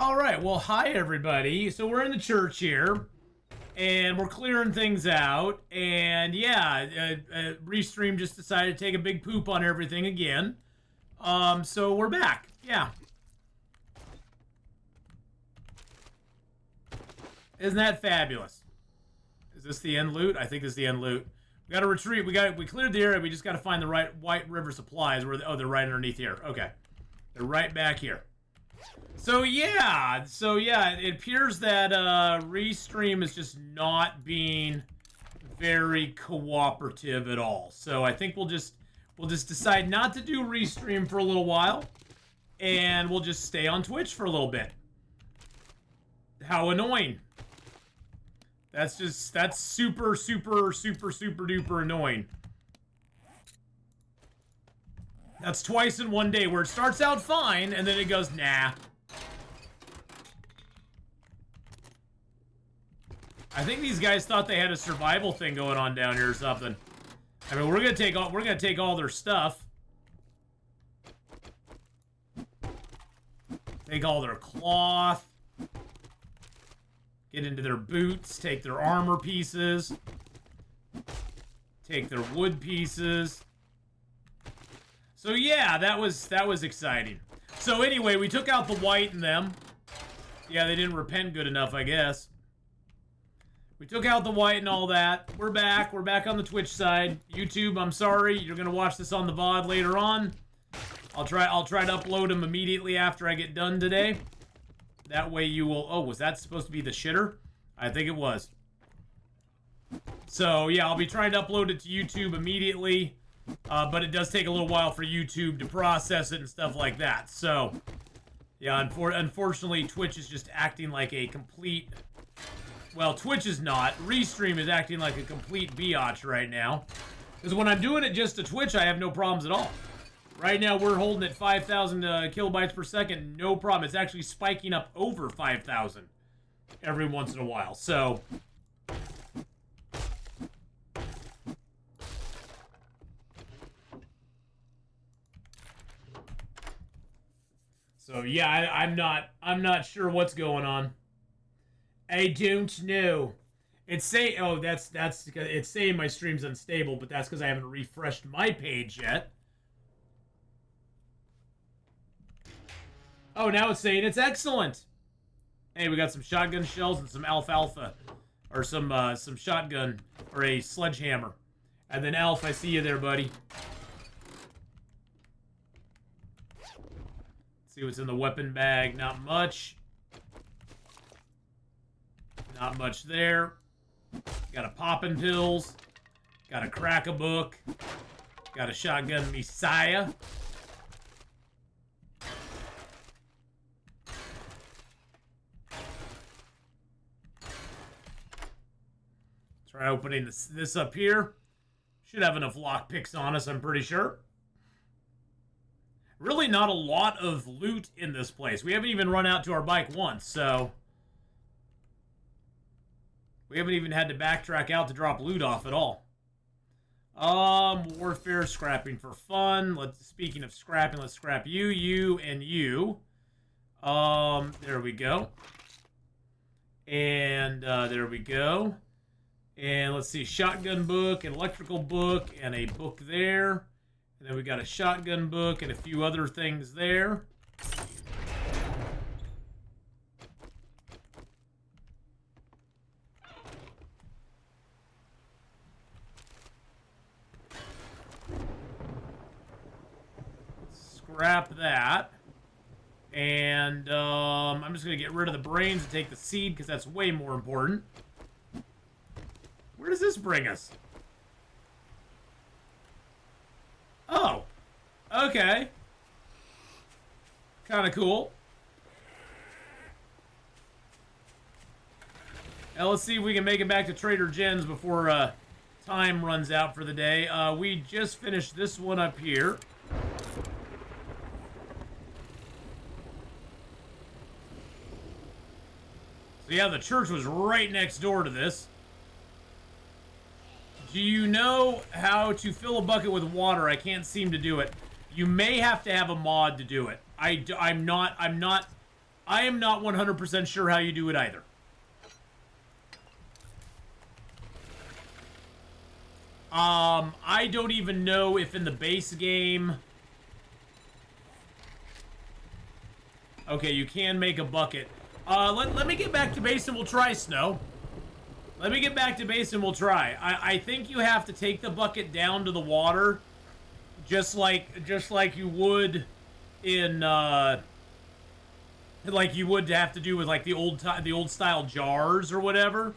All right, well, hi everybody. So we're in the church here, and we're clearing things out. And yeah, Restream just decided to take a big poop on everything again. So we're back. Yeah. Isn't that fabulous? Is this the end loot? I think this is the end loot. We got to retreat. We cleared the area. We just got to find the right White River supplies. Oh, they're right underneath here. Okay, they're right back here. So yeah, it appears that Restream is just not being very cooperative at all. So I think we'll just decide not to do Restream for a little while, and we'll just stay on Twitch for a little bit. How annoying! That's super duper annoying. That's twice in one day where it starts out fine and then it goes nah. I think these guys thought they had a survival thing going on down here or something. I mean, we're gonna take all their stuff. Take all their cloth. Get into their boots, take their armor pieces. Take their wood pieces. So yeah, that was exciting. So anyway, we took out the white in them. Yeah, they didn't repent good enough, I guess. We took out the white and all that. We're back. We're back on the Twitch side. YouTube, I'm sorry. You're gonna watch this on the VOD later on. I'll try to upload them immediately after I get done today. That way you will... Oh, was that supposed to be the shitter? I think it was. So yeah, I'll be trying to upload it to YouTube immediately. But it does take a little while for YouTube to process it and stuff like that. So, yeah, unfortunately, Twitch is just acting like a complete... Well, Twitch is not. Restream is acting like a complete biatch right now. Because when I'm doing it just to Twitch, I have no problems at all. Right now, we're holding at 5,000 kilobytes per second. No problem. It's actually spiking up over 5,000 every once in a while. So... So yeah, I'm not sure what's going on. I don't know. It's saying it's saying my stream's unstable, but that's because I haven't refreshed my page yet. Oh, now it's saying it's excellent. Hey, we got some shotgun shells and some alfalfa, or some shotgun or a sledgehammer, and then Alf, I see you there, buddy. See what's in the weapon bag. Not much. Not much there. Got a poppin' pills. Got a crack-a-book. Got a shotgun Messiah. Try opening this up here. Should have enough lockpicks on us, I'm pretty sure. Really not a lot of loot in this place. We haven't even run out to our bike once, so... We haven't even had to backtrack out to drop loot off at all. Warfare, scrapping for fun. Speaking of scrapping, let's scrap you, and you. There we go. And, there we go. And let's see, shotgun book, an electrical book, and a book there. And then we got a shotgun book and a few other things there. Scrap that. And I'm just going to get rid of the brains and take the seed because that's way more important. Where does this bring us? Oh, okay. Kind of cool. Now let's see if we can make it back to Trader Jen's before time runs out for the day. We just finished this one up here. So yeah, the church was right next door to this. Do you know how to fill a bucket with water? I can't seem to do it. You may have to have a mod to do it. I'm not I am not 100% sure how you do it either. I don't even know if in the base game... Okay, you can make a bucket. Let me get back to base and we'll try, Snow. Let me get back to base and we'll try. I think you have to take the bucket down to the water, just like you would in like you would have to do with like the old style jars or whatever.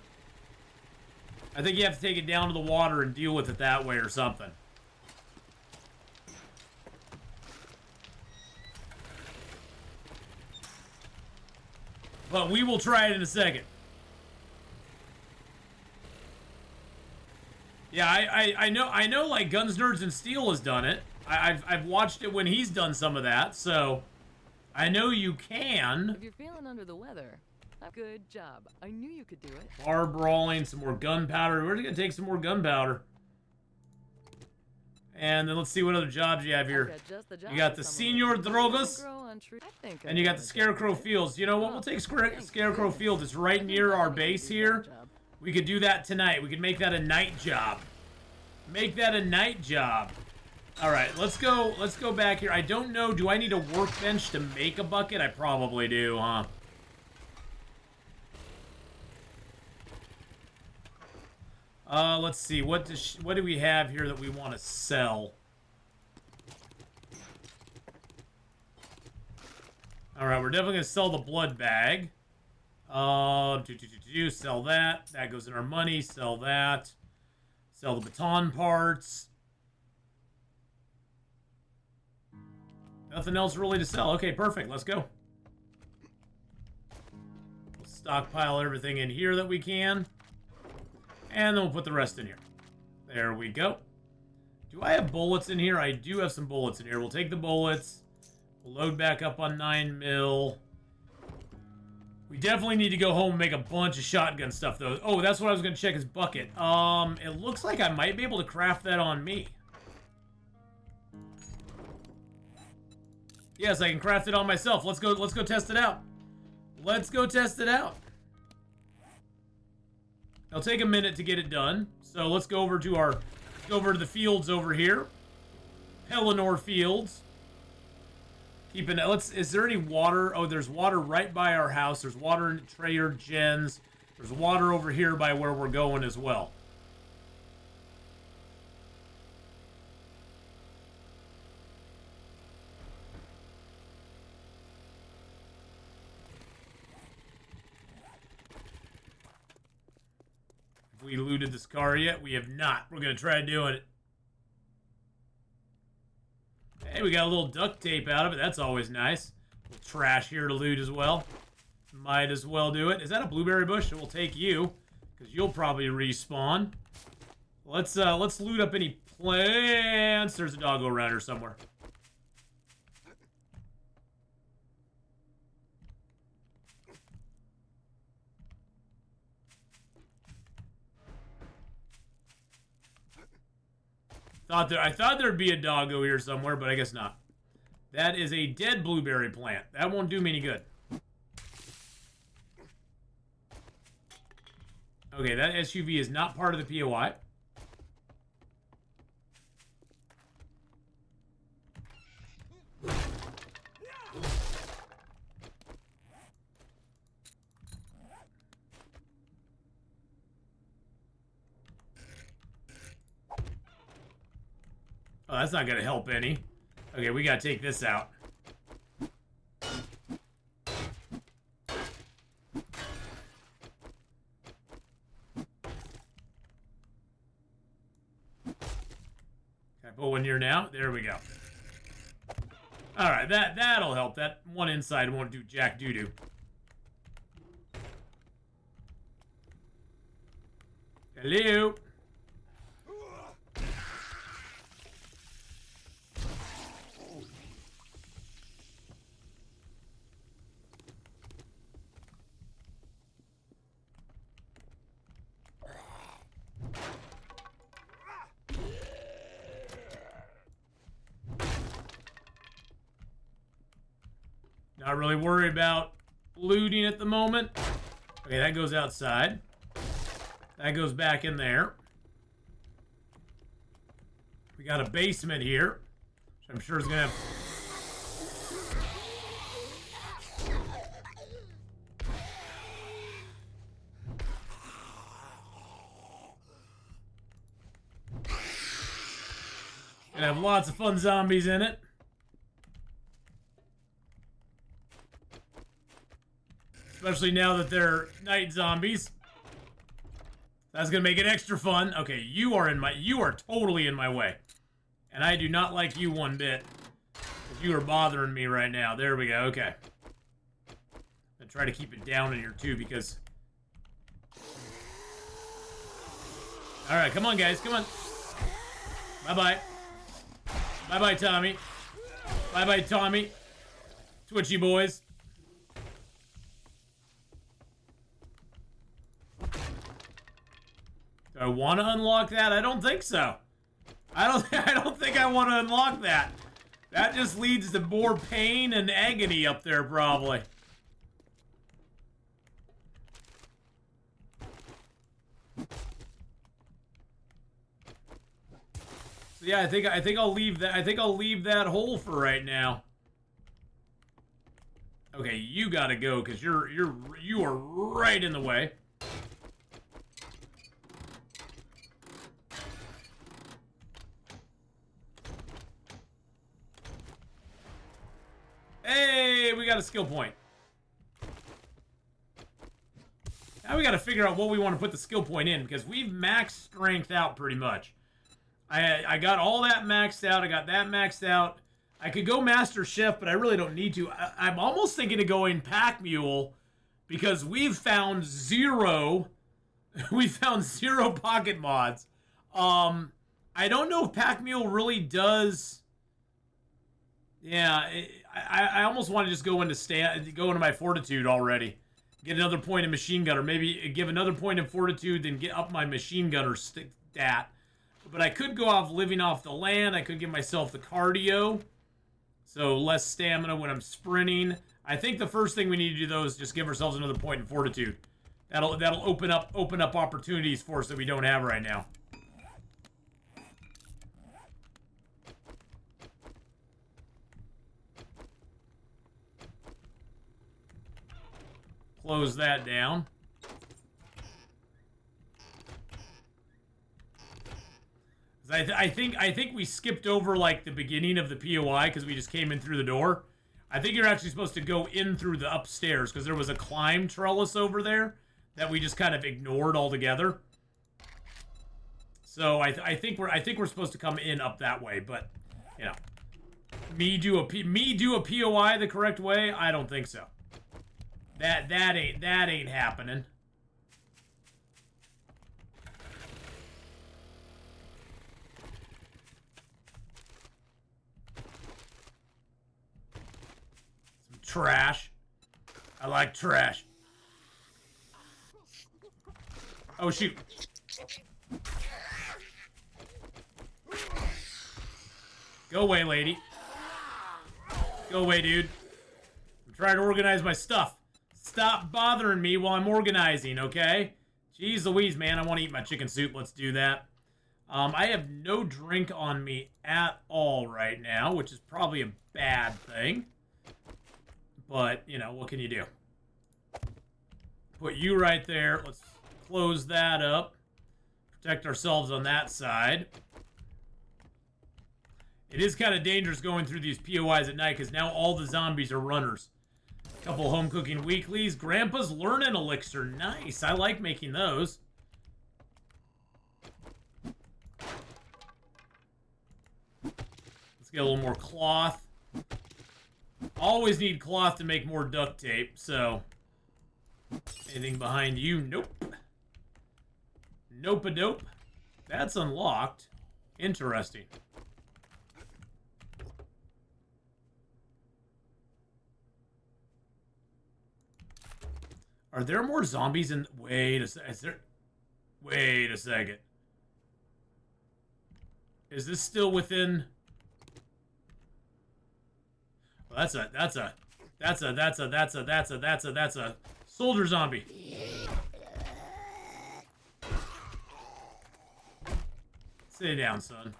I think you have to take it down to the water and deal with it that way or something. But we will try it in a second. Yeah, I know like Guns, Nerds, and Steel has done it. I've watched it when he's done some of that, so I know you can. If you're feeling under the weather, good job. I knew you could do it. Bar brawling, some more gunpowder. We're gonna take some more gunpowder. And then let's see what other jobs you have here. You got the Senior Drogas, and you got the Scarecrow Fields. You know what? We'll take Scarecrow Fields. It's right near our base here. We could do that tonight. We could make that a night job. Make that a night job. All right, let's go back here. I don't know. Do I need a workbench to make a bucket? I probably do, huh? Let's see. What do we have here that we want to sell? All right, we're definitely gonna sell the blood bag. Sell that. That goes in our money. Sell that. Sell the baton parts. Nothing else really to sell. Okay, perfect. Let's go. We'll stockpile everything in here that we can. And then we'll put the rest in here. There we go. Do I have bullets in here? I do have some bullets in here. We'll take the bullets. We'll load back up on 9mm. We definitely need to go home and make a bunch of shotgun stuff, though. Oh, that's what I was going to check his bucket. It looks like I might be able to craft that on me. Yes, I can craft it on myself. Let's go test it out. Let's go test it out. It'll take a minute to get it done. So let's go over to the fields over here. Pelennor Fields. Is there any water? Oh, there's water right by our house. There's water in Trader Jen's. There's water over here by where we're going as well. Have we looted this car yet? We have not. We're going to try doing it. Hey, we got a little duct tape out of it. That's always nice. A little trash here to loot as well. Might as well do it. Is that a blueberry bush? We'll take you, because you'll probably respawn. Let's loot up any plants. There's a doggo around here somewhere. I thought there'd be a doggo here somewhere, but I guess not. That is a dead blueberry plant. That won't do me any good. Okay, that SUV is not part of the POI. Oh, that's not gonna help any. Okay, we gotta take this out. Can I put one here now? There we go. Alright, that'll help. That one inside won't do jack doo-doo. Hello? Not really worried about looting at the moment. Okay, that goes outside. That goes back in there. We got a basement here, which I'm sure is gonna have... Gonna have lots of fun zombies in it. Especially now that they're night zombies. That's gonna make it extra fun. Okay, you are totally in my way. And I do not like you one bit. You are bothering me right now. There we go, okay. I'm gonna try to keep it down in here too because... Alright, come on guys, come on. Bye-bye. Bye-bye, Tommy. Bye-bye, Tommy. Twitchy boys. Do I want to unlock that? I don't think so. I don't think I want to unlock that. That just leads to more pain and agony up there, probably. So yeah, I think I'll leave that. I think I'll leave that hole for right now. Okay, you gotta go because you are right in the way. Hey, we got a skill point. Now we got to figure out what we want to put the skill point in because we've maxed strength out pretty much. I got all that maxed out. I got that maxed out. I could go Master Chef, but I really don't need to. I'm almost thinking of going Pack Mule because we've found zero. We found zero pocket mods. I don't know if Pack Mule really does. Yeah, I almost want to just go into my Fortitude already. Get another point in Machine Gunner. Maybe give another point in Fortitude, then get up my Machine Gunner stat. But I could go off living off the land. I could give myself the cardio. So less stamina when I'm sprinting. I think the first thing we need to do, though, is just give ourselves another point in Fortitude. That'll open up opportunities for us that we don't have right now. Close that down. I think we skipped over like the beginning of the POI because we just came in through the door. I think you're actually supposed to go in through the upstairs because there was a climb trellis over there that we just kind of ignored altogether. So I think we're supposed to come in up that way, but you know, me do a POI the correct way? I don't think so. That ain't happening. Some trash. I like trash. Oh shoot. Go away, lady. Go away, dude. I'm trying to organize my stuff. Stop bothering me while I'm organizing, okay? Jeez Louise, man, I want to eat my chicken soup. Let's do that. I have no drink on me at all right now, which is probably a bad thing. But, you know, what can you do? Put you right there. Let's close that up. Protect ourselves on that side. It is kind of dangerous going through these POIs at night because now all the zombies are runners. Couple home cooking weeklies. Grandpa's Learning Elixir. Nice. I like making those. Let's get a little more cloth. Always need cloth to make more duct tape, so... Anything behind you? Nope. Nope-a-dope. That's unlocked. Interesting. Are there more zombies in... Wait a second. Wait a second. Is this still within... Well, that's a That's a soldier zombie. Sit down, son.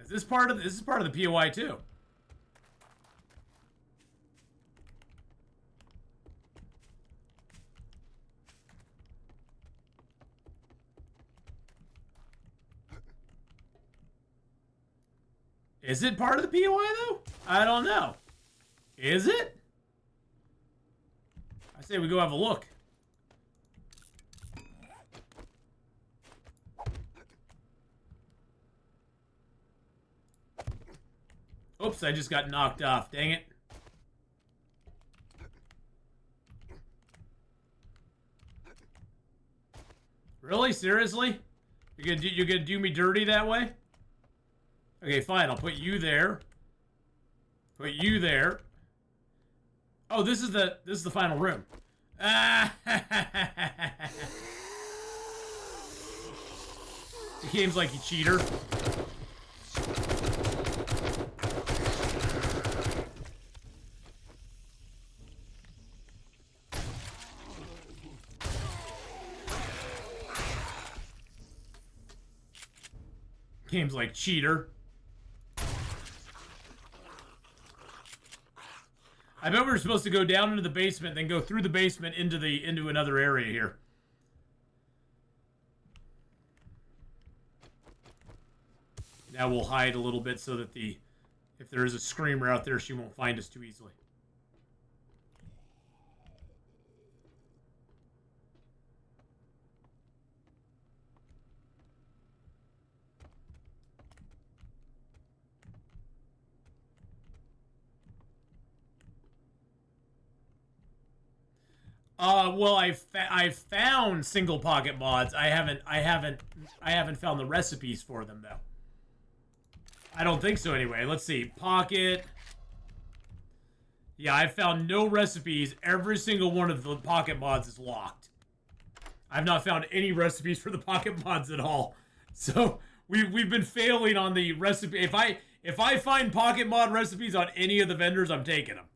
Is this part of the POI too? Is it part of the POI though? I don't know. Is it? I say we go have a look. Oops, I just got knocked off. Dang it. Really? Seriously? You're gonna do me dirty that way? Okay, fine. I'll put you there. Put you there. Oh, this is the final room. Ah! The game's like, you cheater. Game's like, cheater. I bet we were supposed to go down into the basement, then go through the basement into another area here. Now we'll hide a little bit so that if there is a screamer out there, she won't find us too easily. Well, I've found single pocket mods. I haven't found the recipes for them though. I don't think so anyway. Let's see. Pocket. Yeah, I've found no recipes. Every single one of the pocket mods is locked. I've not found any recipes for the pocket mods at all. So we've been failing on the recipe. If I find pocket mod recipes on any of the vendors, I'm taking them.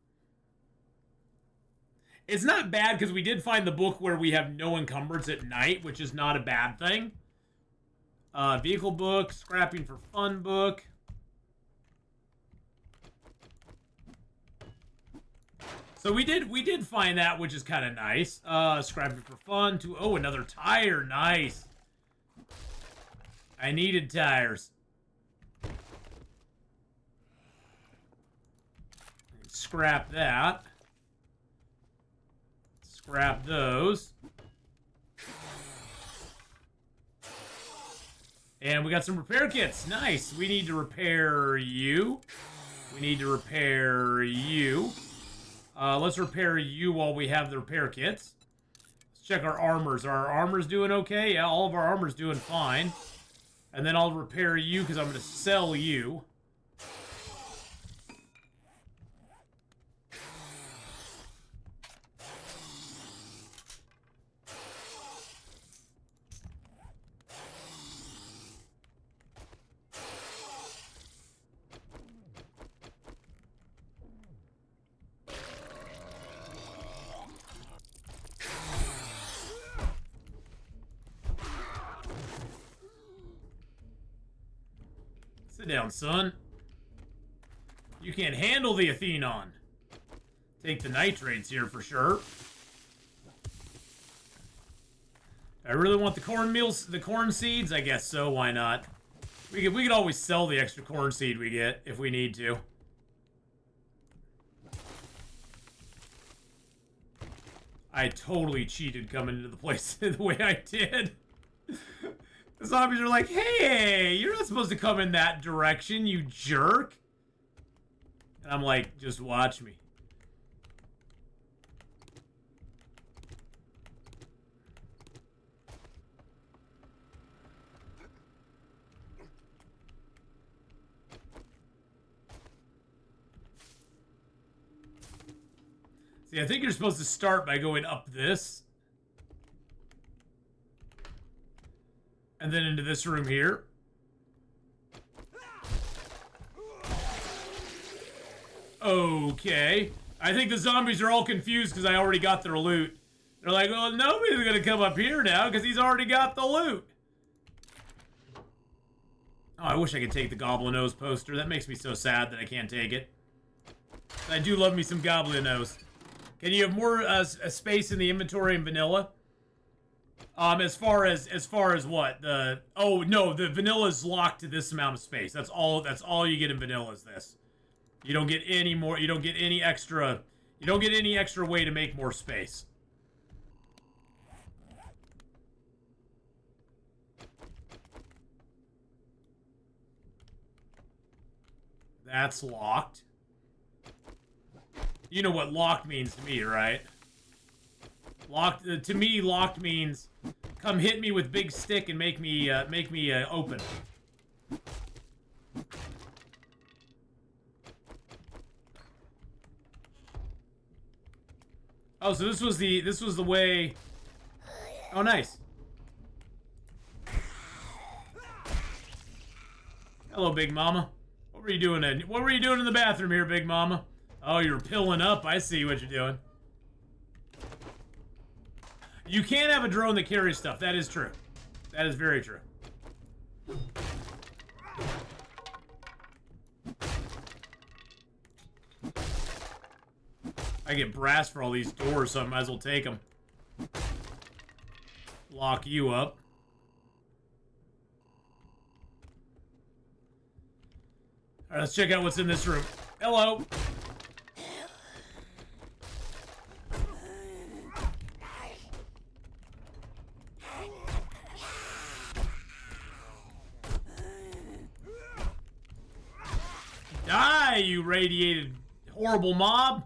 It's not bad because we did find the book where we have no encumbrance at night, which is not a bad thing. Vehicle book, scrapping for fun book. So we did find that, which is kind of nice. Scrapping for fun. Oh, another tire. Nice. I needed tires. Scrap that. Scrap those. And we got some repair kits. Nice. We need to repair you. We need to repair you. Let's repair you while we have the repair kits. Let's check our armors. Are our armors doing okay? Yeah, all of our armor's doing fine. And then I'll repair you because I'm going to sell you. Sit down, son. You can't handle the Athenon. Take the nitrates here for sure. I really want the corn meals, the corn seeds. I guess so. Why not? We could always sell the extra corn seed we get if we need to. I totally cheated coming into the place the way I did. The zombies are like, hey, you're not supposed to come in that direction, you jerk. And I'm like, just watch me. See, I think you're supposed to start by going up this. And then into this room here. Okay. I think the zombies are all confused because I already got their loot. They're like, well, nobody's going to come up here now because he's already got the loot. Oh, I wish I could take the Goblin Nose poster. That makes me so sad that I can't take it. I do love me some Goblin Nose. Can you have more space in the inventory in vanilla? As far as what? Oh no, the vanilla is locked to this amount of space. That's all you get in vanilla is this. You don't get any more, you don't get any extra way to make more space. That's locked. You know what locked means to me, right? Locked to me, locked means come hit me with big stick and make me open. Oh, so this was the way. Oh, nice. Hello, Big Mama. What were you doing in the bathroom here, Big Mama? Oh, you're pilling up. I see what you're doing. You can't have a drone that carries stuff. That is true. That is very true. I get brass for all these doors, so I might as well take them. Lock you up. All right, let's check out what's in this room. Hello. Die, you radiated horrible mob.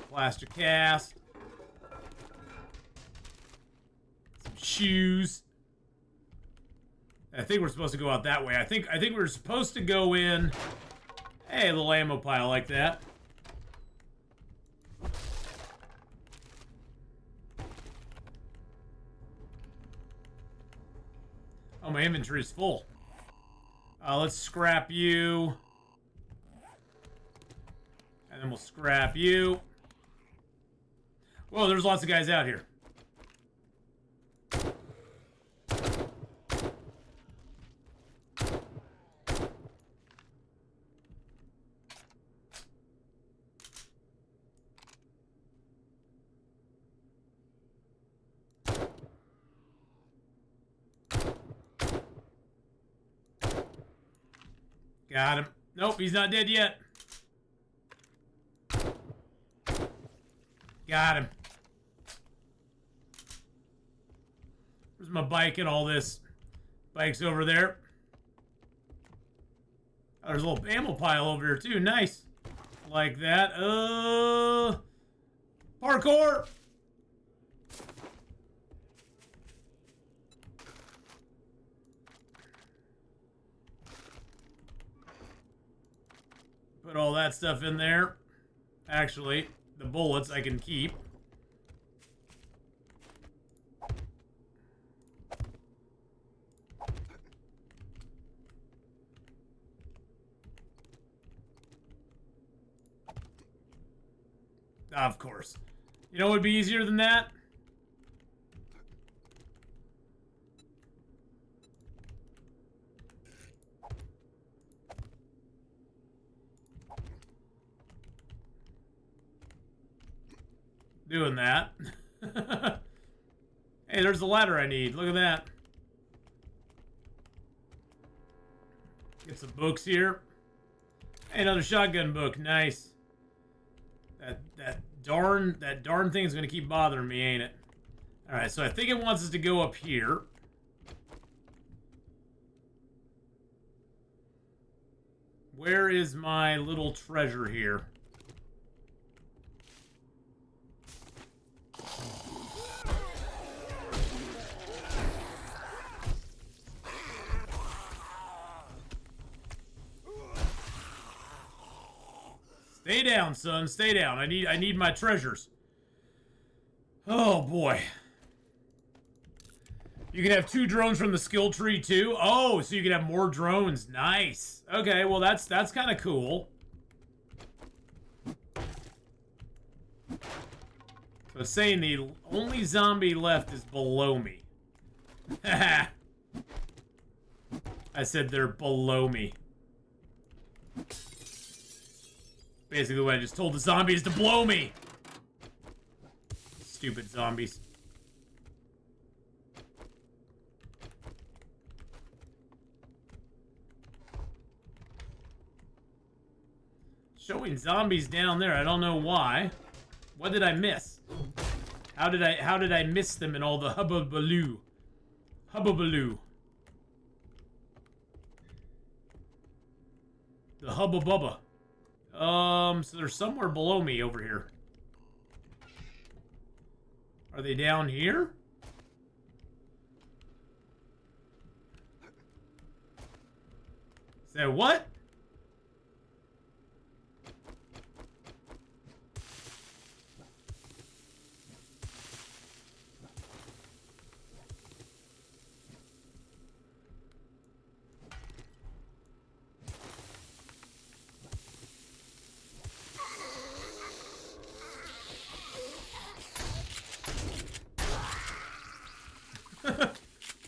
Plaster cast. Some shoes. I think we're supposed to go out that way. I think we're supposed to go in. Hey, a little ammo pile like that. Oh, my inventory's full. Let's scrap you. And then we'll scrap you. Whoa, there's lots of guys out here. Got him. Nope, he's not dead yet. Got him. Where's my bike and all this? Bike's over there. Oh, there's a little ammo pile over here too. Nice. Like that. Parkour! Put all that stuff in there. Actually, the bullets I can keep. Of course. You know what would be easier than that? Doing that. Hey, there's the ladder I need. Look at that. Get some books here. Hey, another shotgun book. Nice. That darn thing is gonna keep bothering me, ain't it? All right, so I think it wants us to go up here. Where is my little treasure here? Stay down, son. Stay down. I need my treasures. Oh boy. You can have 2 drones from the skill tree too. Oh, so you can have more drones. Nice. Okay, well that's kind of cool. So it's saying the only zombie left is below me. I said they're below me. Basically what I just told the zombies to blow me. Stupid zombies. Showing zombies down there. I don't know why. What did I miss? How did I miss them in all the hubbubaloo? Hubbubaloo. The hubba bubba. So they're somewhere below me over here. Are they down here? Say what?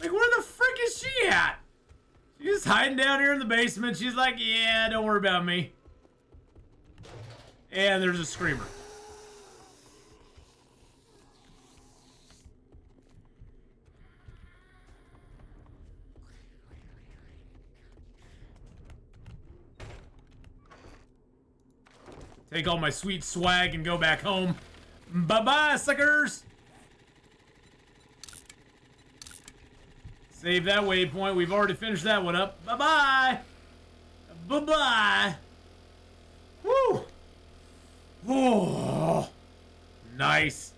Like, where the frick is she at? She's just hiding down here in the basement. She's like, yeah, don't worry about me. And there's a screamer. Take all my sweet swag and go back home. Bye-bye, suckers! Save that waypoint. We've already finished that one up. Bye-bye! Bye-bye! Woo! Oh, nice.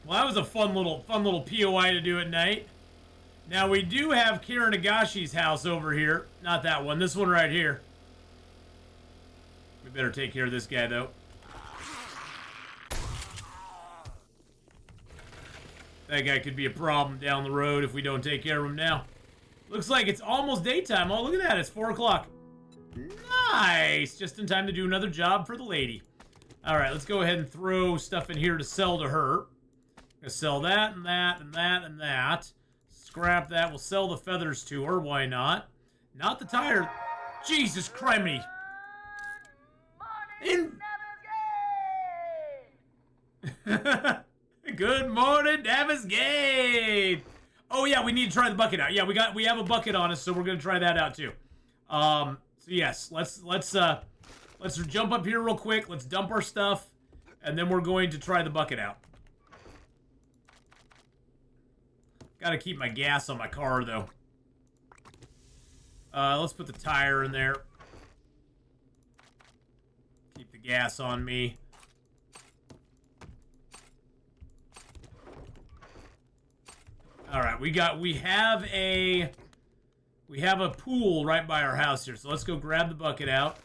Well, that was a fun little POI to do at night. Now, we do have Kira Nagashi's house over here. Not that one. This one right here. We better take care of this guy, though. That guy could be a problem down the road if we don't take care of him now. Looks like it's almost daytime. Oh, look at that. It's 4 o'clock. Nice. Just in time to do another job for the lady. All right, let's go ahead and throw stuff in here to sell to her. Gonna sell that and that and that and that. Scrap that. We'll sell the feathers to her. Why not? Not the tire. Jesus criminy. Good morning, Davisgate. Oh yeah, we need to try the bucket out. Yeah, we have a bucket on us, so we're gonna try that out too. So yes, let's jump up here real quick. Let's dump our stuff, and then we're going to try the bucket out. Got to keep my gas on my car though. Let's put the tire in there. Keep the gas on me. All right, we have a pool right by our house here. So let's go grab the bucket out.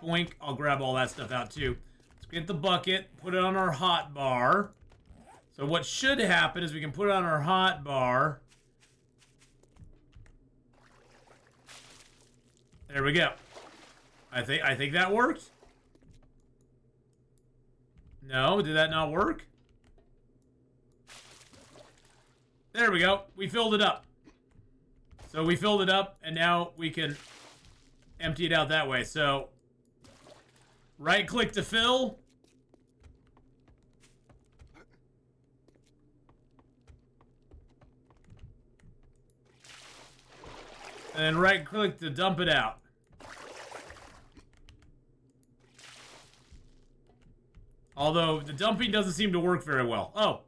Boink, I'll grab all that stuff out too. Let's get the bucket, put it on our hot bar. So what should happen is we can put it on our hot bar. There we go. I think that worked. No, did that not work? There we go. We filled it up. So we filled it up, and now we can empty it out that way. So right-click to fill. And then right-click to dump it out. Although the dumping doesn't seem to work very well. Oh.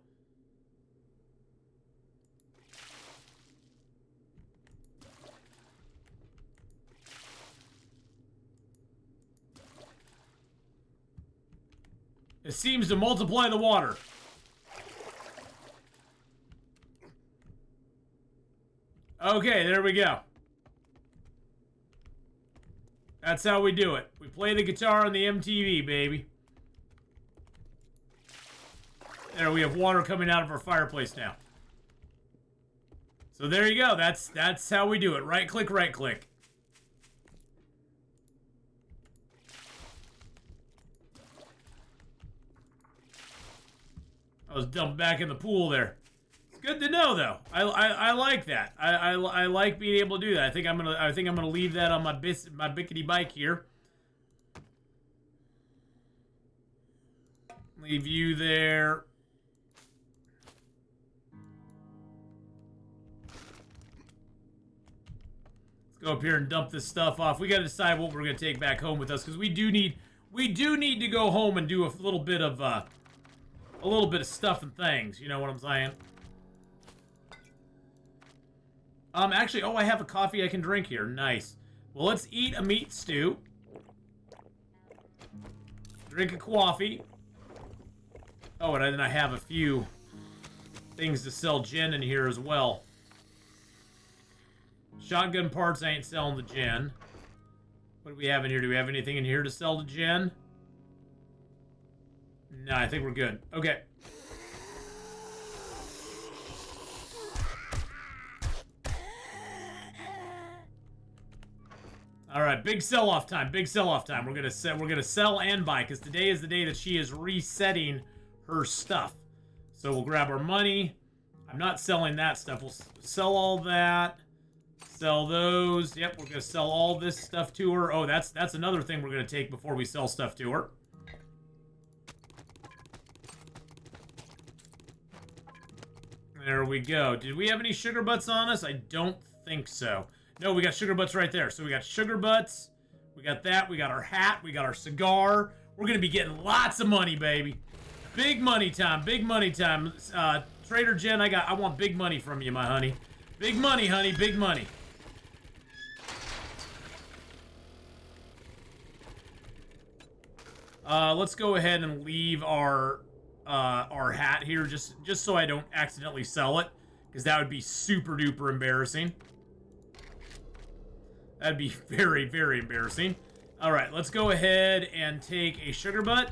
It seems to multiply the water. Okay, there we go. That's how we do it. We play the guitar on the MTV, baby. There, we have water coming out of our fireplace now. So there you go. That's how we do it. Right click, right click. I was dumped back in the pool there. It's good to know, though. I like that. I like being able to do that. I think I'm gonna leave that on my bickety bike here. Leave you there. Let's go up here and dump this stuff off. We got to decide what we're gonna take back home with us, because we do need to go home and do a little bit of stuff and things. You know what I'm saying? Actually, oh, I have a coffee I can drink here. Nice. Well, let's eat a meat stew. Drink a coffee. Oh, and then I have a few things to sell gin in here as well. Shotgun parts, I ain't selling the gin. What do we have in here? Do we have anything in here to sell to gin? No, I think we're good. Okay. All right, big sell-off time. Big sell-off time. We're gonna sell and buy, because today is the day that she is resetting her stuff. So we'll grab our money. I'm not selling that stuff. We'll sell all that. Sell those. Yep, we're gonna sell all this stuff to her. Oh, that's another thing we're gonna take before we sell stuff to her. There we go. Did we have any sugar butts on us? I don't think so. No, we got sugar butts right there. So we got sugar butts. We got that. We got our hat. We got our cigar. We're going to be getting lots of money, baby. Big money time. Big money time. Trader Jen, I want big money from you, my honey. Big money, honey. Big money. Let's go ahead and leave our hat here just so I don't accidentally sell it, because that would be super duper embarrassing. That'd be very, very embarrassing. All right, let's go ahead and take a sugar butt.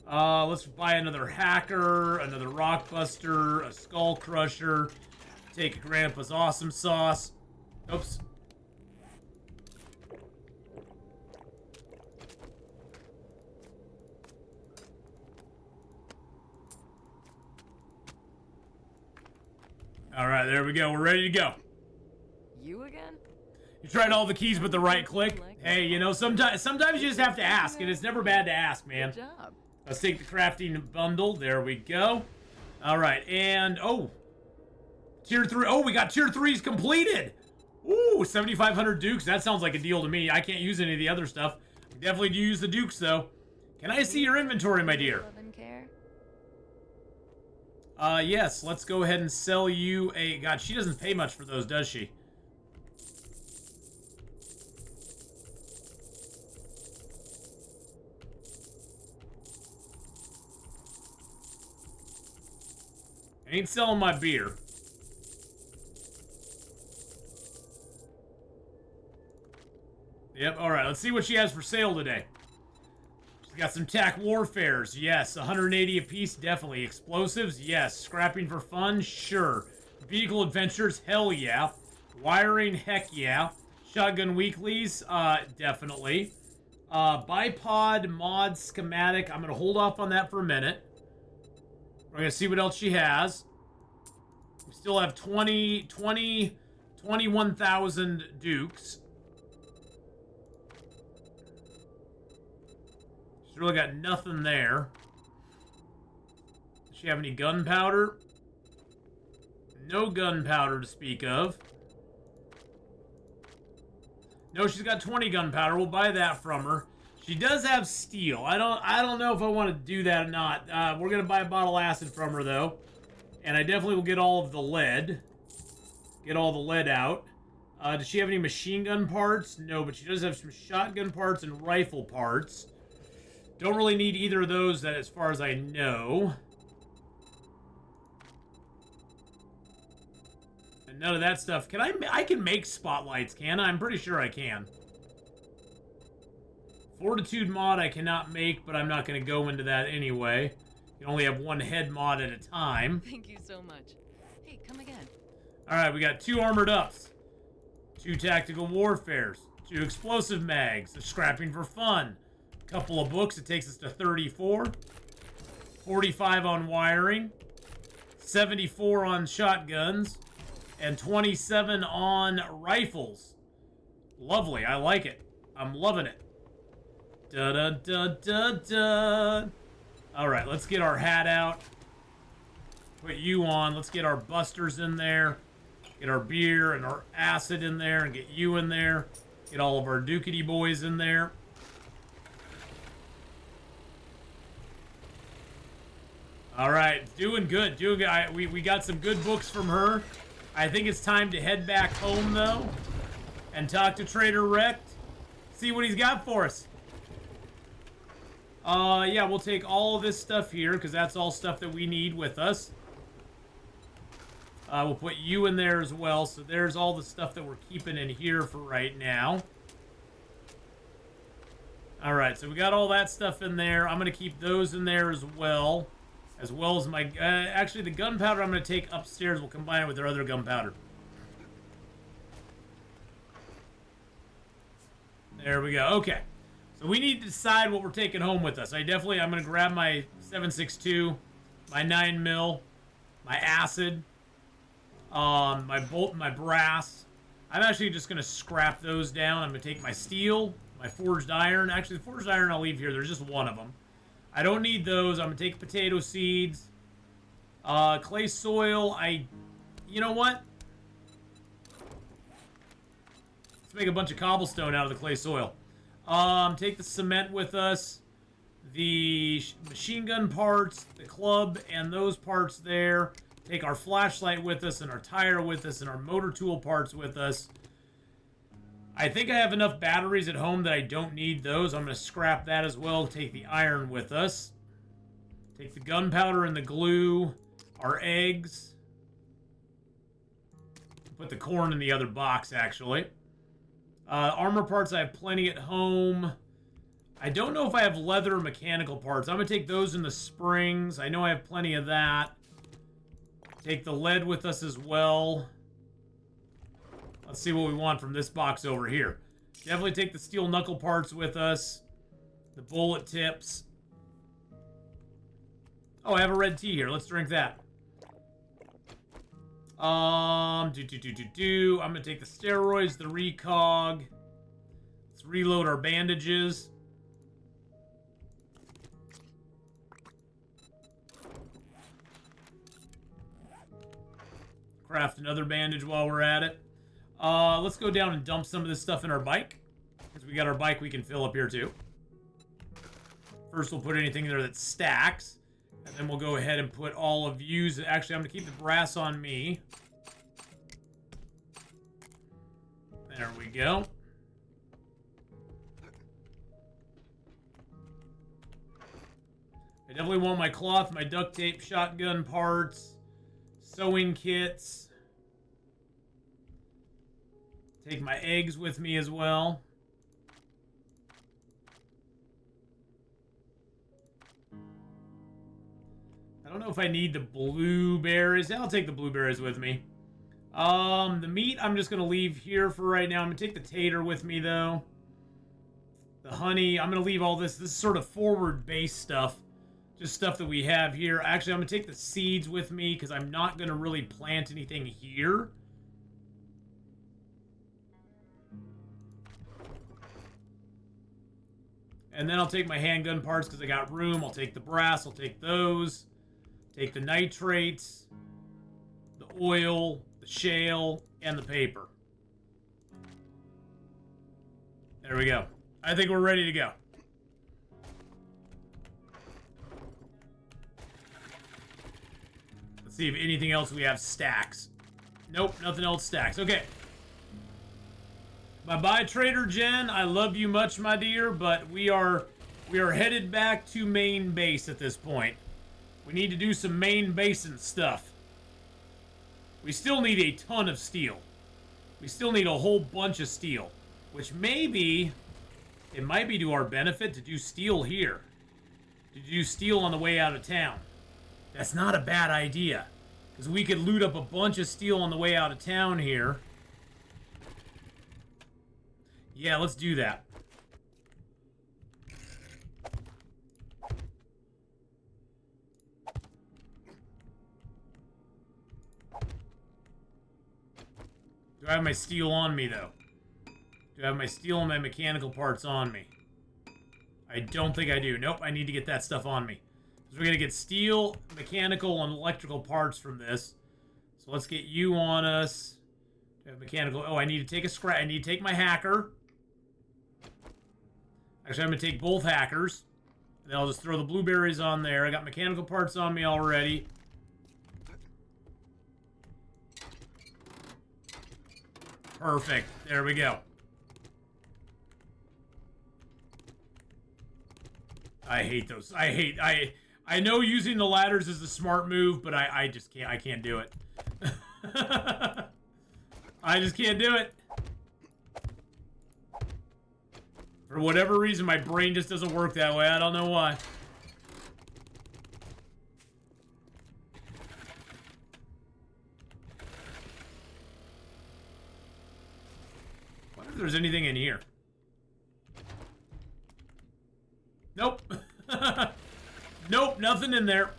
Let's buy another hacker, another rockbuster, a skull crusher. Take a Grandpa's awesome sauce. Oops. All right, there we go. We're ready to go. You again? You tried all the keys with the right click. Hey, you know, sometimes you just have to ask, and it's never bad to ask, man. Good job. Let's take the crafting bundle. There we go. All right, and oh, tier 3. Oh, we got tier 3s completed. Ooh, 7,500 dukes. That sounds like a deal to me. I can't use any of the other stuff. I definitely do use the dukes, though. Can I see your inventory, my dear? Love and care? Yes, let's go ahead and sell you a... God, she doesn't pay much for those, does she? Ain't selling my beer. Yep, alright, let's see what she has for sale today. She's got some tac warfares, yes. 180 apiece, definitely. Explosives, yes. Scrapping for fun, sure. Vehicle adventures, hell yeah. Wiring, heck yeah. Shotgun weeklies, definitely. Bipod mod schematic, I'm gonna hold off on that for a minute. We're gonna see what else she has. We still have 21,000 dukes. She's really got nothing there. Does she have any gunpowder? No gunpowder to speak of. No, she's got 20 gunpowder. We'll buy that from her. She does have steel. I don't know if I want to do that or not. We're gonna buy a bottle of acid from her though, and I definitely will get all of the lead. Get all the lead out. Does she have any machine gun parts? No, but she does have some shotgun parts and rifle parts. Don't really need either of those, that as far as I know. And none of that stuff. Can I can make spotlights, can I? I'm pretty sure I can. Fortitude mod I cannot make, but I'm not going to go into that anyway. You can only have one head mod at a time. Thank you so much. Hey, come again. Alright, we got 2 armored ups, 2 tactical warfares, 2 explosive mags, a scrapping for fun, a couple of books, it takes us to 34, 45 on wiring, 74 on shotguns, and 27 on rifles. Lovely, I like it. I'm loving it. Da da da da da. Alright, let's get our hat out. Put you on. Let's get our busters in there. Get our beer and our acid in there and get you in there. Get all of our Dukity boys in there. Alright, doing good. Doing good. We got some good books from her. I think it's time to head back home, though. And talk to Trader Wrecked. See what he's got for us. Yeah, we'll take all of this stuff here, because that's all stuff that we need with us. We'll put you in there as well, so there's all the stuff that we're keeping in here for right now. Alright, so we got all that stuff in there. I'm going to keep those in there as well. As well as my... actually, the gunpowder I'm going to take upstairs. We'll combine it with our other gunpowder. There we go. Okay. So we need to decide what we're taking home with us. I'm going to grab my 7.62, my 9mm, my acid, my bolt, my brass. I'm actually just going to scrap those down. I'm going to take my steel, my forged iron. Actually, the forged iron I'll leave here. There's just one of them. I don't need those. I'm going to take potato seeds. Clay soil. You know what? Let's make a bunch of cobblestone out of the clay soil. Take the cement with us. The machine gun parts, the club, and those parts there. Take our flashlight with us, and our tire with us, and our motor tool parts with us. I think I have enough batteries at home that I don't need those. I'm going to scrap that as well. Take the iron with us. Take the gunpowder and the glue. Our eggs. Put the corn in the other box, actually. Armor parts, I have plenty at home. I don't know if I have leather or mechanical parts. I'm going to take those in the springs. I know I have plenty of that. Take the lead with us as well. Let's see what we want from this box over here. Definitely take the steel knuckle parts with us. The bullet tips. Oh, I have a red tea here. Let's drink that. I'm going to take the steroids, the recog. Let's reload our bandages. Craft another bandage while we're at it. Let's go down and dump some of this stuff in our bike. Because we got our bike we can fill up here too. First we'll put anything in there that stacks. And then we'll go ahead and put all of yous. Actually, I'm going to keep the brass on me. There we go. I definitely want my cloth, my duct tape, shotgun parts, sewing kits. Take my eggs with me as well. I don't know if I need the blueberries. I'll take the blueberries with me. The meat I'm just going to leave here for right now. I'm going to take the tater with me, though. The honey, I'm going to leave all this. This is sort of forward-based stuff. Just stuff that we have here. Actually, I'm going to take the seeds with me because I'm not going to really plant anything here. And then I'll take my handgun parts because I got room. I'll take the brass. I'll take those. Take the nitrates, the oil, the shale, and the paper. There we go. I think we're ready to go. Let's see if anything else we have stacks. Nope, nothing else stacks. Okay. Bye-bye, Trader Jen. I love you much, my dear, but we are headed back to main base at this point. We need to do some main basin stuff. We still need a ton of steel. We still need a whole bunch of steel. Which maybe... it might be to our benefit to do steel here. to do steel on the way out of town. That's not a bad idea. Because we could loot up a bunch of steel on the way out of town here. Yeah, let's do that. Do I have my steel on me, though? Do I have my steel and my mechanical parts on me? I don't think I do. Nope, I need to get that stuff on me. So we're going to get steel, mechanical, and electrical parts from this. So let's get you on us. Do I have mechanical? Oh, I need to take a scrap. I need to take my hacker. Actually, I'm going to take both hackers. And then I'll just throw the blueberries on there. I got mechanical parts on me already. Perfect. There we go. I hate those. I know using the ladders is the smart move, but I just can't. I can't do it. I just can't do it. For whatever reason, my brain just doesn't work that way. I don't know why. I wonder if there's anything in here. Nope. Nope, nothing in there.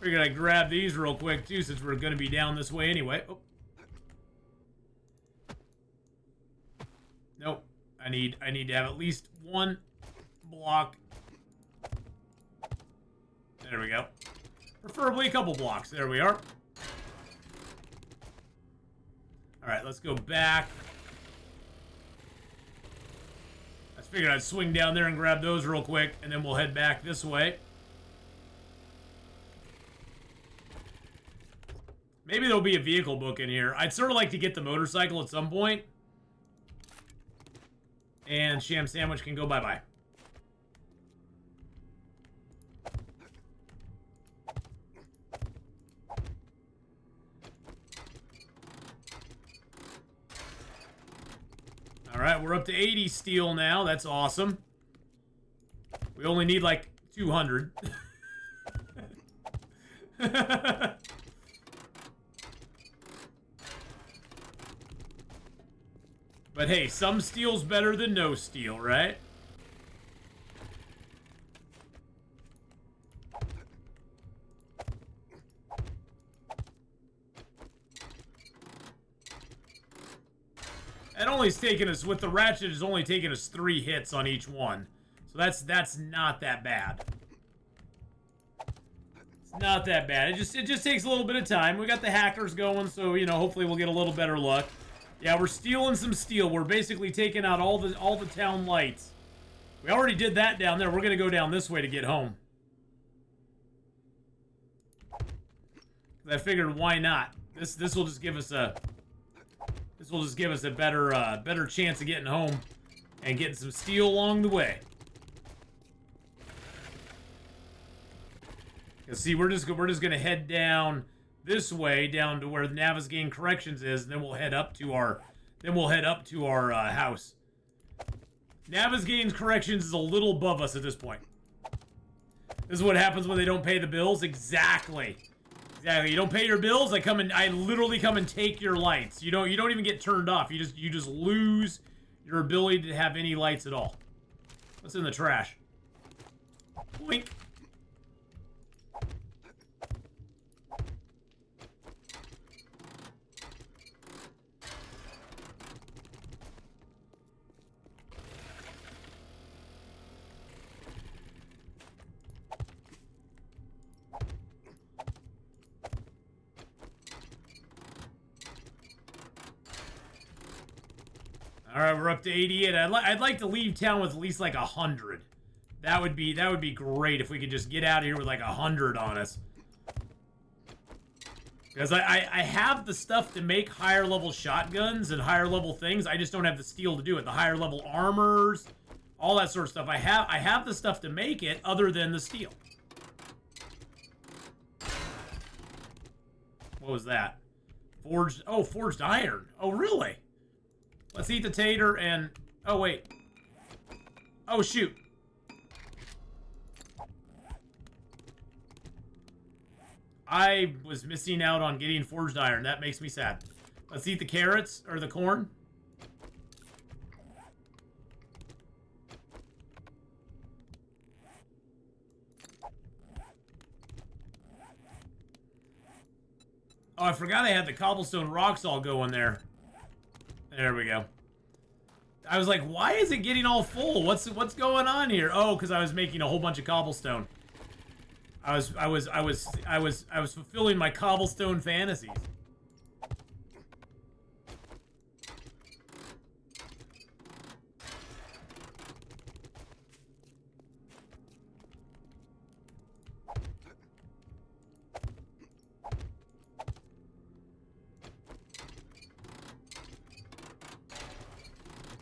Figured I'd grab these real quick too, since we're going to be down this way anyway. Oh. Nope. I need to have at least one block. There we go. Preferably a couple blocks. There we are. Alright, let's go back. I figured I'd swing down there and grab those real quick, and then we'll head back this way. Maybe there'll be a vehicle book in here. I'd sort of like to get the motorcycle at some point. And Sham Sandwich can go bye-bye. Alright, we're up to 80 steel now. That's awesome. We only need like 200. But hey, some steel's better than no steel, right? It only's taken us, with the ratchet, it's only taken us 3 hits on each one. So that's not that bad. It's not that bad. It just takes a little bit of time. We got the hackers going, so you know, hopefully we'll get a little better luck. Yeah, we're stealing some steel. We're basically taking out all the town lights. We already did that down there. We're gonna go down this way to get home. I figured, why not? This will just give us a better chance of getting home and getting some steel along the way. Cause see, we're just gonna head down this way, down to where the Navezgane Corrections is, and then we'll head up to our house. Navezgane Corrections is a little above us at this point. This is what happens when they don't pay the bills. Exactly. Exactly. You don't pay your bills, I literally come and take your lights. You don't even get turned off. You just lose your ability to have any lights at all. What's in the trash? Blink. Alright, we're up to 88. I'd like to leave town with at least like 100. That would be great if we could just get out of here with like 100 on us. Because I have the stuff to make higher level shotguns and higher level things. I just don't have the steel to do it. The higher level armors, all that sort of stuff. I have the stuff to make it other than the steel. What was that? Forged iron. Oh, really? Let's eat the tater and... Oh, wait. Oh, shoot. I was missing out on getting forged iron. That makes me sad. Let's eat the carrots, or the corn. Oh, I forgot I had the cobblestone rocks all going there. There we go. I was like, why is it getting all full? What's going on here? Oh, because I was making a whole bunch of cobblestone. I was fulfilling my cobblestone fantasies.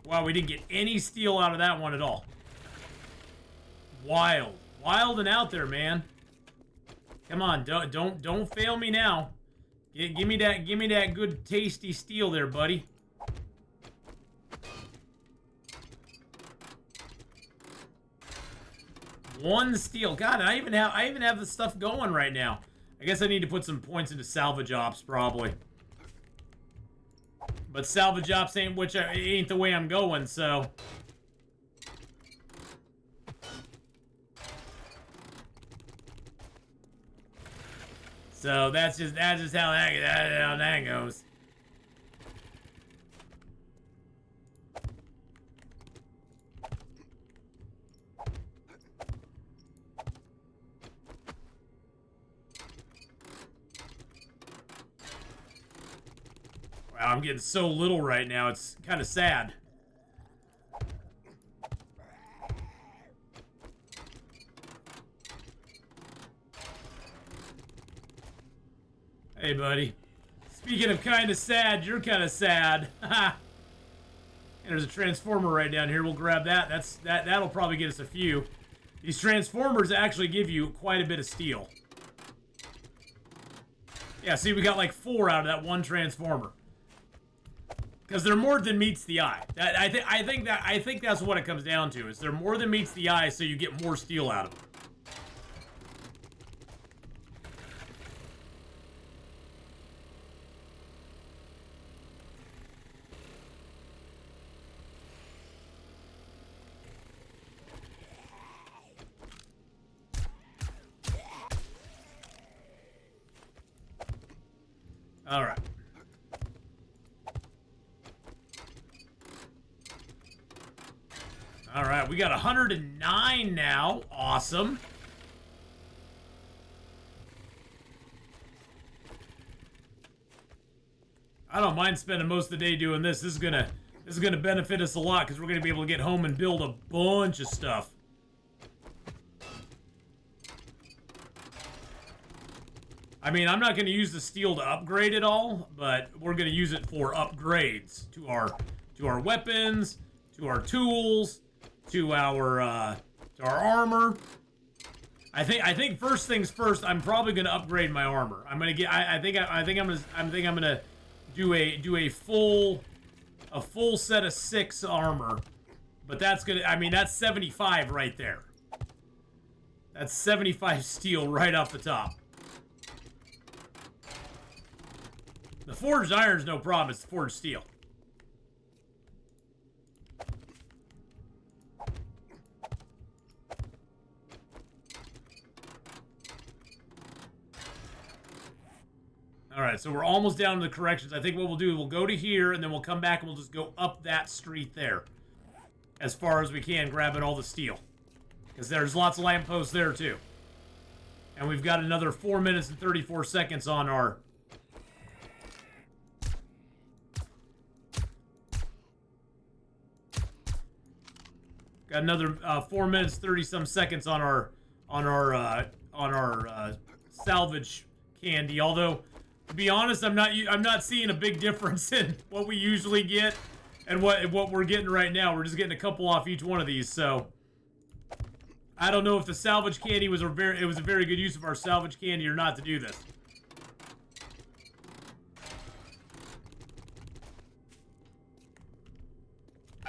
Wow, we didn't get any steel out of that one at all. Wild. Wild and out there, man. Come on, don't fail me now. Give me that good tasty steel there, buddy. One steel. God, I even have the stuff going right now. I guess I need to put some points into salvage ops probably. But salvage ops ain't the way I'm going, so. So that's just how that goes. Wow, I'm getting so little right now. It's kind of sad. Hey, buddy. Speaking of kind of sad, you're kind of sad. And there's a transformer right down here. We'll grab that. That'll probably get us a few. These transformers actually give you quite a bit of steel. Yeah, see, we got like 4 out of that one transformer. Because they're more than meets the eye. I think that's what it comes down to. Is they're more than meets the eye, so you get more steel out of them. All right. All right, we got 109 now. Awesome. I don't mind spending most of the day doing this. This is gonna benefit us a lot because we're gonna be able to get home and build a bunch of stuff. I mean, I'm not going to use the steel to upgrade it all, but we're going to use it for upgrades to our weapons, to our tools, to our armor. I think first things first, I'm probably going to upgrade my armor. I'm going to get I think I'm going to do a full set of 6 armor. But that's going to, I mean, that's 75 right there. That's 75 steel right off the top. The forged iron's no problem, it's the forged steel. Alright, so we're almost down to the corrections. I think what we'll do, we'll go to here, and then we'll come back and we'll just go up that street there. As far as we can, grabbing all the steel. Because there's lots of lampposts there, too. And we've got another 4 minutes and 34 seconds on our... Got another 4 minutes 30-some seconds on our salvage candy. Although, to be honest, I'm not seeing a big difference in what we usually get and what we're getting right now. We're just getting a couple off each one of these. So I don't know if the salvage candy was a very good use of our salvage candy or not to do this.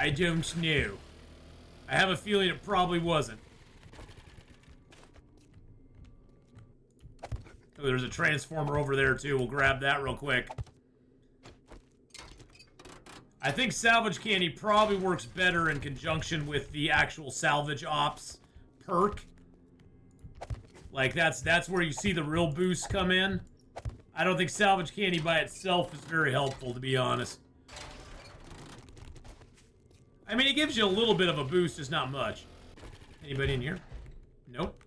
I don't know. I have a feeling it probably wasn't. Oh, there's a transformer over there too. We'll grab that real quick. I think salvage candy probably works better in conjunction with the actual salvage ops perk. Like that's where you see the real boost come in. I don't think salvage candy by itself is very helpful, to be honest. I mean, it gives you a little bit of a boost, just not much. Anybody in here? Nope.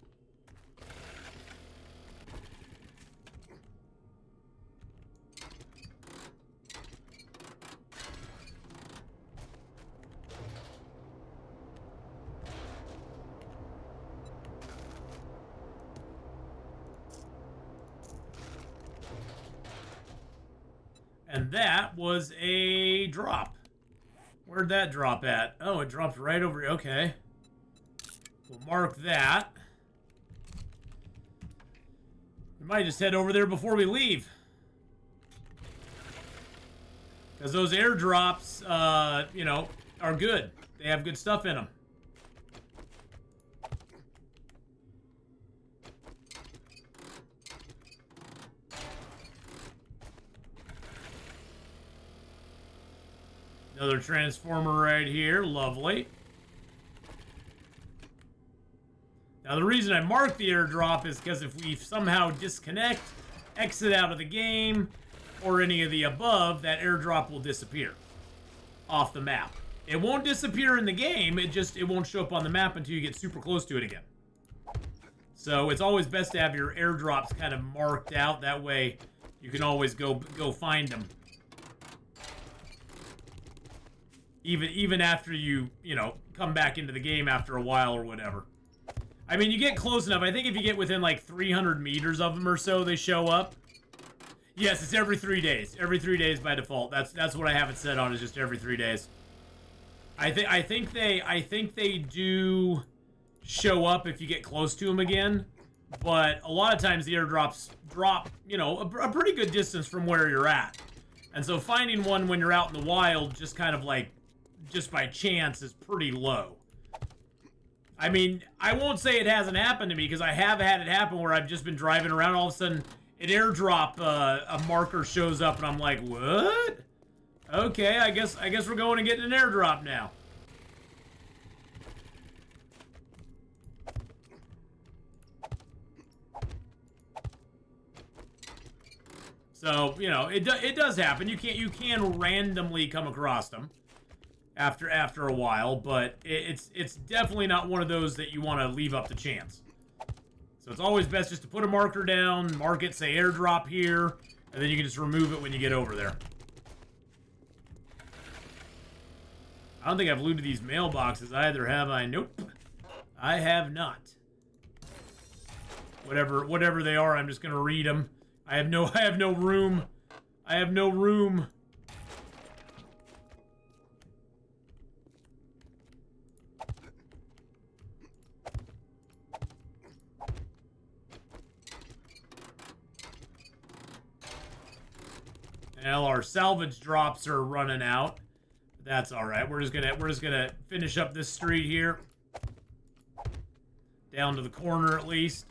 And that was a drop. Where'd that drop at? Oh, it dropped right over. Okay. We'll mark that. We might just head over there before we leave. Because those airdrops, you know, are good. They have good stuff in them. Another transformer right here. Lovely. Now, the reason I marked the airdrop is because if we somehow disconnect, exit out of the game, or any of the above, that airdrop will disappear off the map. It won't disappear in the game. It won't show up on the map until you get super close to it again. So it's always best to have your airdrops kind of marked out. That way you can always go find them. Even after you know, come back into the game after a while or whatever. I mean, you get close enough. I think if you get within like 300 meters of them or so, they show up. Yes, it's every 3 days. Every 3 days by default. That's what I have it set on, is just every 3 days. I think they do show up if you get close to them again, but a lot of times the airdrops drop, you know, a pretty good distance from where you're at. And so finding one when you're out in the wild, just kind of like, just by chance, is pretty low. I mean, I won't say it hasn't happened to me, because I have had it happen where I've just been driving around, all of a sudden an airdrop, a marker shows up, and I'm like, what? Okay, I guess we're going and getting an airdrop now. So, you know, it does happen. You can randomly come across them after a while, but it's definitely not one of those that you want to leave up to chance. So it's always best just to put a marker down, mark it, say airdrop here, and then you can just remove it when you get over there. I don't think I've looted these mailboxes either, have I? Nope. I have not. Whatever they are, I'm just gonna read them. I have no room. I have no room. Well, our salvage drops are running out. That's all right. We're just gonna finish up this street here, down to the corner at least.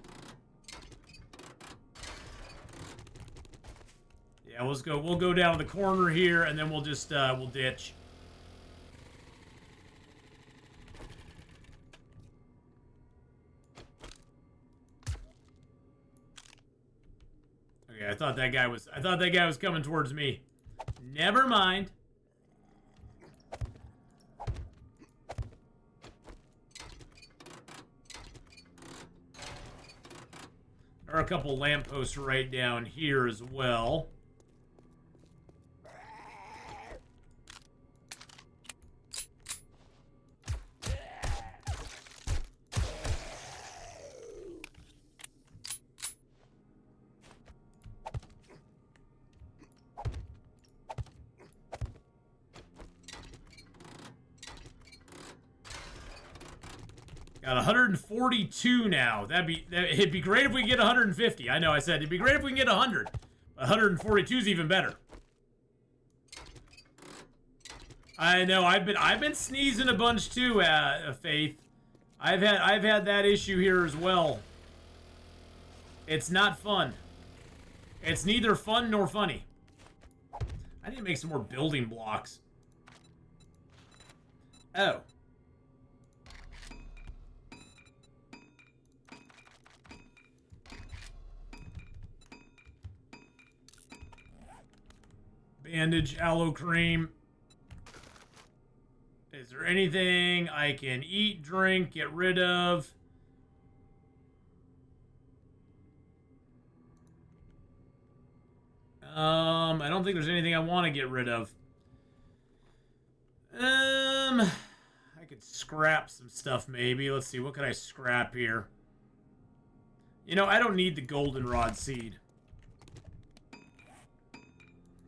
Yeah, we'll go down to the corner here, and then we'll just we'll ditch. Okay, I thought that guy was coming towards me. Never mind. There are a couple lampposts right down here as well. Got 142 now. It'd be great if we get 150. I know I said it'd be great if we can get 100. But 142 is even better. I know. I've been sneezing a bunch too, Faith. I've had that issue here as well. It's not fun. It's neither fun nor funny. I need to make some more building blocks. Oh. Bandage, aloe cream. Is there anything I can eat, drink, get rid of? I don't think there's anything I want to get rid of. I could scrap some stuff maybe. Let's see, what could I scrap here? You know, I don't need the goldenrod seed.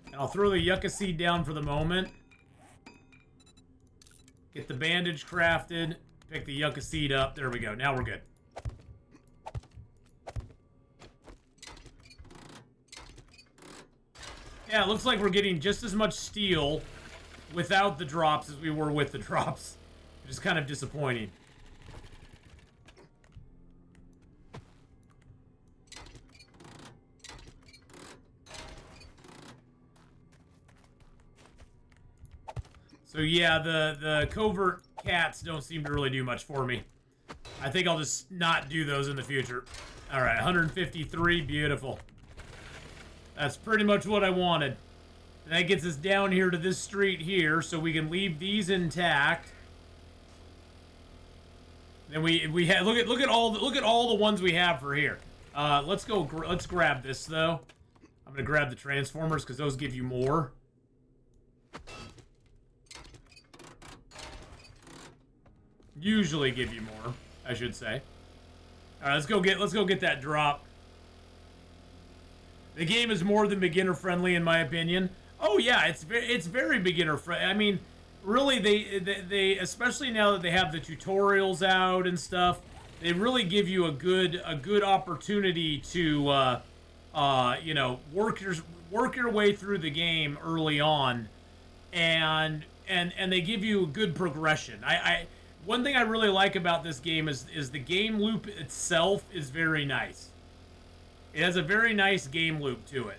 And I'll throw the yucca seed down for the moment. Get the bandage crafted. Pick the yucca seed up. There we go. Now we're good. Yeah, it looks like we're getting just as much steel without the drops as we were with the drops. Which is kind of disappointing. So yeah, the covert cats don't seem to really do much for me. I think I'll just not do those in the future. Alright, 153, beautiful. That's pretty much what I wanted. And that gets us down here to this street here, so we can leave these intact. Then we have look at all the ones we have for here. Let's grab this though. I'm gonna grab the transformers because those give you more. Usually give you more, I should say. All right, let's go get that drop. The game is more than beginner friendly in my opinion. Oh yeah, it's very beginner friendly. I mean, really they especially now that they have the tutorials out and stuff, they really give you a good opportunity to you know, work your way through the game early on, and they give you a good progression. One thing I really like about this game is the game loop itself is very nice. It has a very nice game loop to it.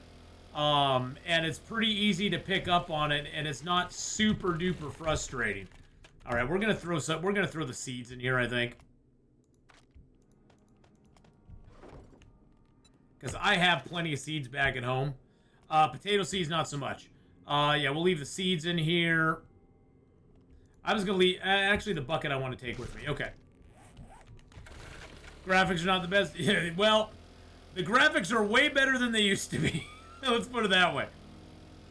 And it's pretty easy to pick up on it, and it's not super duper frustrating. All right, we're gonna throw the seeds in here, I think, because I have plenty of seeds back at home. Potato seeds, not so much. Yeah, we'll leave the seeds in here. I'm just gonna leave. Actually, the bucket I want to take with me. Okay. Graphics are not the best. Well, the graphics are way better than they used to be. Let's put it that way.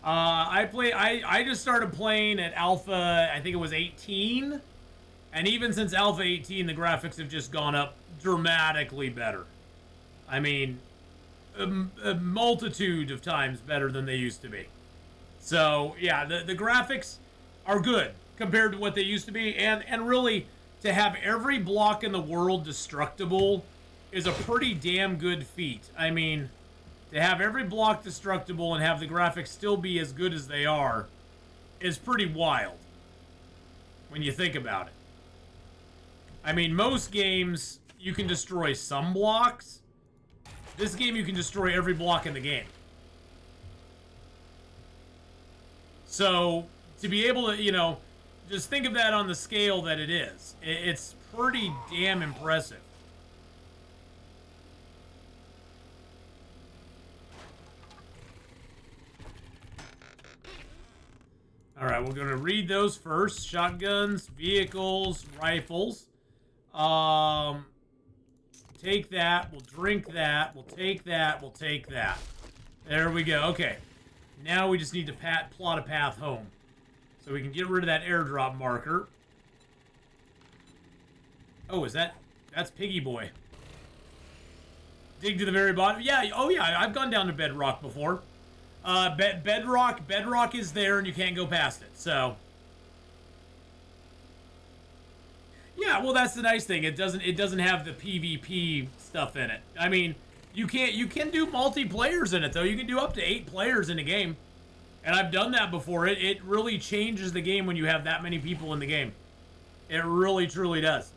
I just started playing at Alpha, I think it was 18. And even since Alpha 18, the graphics have just gone up dramatically better. I mean, a multitude of times better than they used to be. So, yeah, the graphics are good compared to what they used to be. And really, to have every block in the world destructible is a pretty damn good feat. I mean, to have every block destructible and have the graphics still be as good as they are is pretty wild when you think about it. I mean, most games, you can destroy some blocks. This game, you can destroy every block in the game. So, to be able to, you know, just think of that on the scale that it is. It's pretty damn impressive. All right, we're going to read those first. Shotguns, vehicles, rifles. Take that. We'll drink that. We'll take that. We'll take that. There we go. Okay. Now we just need to plot a path home. So we can get rid of that airdrop marker. Oh, that's Piggy Boy. Dig to the very bottom. Yeah, oh yeah, I've gone down to Bedrock before. Bedrock is there and you can't go past it, so. Yeah, well that's the nice thing. It doesn't have the PvP stuff in it. I mean, you can do multiplayers in it though. You can do up to 8 players in a game. And I've done that before. It really changes the game when you have that many people in the game. It really, truly does.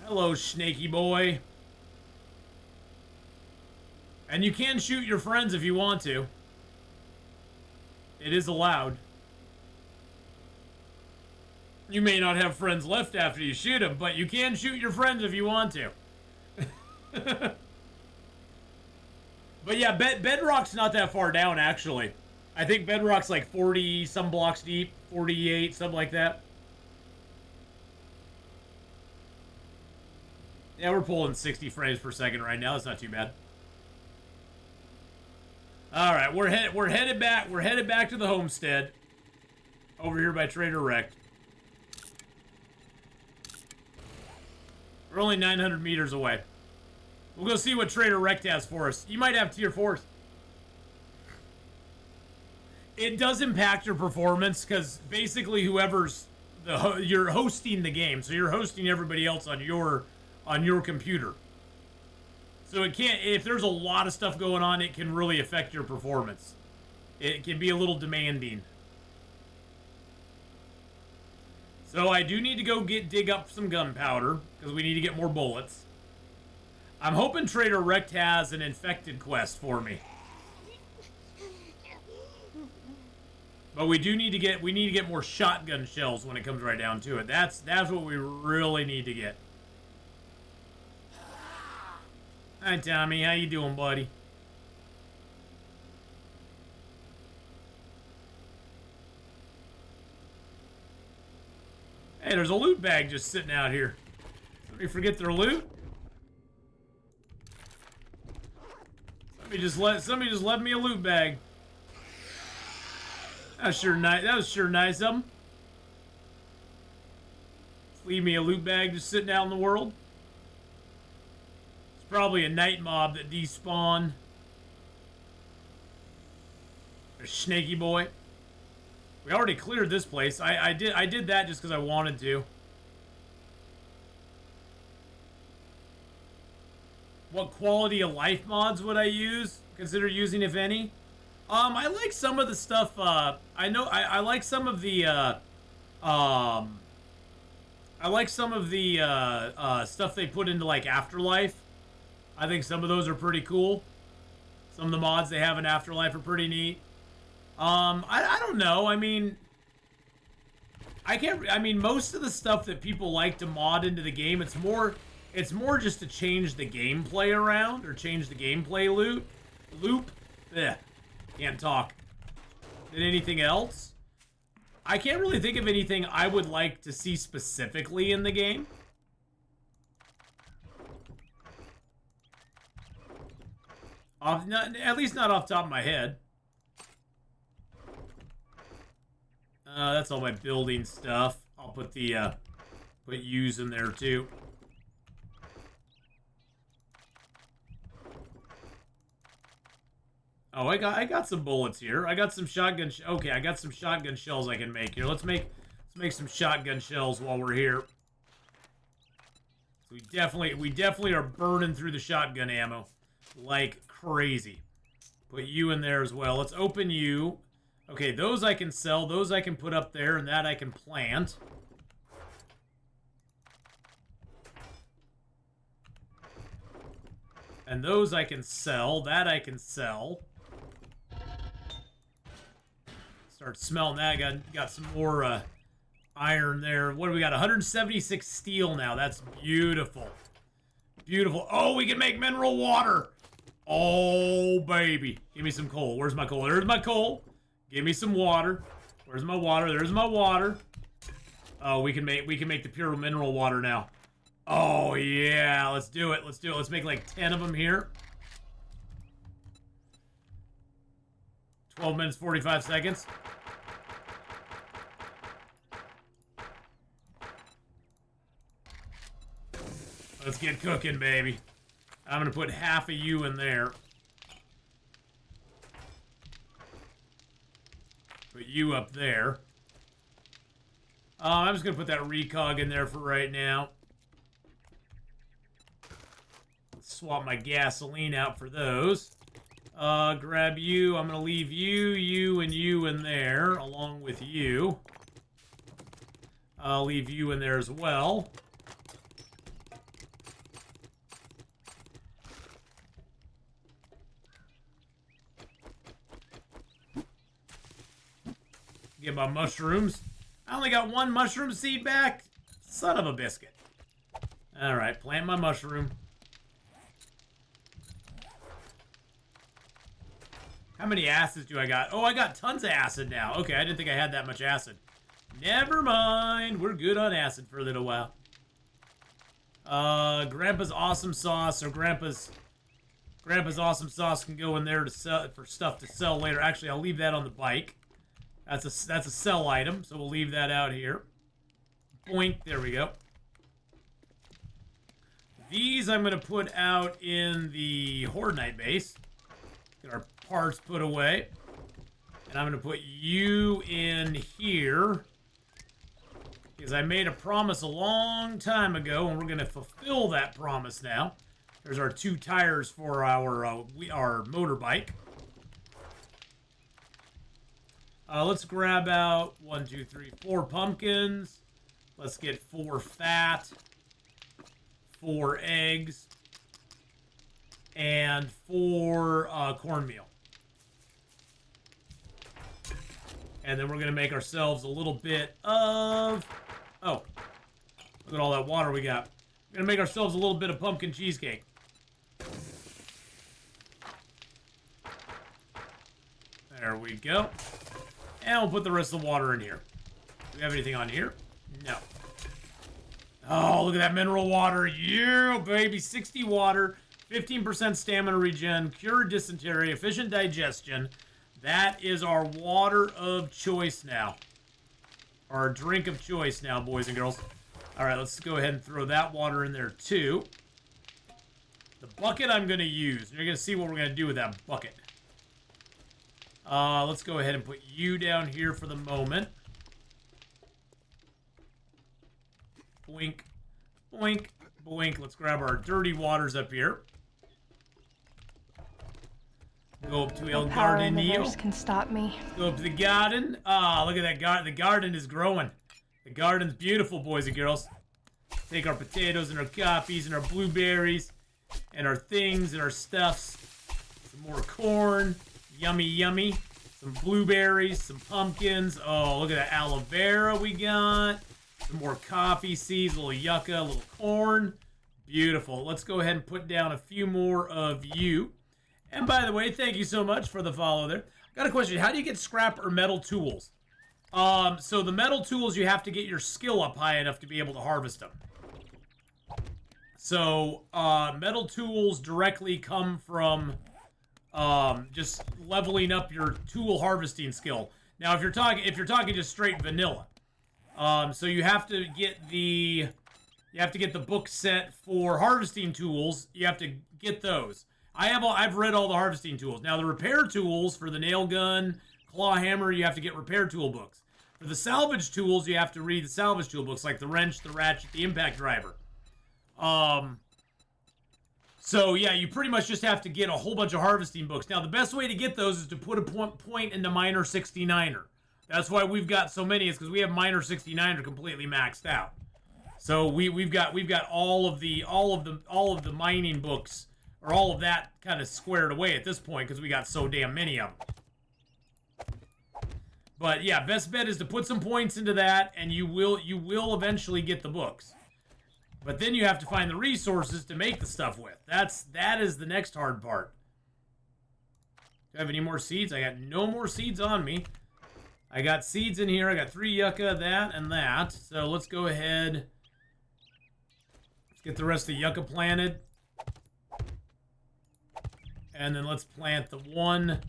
Hello, snaky boy. And you can shoot your friends if you want to. It is allowed. You may not have friends left after you shoot them, but you can shoot your friends if you want to. But yeah, Bedrock's not that far down, actually. I think Bedrock's like 40 some blocks deep, 48, something like that. Yeah, we're pulling 60 frames per second right now. That's not too bad. All right, we're headed back. We're headed back to the homestead over here by Trader Rect. We're only 900 meters away. We'll go see what Trader Rect has for us. You might have tier 4s. It does impact your performance because basically whoever's you're hosting the game, so you're hosting everybody else on your computer. So it can't, if there's a lot of stuff going on, it can really affect your performance. It can be a little demanding. So I do need to go dig up some gunpowder because we need to get more bullets. I'm hoping Trader Rect has an infected quest for me. But we need to get more shotgun shells when it comes right down to it. That's what we really need to get. Hi Tommy, how you doing, buddy? Hey, there's a loot bag just sitting out here. Somebody forget their loot? Somebody just left me a loot bag. That's sure nice. That was sure nice of them. Leave me a loot bag just sitting out in the world. It's probably a night mob that despawned. A snaky boy. We already cleared this place. I did that just because I wanted to. What quality of life mods would I consider using, if any? I like some of the stuff, I like some of the, stuff they put into, like, Afterlife. I think some of those are pretty cool. Some of the mods they have in Afterlife are pretty neat. I don't know, I mean, most of the stuff that people like to mod into the game, it's more just to change the gameplay around, or change the gameplay loop. Ugh. Can't talk. Than anything else. I can't really think of anything I would like to see specifically in the game. At least not off the top of my head. That's all my building stuff. I'll put the put U's in there too. Oh, I got some bullets here. I got some shotgun. Okay, I got some shotgun shells I can make here. Let's make some shotgun shells while we're here. So we definitely are burning through the shotgun ammo like crazy. Put you in there as well. Let's open you. Okay, those I can sell. Those I can put up there, and that I can plant. And those I can sell. That I can sell. Start smelling that. Got some more iron there. What do we got? 176 steel now. That's beautiful. Beautiful. Oh, we can make mineral water. Oh, baby. Give me some coal. Where's my coal? There's my coal. Give me some water. Where's my water? There's my water. Oh, we can make the pure mineral water now. Oh, yeah. Let's do it. Let's do it. Let's make like 10 of them here. 12 minutes, 45 seconds. Let's get cooking, baby. I'm going to put half of you in there. Put you up there. I'm just going to put that recog in there for right now. Let's swap my gasoline out for those. Grab you. I'm going to leave you, you, and you in there, along with you. I'll leave you in there as well. Get my mushrooms. I only got one mushroom seed back. Son of a biscuit. Alright, plant my mushroom. How many acids do I got? Oh, I got tons of acid now. Okay, I didn't think I had that much acid. Never mind. We're good on acid for a little while. Grandpa's awesome sauce, or Grandpa's awesome sauce can go in there to sell for stuff to sell later. Actually, I'll leave that on the bike. That's a sell item, so we'll leave that out here. Boink, there we go. These I'm going to put out in the Horde Night base. Get our parts put away. And I'm going to put you in here. Because I made a promise a long time ago, and we're going to fulfill that promise now. There's our 2 tires for our motorbike. Let's grab out 1, 2, 3, 4 pumpkins. Let's get 4 fat, 4 eggs, and 4 cornmeal. And then we're going to make ourselves a little bit of... Oh, look at all that water we got. We're going to make ourselves a little bit of pumpkin cheesecake. There we go. And we'll put the rest of the water in here. Do we have anything on here? No. Oh, look at that mineral water. Yeah, baby. 60 water, 15% stamina regen, cure dysentery, efficient digestion. That is our water of choice now. Our drink of choice now, boys and girls. All right, let's go ahead and throw that water in there too. The bucket I'm going to use. You're going to see what we're going to do with that bucket. Let's go ahead and put you down here for the moment. Boink, boink, boink. Let's grab our dirty waters up here. Go up to El Garden. Can stop me. Go up to the garden. Ah, look at that garden. The garden is growing. The garden's beautiful, boys and girls. Take our potatoes and our coffees and our blueberries and our things and our stuffs. Some more corn. Yummy, yummy. Some blueberries, some pumpkins. Oh, look at that aloe vera we got. Some more coffee seeds, a little yucca, a little corn. Beautiful. Let's go ahead and put down a few more of you. And by the way, thank you so much for the follow there. Got a question. How do you get scrap or metal tools? So the metal tools, you have to get your skill up high enough to be able to harvest them. So metal tools directly come from just leveling up your tool harvesting skill. Now, if you're talking just straight vanilla, so you have to get the book set for harvesting tools. You have to get those. I've read all the harvesting tools. Now, the repair tools for the nail gun, claw hammer, you have to get repair tool books. For the salvage tools, you have to read the salvage tool books, like the wrench, the ratchet, the impact driver. So, yeah, you pretty much just have to get a whole bunch of harvesting books. Now, the best way to get those is to put a point into Miner 69er. That's why we've got so many, is because we have Miner 69er completely maxed out. So we've got all of the mining books, or all of that kind of squared away at this point, because we got so damn many of them. But yeah, best bet is to put some points into that, and you will eventually get the books. But then you have to find the resources to make the stuff with. That is the next hard part. Do I have any more seeds? I got no more seeds on me. I got seeds in here. I got 3 yucca, that, and that. So let's go ahead. Let's get the rest of the yucca planted. And then let's plant the one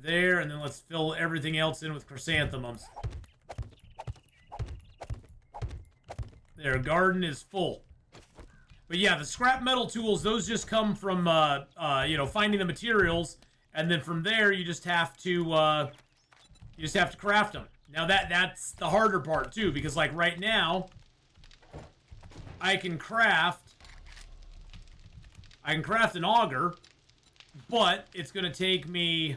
there, and then let's fill everything else in with chrysanthemums. Their garden is full. But yeah, the scrap metal tools, those just come from, finding the materials. And then from there, you just have to, You just have to craft them. Now that's the harder part too, because like right now, I can craft an auger, but it's going to take me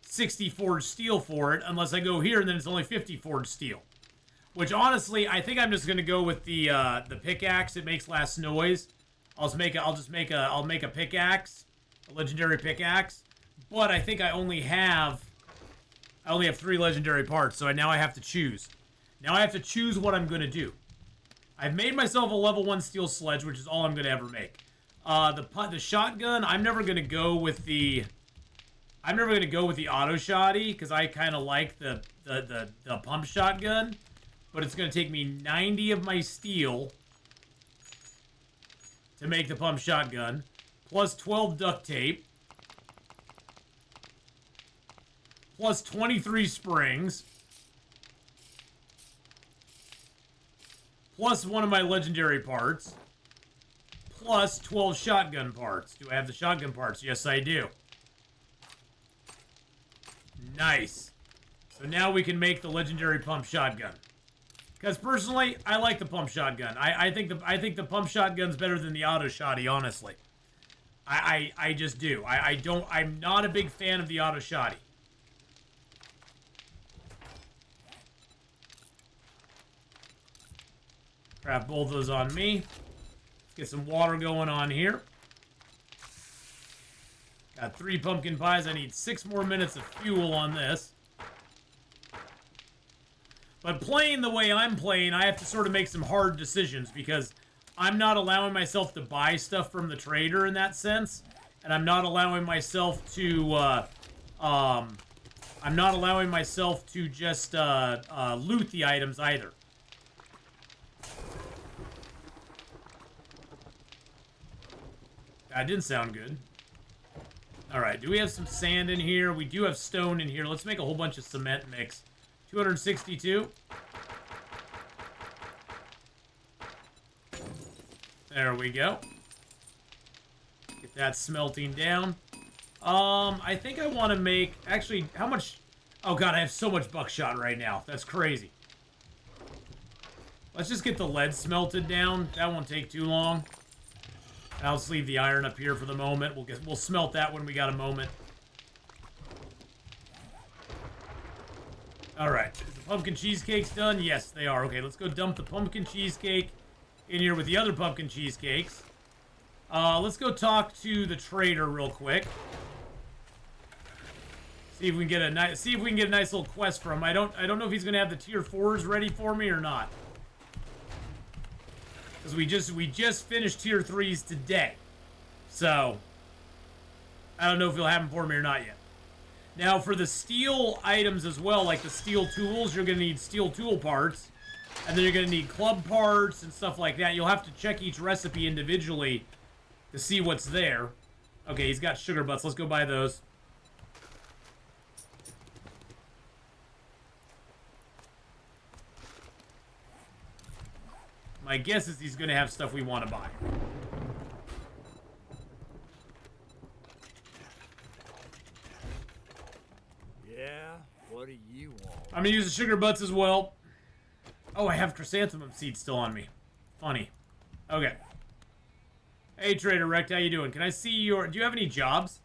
60 forged steel for it, unless I go here and then it's only 50 forged steel. Which honestly, I think I'm just going to go with the pickaxe. It makes less noise. I'll make a pickaxe, a legendary pickaxe. But I think I only have 3 legendary parts, so now I have to choose. Now I have to choose what I'm going to do. I've made myself a level 1 steel sledge, which is all I'm going to ever make. The shotgun, I'm never going to go with the auto shotty, because I kind of like the pump shotgun. But it's going to take me 90 of my steel to make the pump shotgun, plus 12 duct tape, plus 23 springs, plus one of my legendary parts, plus 12 shotgun parts. Do I have the shotgun parts? Yes, I do. Nice. So now we can make the legendary pump shotgun. Because personally, I like the pump shotgun. I think the pump shotgun's better than the auto shotty, honestly. I just do. I'm not a big fan of the auto shotty. Craft both those on me. Let's get some water going on here. Got 3 pumpkin pies. I need 6 more minutes of fuel on this. But playing the way I'm playing, I have to sort of make some hard decisions because I'm not allowing myself to buy stuff from the trader in that sense, and I'm not allowing myself to just loot the items either. That didn't sound good. All right, do we have some sand in here? We do have stone in here. Let's make a whole bunch of cement mix. 262. There we go. Get that smelting down. I think I want to make... Actually, how much... Oh, God, I have so much buckshot right now. That's crazy. Let's just get the lead smelted down. That won't take too long. And I'll just leave the iron up here for the moment. We'll smelt that when we got a moment. Alright, is the pumpkin cheesecakes done? Yes, they are. Okay, let's go dump the pumpkin cheesecake in here with the other pumpkin cheesecakes. Let's go talk to the trader real quick. See if we can get a nice little quest from him. I don't know if he's gonna have the tier 4s ready for me or not. Because we just finished tier 3s today. So I don't know if he'll have them for me or not yet. Now, for the steel items as well, like the steel tools, you're going to need steel tool parts. And then you're going to need club parts and stuff like that. You'll have to check each recipe individually to see what's there. Okay, he's got sugar butts. Let's go buy those. My guess is he's going to have stuff we want to buy. Yeah, what do you want? I'm gonna use the sugar butts as well. Oh, I have chrysanthemum seeds still on me. Funny. Okay. Hey, Trader Rect, how you doing? Can I see your... Do you have any jobs?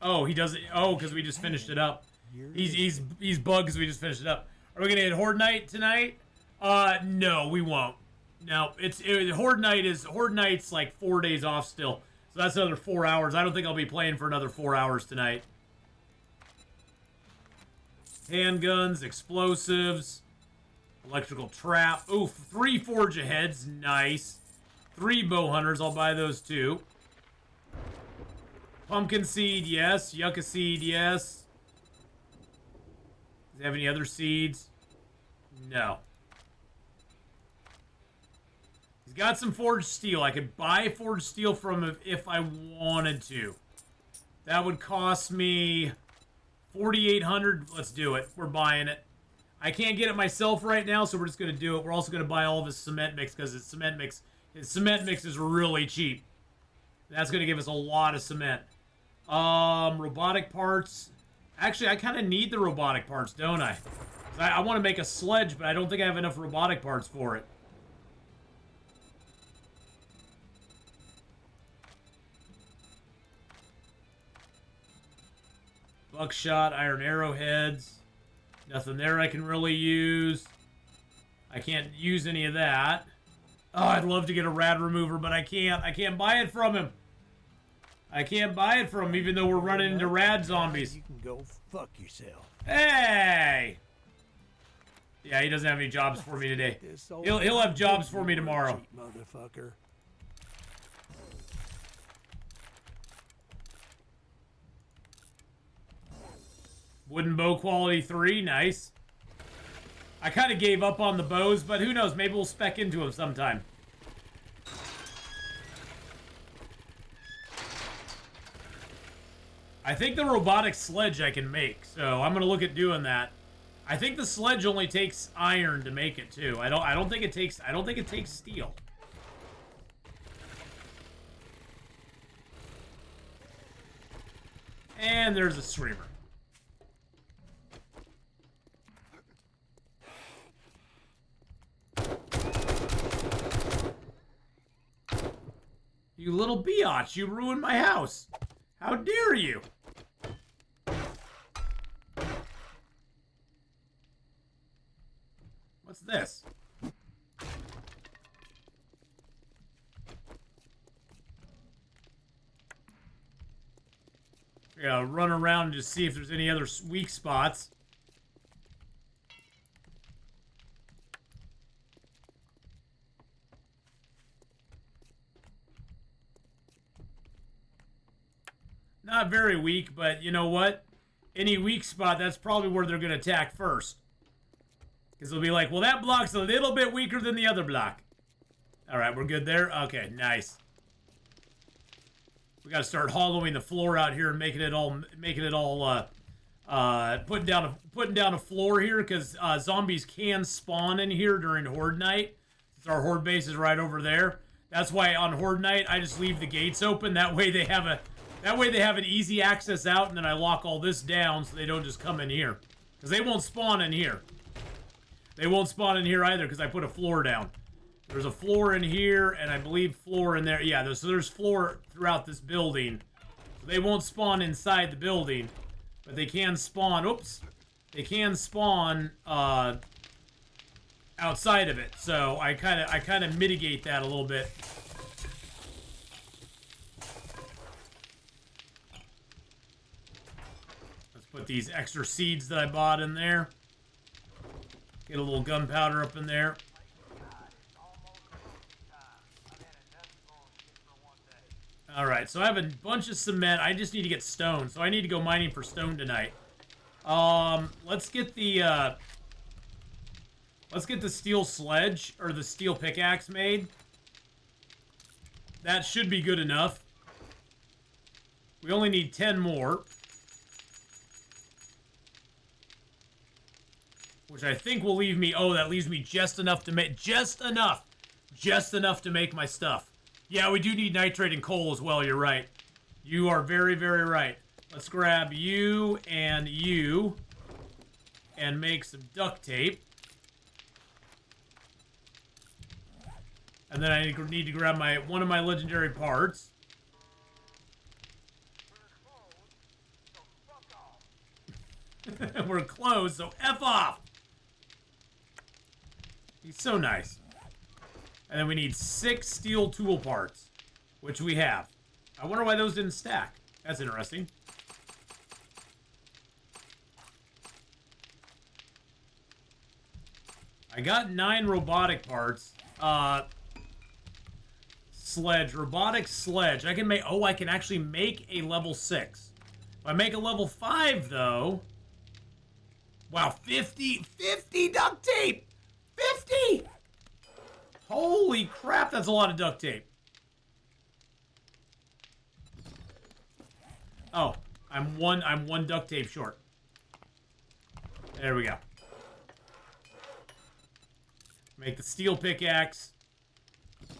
Oh, he doesn't... Oh, because we just finished it up. He's bugged because we just finished it up. Are we gonna hit Horde Night tonight? No, we won't. No, Horde Night's like 4 days off still. So that's another 4 hours. I don't think I'll be playing for another 4 hours tonight. Handguns, explosives, electrical trap. Ooh, 3 forge aheads. Nice. 3 bow hunters. I'll buy those too. Pumpkin seed, yes. Yucca seed, yes. Does he have any other seeds? No. He's got some forged steel. I could buy forged steel from him if I wanted to. That would cost me 4,800. Let's do it. We're buying it. I can't get it myself right now, so we're just going to do it. We're also going to buy all of his cement mix because his cement mix is really cheap. That's going to give us a lot of cement. Robotic parts. Actually, I kind of need the robotic parts, don't I? 'Cause I want to make a sledge, but I don't think I have enough robotic parts for it. Buckshot, iron arrowheads. Nothing there I can really use. I can't use any of that. Oh, I'd love to get a rad remover, but I can't. I can't buy it from him. I can't buy it from him, even though we're running into rad zombies. You can go fuck yourself. Hey! Yeah, he doesn't have any jobs for me today. He'll have jobs for me tomorrow. Motherfucker. Wooden bow quality 3, nice. I kind of gave up on the bows, but who knows? Maybe we'll spec into them sometime. I think the robotic sledge I can make, so I'm gonna look at doing that. I think the sledge only takes iron to make it too. I don't think it takes steel. And there's a streamer. You little biatch, you ruined my house. How dare you? What's this? Yeah, run around and just see if there's any other weak spots. Not very weak, but you know what? Any weak spot, that's probably where they're going to attack first. Because they'll be like, well, that block's a little bit weaker than the other block. Alright, we're good there? Okay, nice. We got to start hollowing the floor out here and making it all putting down a floor here, because zombies can spawn in here during Horde Night. Since our Horde base is right over there. That's why on Horde Night, I just leave the gates open. That way they have an easy access out, and then I lock all this down so they don't just come in here. Because they won't spawn in here. They won't spawn in here either because I put a floor down. There's a floor in here, and I believe floor in there. Yeah, so there's floor throughout this building. So they won't spawn inside the building, but they can spawn, oops. They can spawn outside of it. So I kind of mitigate that a little bit. Put these extra seeds that I bought in there. Get a little gunpowder up in there. Alright, so I have a bunch of cement. I just need to get stone. So I need to go mining for stone tonight. Let's get the steel sledge, or the steel pickaxe made. That should be good enough. We only need 10 more. Which I think will leave me, oh, that leaves me just enough to make, just enough to make my stuff. Yeah, we do need nitrate and coal as well, you're right. You are very, very right. Let's grab you, and make some duct tape. And then I need to grab one of my legendary parts. We're closed, so F off! He's so nice. And then we need 6 steel tool parts, which we have. I wonder why those didn't stack. That's interesting. I got 9 robotic parts. Sledge, robotic sledge. I can actually make a level 6. If I make a level 5, though... Wow, 50 duct tape! 50! Holy crap, that's a lot of duct tape. Oh, I'm one duct tape short. There we go. Make the steel pickaxe.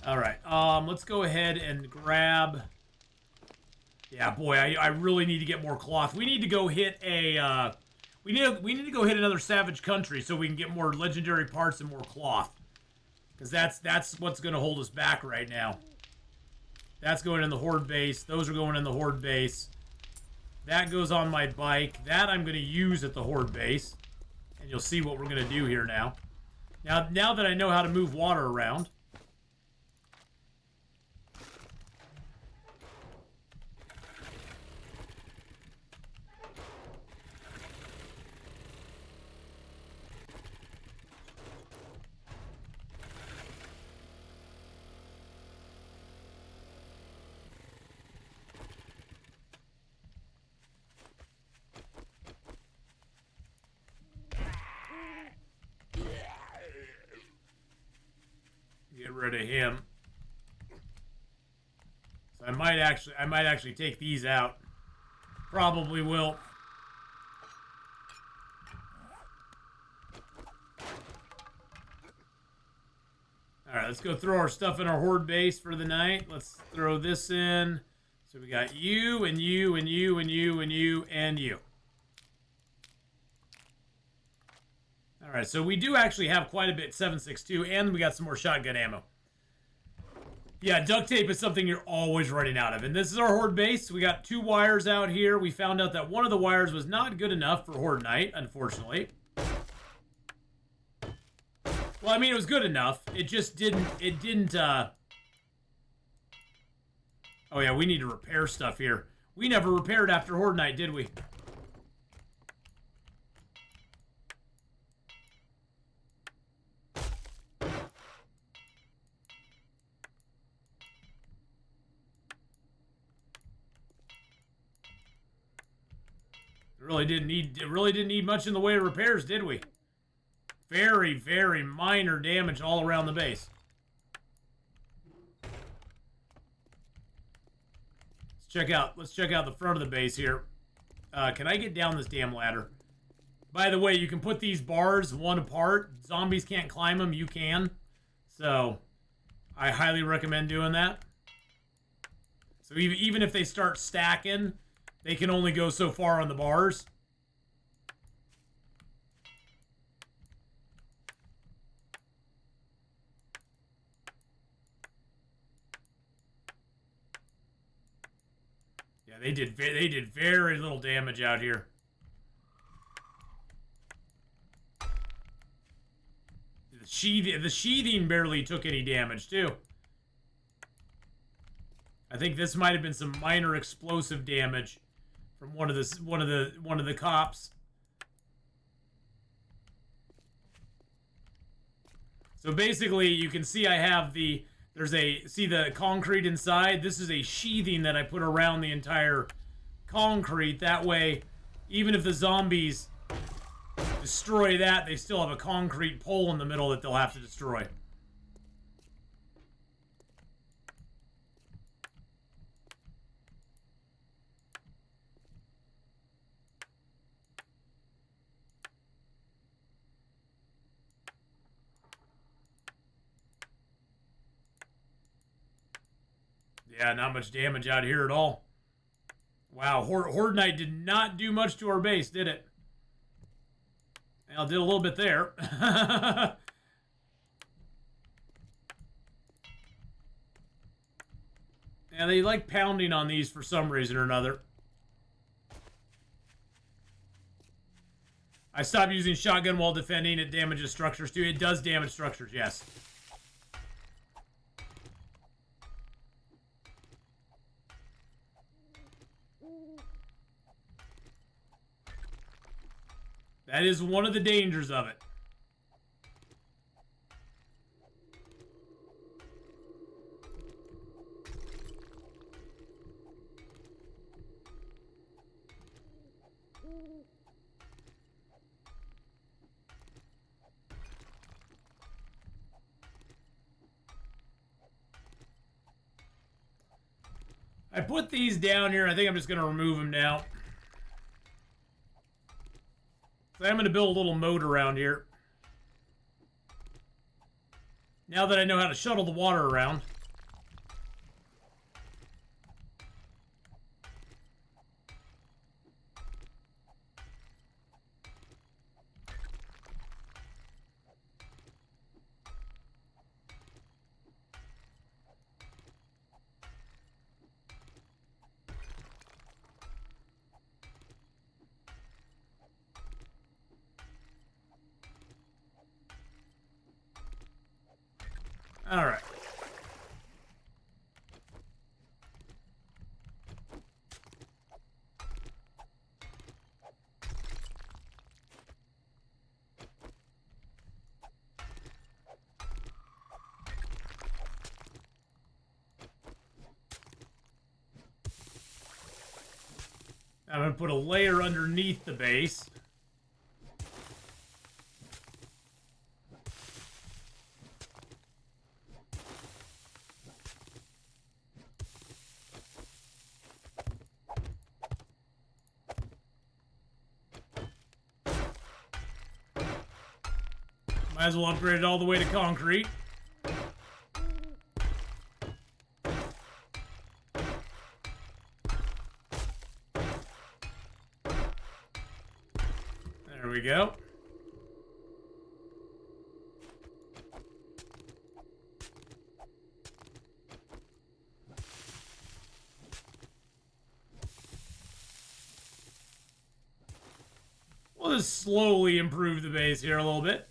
Alright, let's go ahead and grab Yeah, boy, I really need to get more cloth. We need to go hit a, we need to go hit another savage country so we can get more legendary parts and more cloth. Because that's what's going to hold us back right now. That's going in the horde base. Those are going in the horde base. That goes on my bike. That I'm going to use at the horde base. And you'll see what we're going to do here now. Now that I know how to move water around. Get rid of him. So I might actually take these out. Probably will. Alright, let's go throw our stuff in our horde base for the night. Let's throw this in. So we got you, and you, and you, and you, and you, and you. Alright, so we do actually have quite a bit 7.62, and we got some more shotgun ammo. Yeah, duct tape is something you're always running out of. And this is our horde base. We got 2 wires out here. We found out that one of the wires was not good enough for horde night, unfortunately. Well, I mean, it was good enough. It just didn't, Oh yeah, we need to repair stuff here. We never repaired after horde night, did we? It really didn't need much in the way of repairs, did we? Very, very minor damage all around the base. Let's check out the front of the base here. Can I get down this damn ladder? By the way, you can put these bars one apart. Zombies can't climb them, you can. So, I highly recommend doing that. So even if they start stacking, they can only go so far on the bars. Yeah, they did very little damage out here. The sheathing barely took any damage too. I think this might have been some minor explosive damage from one of the cops. So basically, you can see I have see the concrete inside? This is a sheathing that I put around the entire concrete. That way, even if the zombies destroy that, they still have a concrete pole in the middle that they'll have to destroy. Yeah, not much damage out here at all. Wow, Horde Night did not do much to our base, did it? Well, it did a little bit there. Yeah, they like pounding on these for some reason or another. I stopped using shotgun while defending. It damages structures too. It does damage structures, yes. That is one of the dangers of it. I put these down here. I think I'm just going to remove them now. So I'm going to build a little moat around here. Now that I know how to shuttle the water around. All right. I'm going to put a layer underneath the base. Might as well upgrade it all the way to concrete. There we go. We'll just slowly improve the base here a little bit.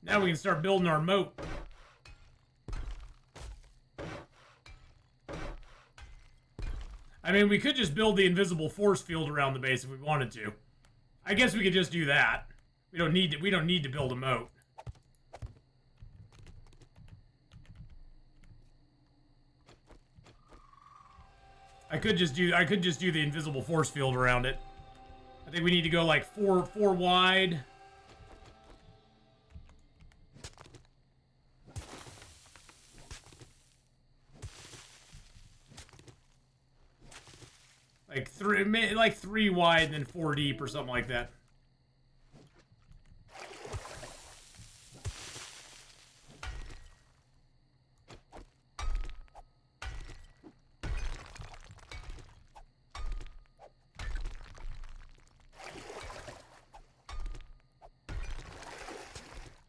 Now we can start building our moat. I mean, we could just build the invisible force field around the base if we wanted to. I guess we could just do that. We don't need to build a moat. I could just do the invisible force field around it. I think we need to go like four wide. Like three wide and then 4 deep or something like that.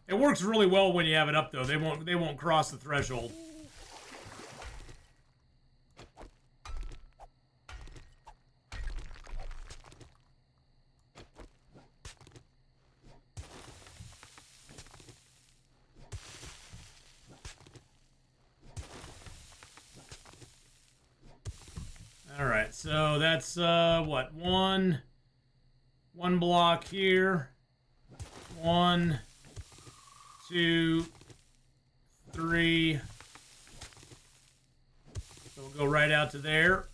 It works really well when you have it up though. They won't cross the threshold. Alright, so that's, what? One block here. 1, 2, 3. So we'll go right out to there.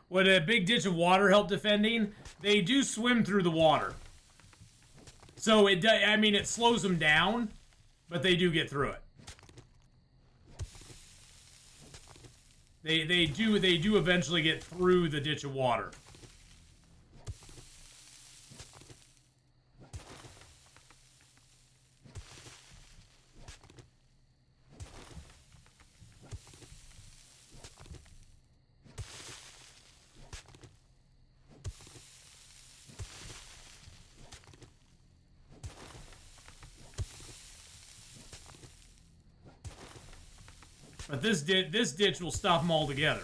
Would a big ditch of water help defending? They do swim through the water. So it slows them down, but they do get through it. They do eventually get through the ditch of water. But this ditch will stop them altogether.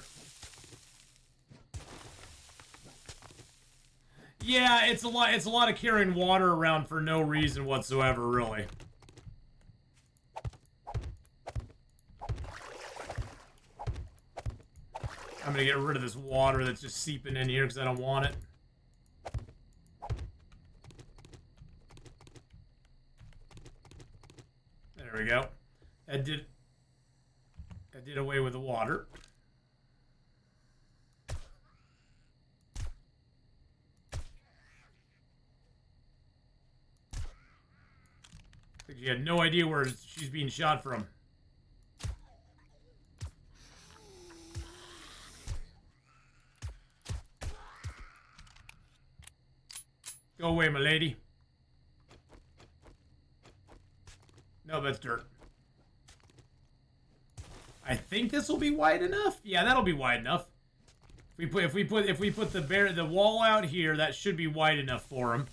Yeah, it's a lot of carrying water around for no reason whatsoever, really. I'm gonna get rid of this water that's just seeping in here because I don't want it. There we go. That did away with the water. You had no idea where she's being shot from. Go away, my lady. No, that's dirt. I think this will be wide enough. Yeah, that'll be wide enough. If we put the wall out here, that should be wide enough for him.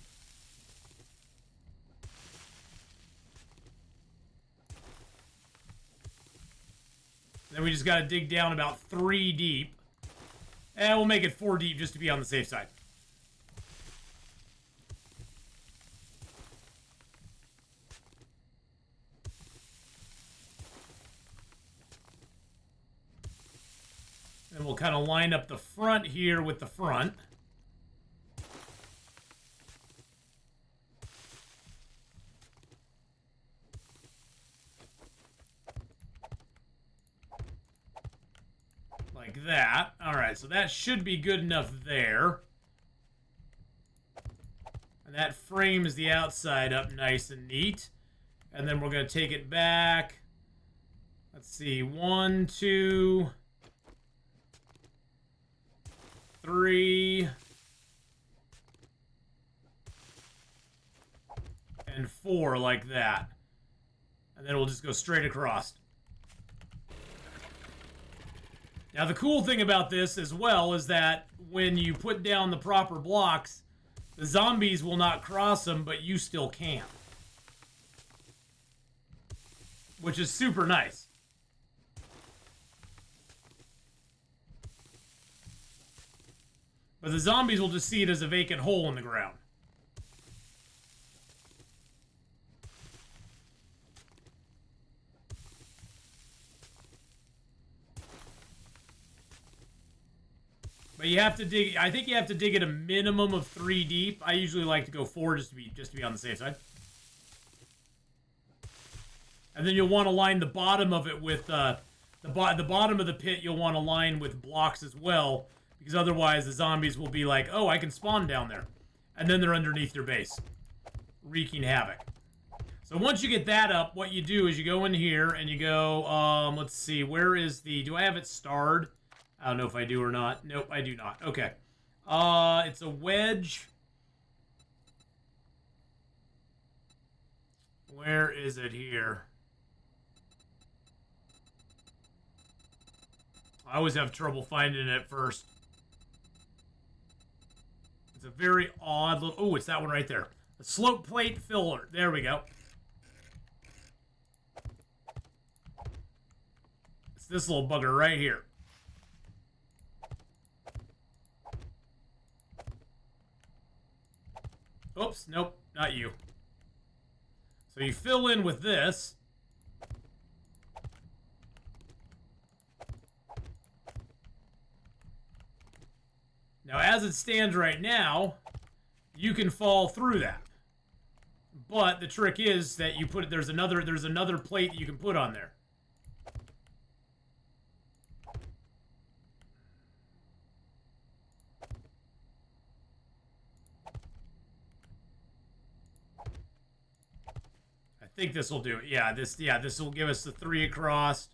Then we just got to dig down about 3 deep. And we'll make it 4 deep just to be on the safe side. And we'll kind of line up the front here with the front. Like that. Alright, so that should be good enough there. And that frames the outside up nice and neat. And then we're going to take it back. Let's see. 1, 2, 3, and 4 like that. And then we'll just go straight across. Now, the cool thing about this as well is that when you put down the proper blocks, the zombies will not cross them, but you still can. Which is super nice. But the zombies will just see it as a vacant hole in the ground. But you have to dig. I think you have to dig at a minimum of 3 deep. I usually like to go 4 just to be on the safe side. And then you'll want to line the bottom of it with the bottom of the pit. You'll want to line with blocks as well, because otherwise the zombies will be like, "Oh, I can spawn down there," and then they're underneath your base, wreaking havoc. So once you get that up, what you do is you go in here and you go. Let's see, where is the? Do I have it starred? I don't know if I do or not. Nope, I do not. Okay. It's a wedge. Where is it here? I always have trouble finding it first. It's a very odd little... Oh, it's that one right there. A slope plate filler. There we go. It's this little bugger right here. Oops, nope, not you. So you fill in with this. Now, as it stands right now, you can fall through that. But the trick is that you put it, there's another plate that you can put on there. I think this will do it. Yeah, this will give us the 3 across.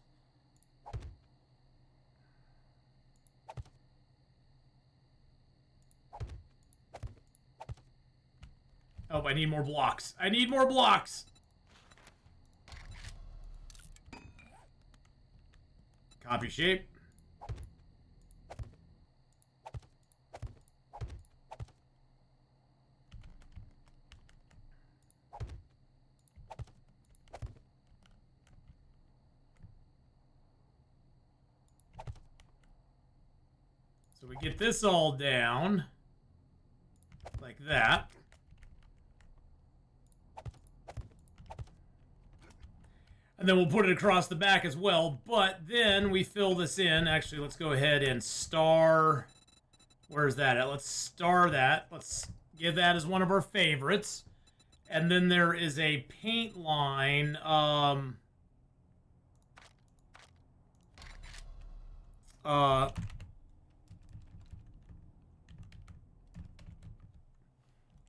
Oh, I need more blocks. I need more blocks. Copy shape. So we get this all down like that. And then we'll put it across the back as well. But then we fill this in. Actually, let's go ahead and star. Where's that at? Let's star that. Let's give that as one of our favorites. And then there is a paint line.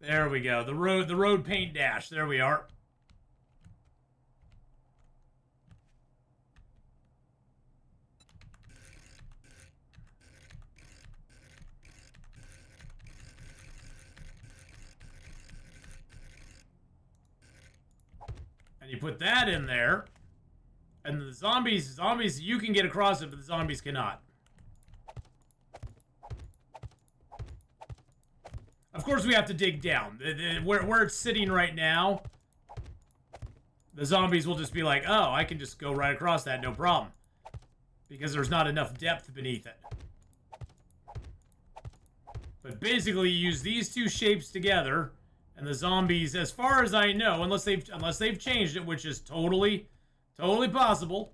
There we go. The road paint dash. There we are. And you put that in there. And the zombies, you can get across it, but the zombies cannot. Of course, we have to dig down. Where it's sitting right now, the zombies will just be like, oh, I can just go right across that, no problem. because there's not enough depth beneath it. But basically, you use these two shapes together, and the zombies, as far as I know, unless they've changed it, which is totally possible.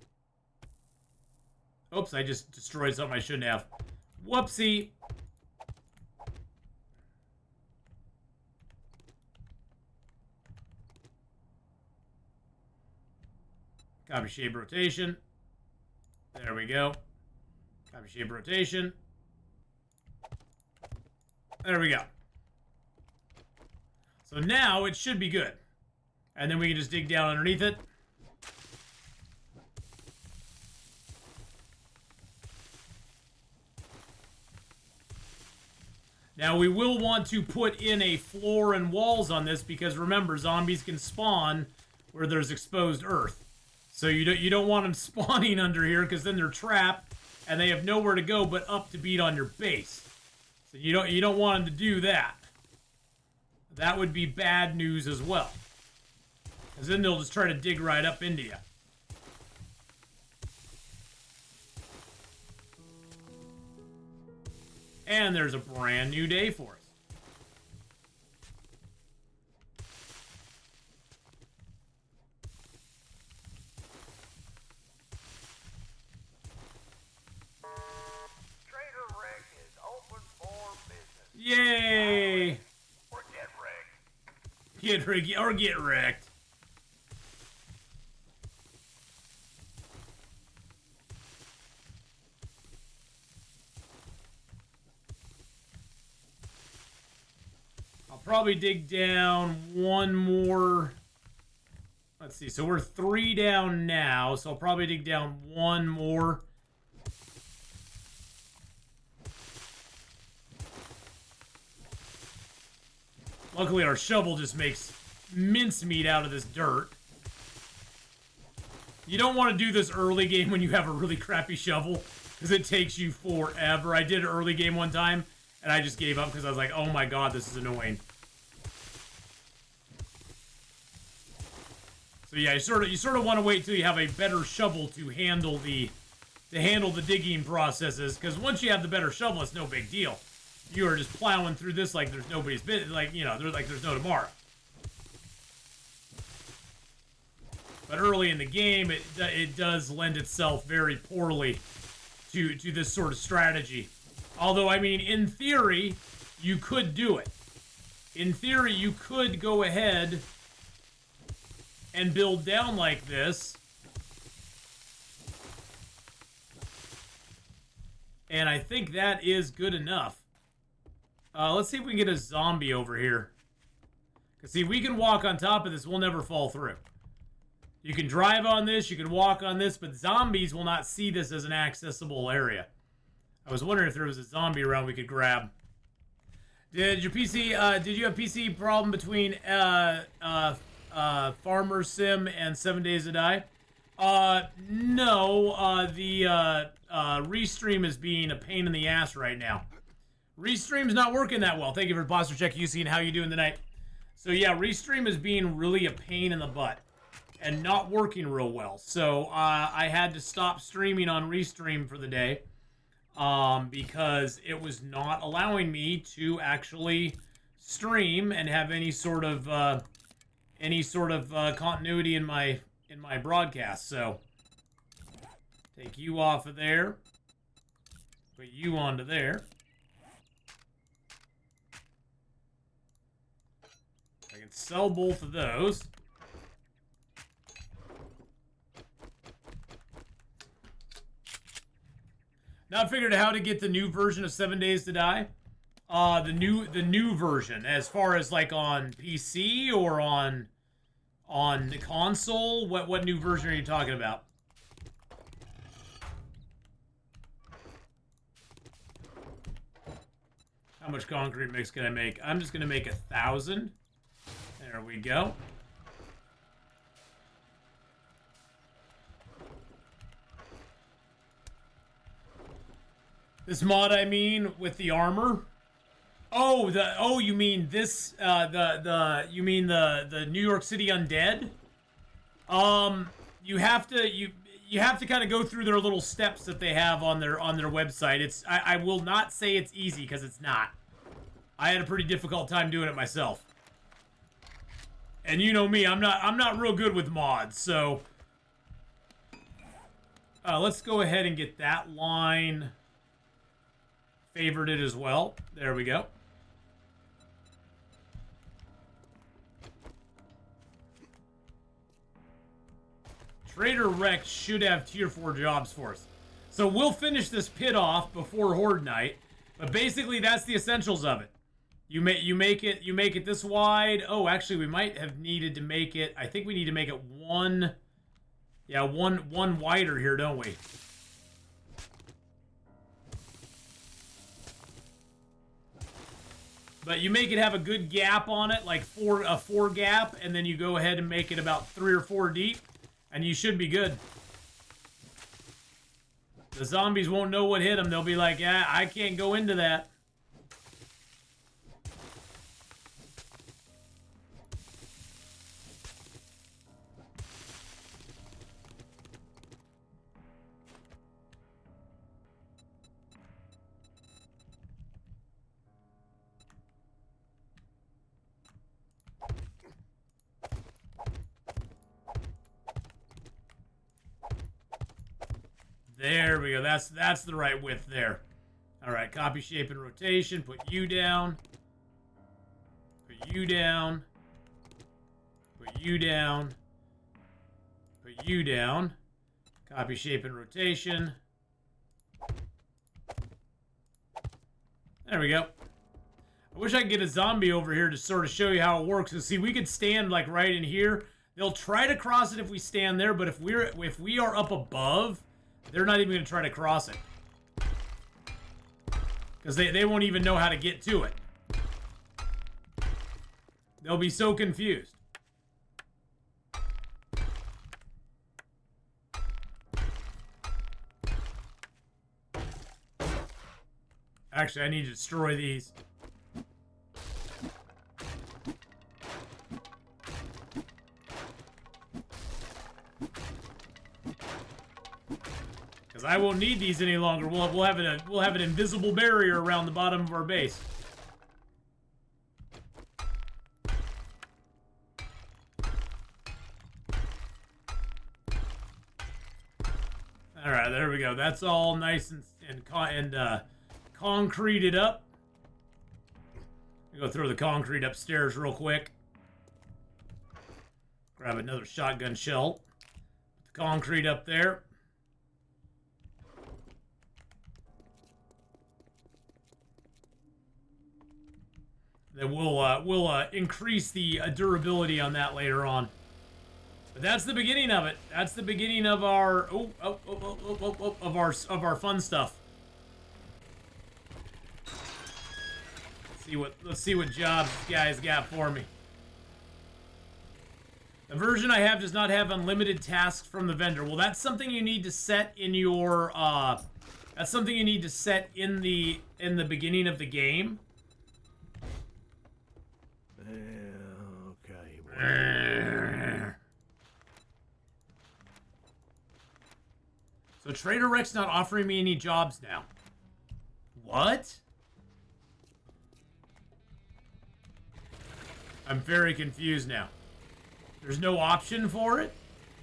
Oops, I just destroyed something I shouldn't have. Whoopsie. Copy shape rotation. There we go. Copy shape rotation. There we go. So now it should be good. And then we can just dig down underneath it. Now we will want to put in a floor and walls on this because remember, zombies can spawn where there's exposed earth. So you don't want them spawning under here because then they're trapped and they have nowhere to go but up to beat on your base. So you don't want them to do that. That would be bad news as well. Because then they'll just try to dig right up into you. And there's a brand new day for us. Trader Rick is open for business. Yay! Or get wrecked. Get wrecked or get wrecked. I'll probably dig down one more. Let's see. So we're 3 down now. So I'll probably dig down one more. Luckily, our shovel just makes mincemeat out of this dirt. You don't want to do this early game when you have a really crappy shovel, because it takes you forever. I did it early game one time, and I just gave up because I was like, oh my god, this is annoying. So yeah, you sort of want to wait till you have a better shovel to handle the digging processes, because once you have the better shovel, it's no big deal. You are just plowing through this like there's nobody's business, like, you know, there's no tomorrow. But early in the game, it does lend itself very poorly to this sort of strategy. Although, I mean, in theory, you could do it. In theory, you could go ahead and build down like this. And I think that is good enough. Let's see if we can get a zombie over here. Because, see, we can walk on top of this. We'll never fall through. You can drive on this. You can walk on this. But zombies will not see this as an accessible area. I was wondering if there was a zombie around we could grab. Did your PC, did you have PC problem between Farmer Sim and 7 Days to Die? No. The Restream is being a pain in the ass right now. Restream's not working that well. Thank you for Posture Check UC and how you doing tonight. So yeah, Restream is being really a pain in the butt and not working real well. So I had to stop streaming on Restream for the day because it was not allowing me to actually stream and have any sort of continuity in my broadcast. So take you off of there, put you onto there. I can sell both of those. Now I figured out how to get the new version of 7 Days to Die. The new version, as far as like on PC or on the console. What new version are you talking about? How much concrete mix can I make? I'm just gonna make 1,000. There we go. This mod, I mean, with the armor. Oh, you mean this? You mean the New York City Undead? You have to you have to kind of go through their little steps that they have on their website. It's I will not say it's easy because it's not. I had a pretty difficult time doing it myself. And you know me, I'm not real good with mods, so let's go ahead and get that line favorited as well. There we go. Trader Rex should have tier 4 jobs for us. So we'll finish this pit off before Horde Night, but basically that's the essentials of it. You make it this wide. Oh, actually we might have needed to make it, I think we need to make it one wider here, don't we? But you make it have a good gap on it, like a 4 gap, and then you go ahead and make it about 3 or 4 deep, and you should be good. The zombies won't know what hit them. They'll be like, yeah, I can't go into that. There we go. That's the right width there. All right, copy, shape, and rotation. Put you down. Put you down. Put you down. Put you down. Copy, shape, and rotation. There we go. I wish I could get a zombie over here to sort of show you how it works. And see, we could stand like right in here. They'll try to cross it if we stand there, but if we are up above, they're not even going to try to cross it. Because they won't even know how to get to it. They'll be so confused. Actually, I need to destroy these. Because I won't need these any longer. We'll have an invisible barrier around the bottom of our base. All right, there we go. That's all nice and concreted up. Go throw the concrete upstairs real quick. Grab another shotgun shell. Put the concrete up there. Then we'll increase the durability on that later on. But that's the beginning of it. That's the beginning of our of our fun stuff. Let's see what jobs this guy's got for me. The version I have does not have unlimited tasks from the vendor. Well, that's something you need to set in your that's something you need to set in the beginning of the game. Okay. So Trader Rex not offering me any jobs now. What? I'm very confused now. There's no option for it?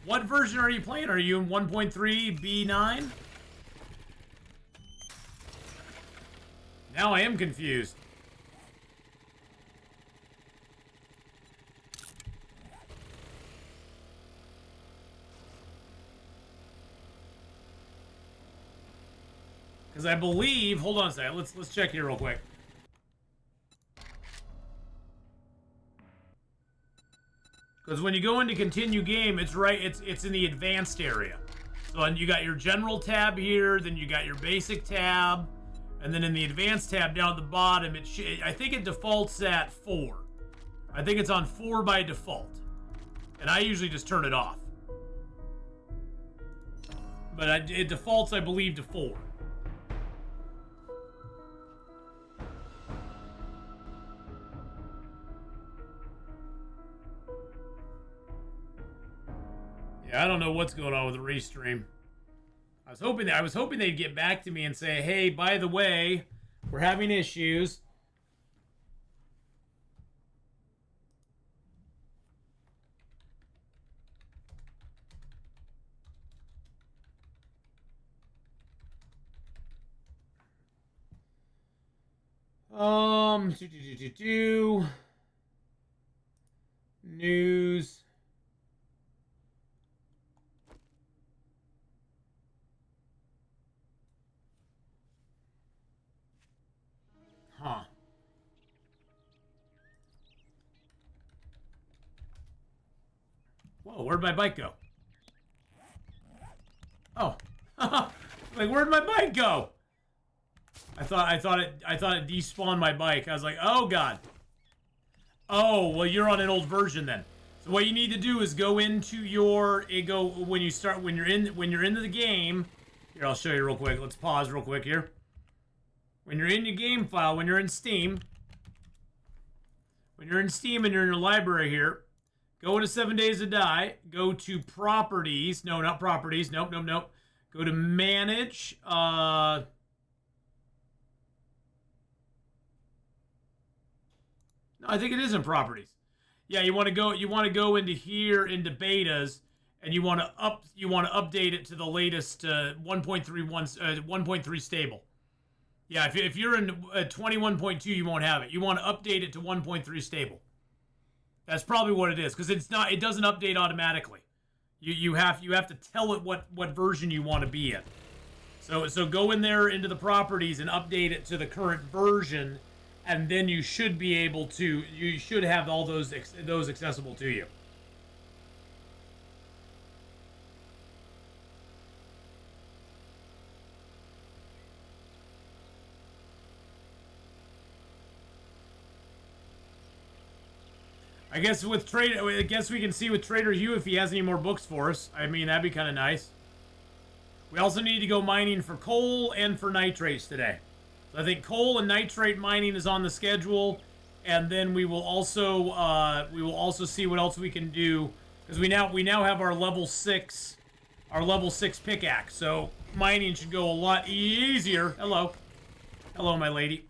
What version are you playing? Are you in 1.3 B9? Now I am confused. Because I believe, hold on a second, let's check here real quick. Because when you go into continue game, it's right, it's in the advanced area. So and you got your general tab here, then you got your basic tab, and then in the advanced tab down at the bottom, I think it defaults at 4. I think it's on 4 by default. And I usually just turn it off. But it defaults, I believe, to 4. Yeah, I don't know what's going on with the restream. I was hoping they'd get back to me and say, hey, by the way, we're having issues. News. Huh. Whoa, where'd my bike go? Oh. Like, where'd my bike go? I thought it despawned my bike. I was like, oh god. Oh, well, you're on an old version then. So what you need to do is go into your when you're into the game. Here, I'll show you real quick. Let's pause real quick here. When you're in your game file, when you're in Steam, and you're in your library here, go into 7 Days to Die, go to Properties. No, not Properties. Nope. Go to Manage. No, I think it is in Properties. Yeah, you want to go into here into betas, and you want to update it to the latest 1.3 stable. Yeah, if you're in 21.2, you won't have it. You want to update it to 1.3 stable. That's probably what it is, because it doesn't update automatically. You have to tell it what version you want to be in. So go in there into the properties and update it to the current version, and then you should have all those accessible to you. I guess we can see with Trader Hugh if he has any more books for us. I mean, that'd be kind of nice. We also need to go mining for coal and for nitrates today. So I think coal and nitrate mining is on the schedule, and then we will also see what else we can do, because we now have our level 6 pickaxe. So mining should go a lot easier. Hello, my lady.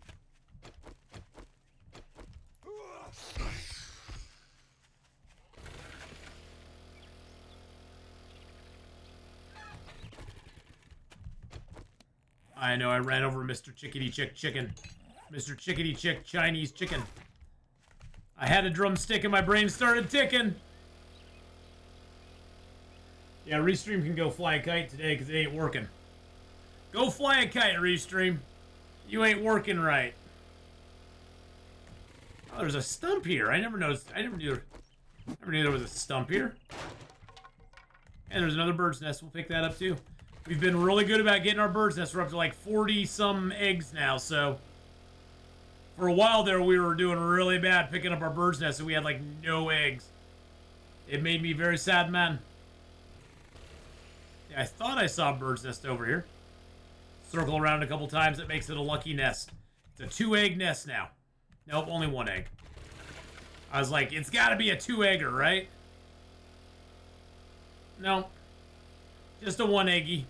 I know, I ran over Mr. Chickadee Chick Chicken. Mr. Chickadee Chick Chinese Chicken. I had a drumstick and my brain started ticking. Yeah, Restream can go fly a kite today because it ain't working. Go fly a kite, Restream. You ain't working right. Oh, there's a stump here. I never knew there was a stump here. And there's another bird's nest. We'll pick that up too. We've been really good about getting our bird's nest. We're up to like 40-some eggs now, so... For a while there, we were doing really bad picking up our bird's nest, and we had like no eggs. It made me very sad, man. Yeah, I thought I saw a bird's nest over here. Circle around a couple times, it makes it a lucky nest. It's a 2-egg nest now. Nope, only 1 egg. I was like, it's gotta be a 2-egger, right? No. Just a 1-eggy.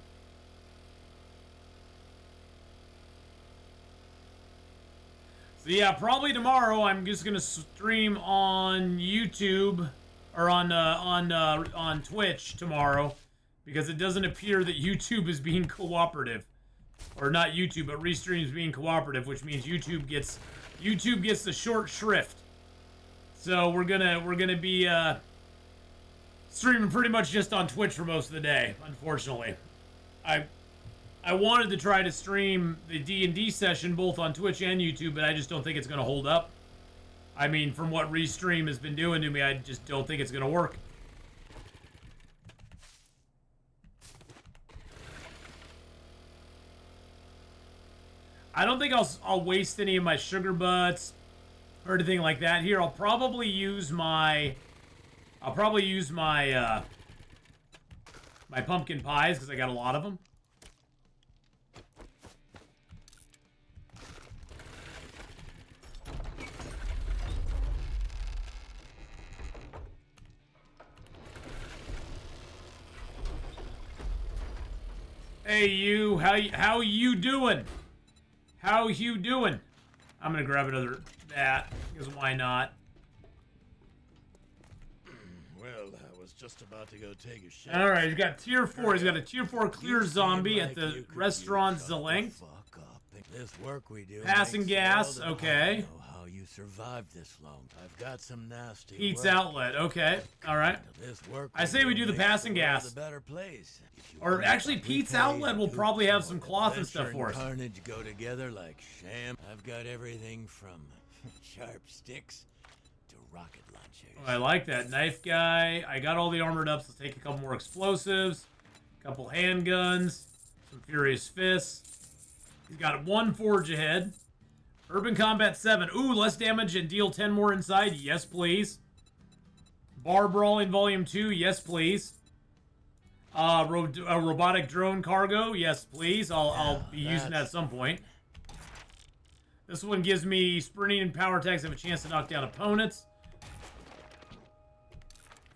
So yeah, probably tomorrow I'm just gonna stream on YouTube or on Twitch tomorrow, because it doesn't appear that YouTube is being cooperative, or not YouTube, but Restream is being cooperative, which means YouTube gets the short shrift. So we're gonna be streaming pretty much just on Twitch for most of the day, unfortunately. I wanted to try to stream the D&D session both on Twitch and YouTube, but I just don't think it's going to hold up. I mean, from what Restream has been doing to me, I just don't think it's going to work. I don't think I'll waste any of my sugar butts or anything like that here. I'll probably use my my pumpkin pies, because I got a lot of them. Hey, you. How you doing? How you doing? I'm gonna grab another that, because why not? Well, I was just about to go take a shit. All right, he's got tier 4. He's got a tier 4 clear You zombie seem at like the you could restaurant use shut the Zelink. fuck up. This work we do Passing makes gas, all the- okay. I don't know how you survived this long. I've got some nasty Pete's work. outlet, okay. All right. This work I say we do the makes passing the world gas. a better place. If you Or want actually, to Pete's repay outlet will the probably have Dukes, some so cloth and stuff adventure for us. Carnage go together like sham. I've got everything from sharp sticks to rocket launchers. Oh, I like that. Knife guy. I got all the armored ups. Let's take a couple more explosives. A couple handguns. Some furious fists. He's got 1 forge ahead. Urban Combat 7. Ooh, less damage and deal 10 more inside. Yes, please. Bar Brawling Volume 2. Yes, please. Robotic drone cargo. Yes, please. I'll be using that at some point. This one gives me sprinting and power attacks. Have a chance to knock down opponents.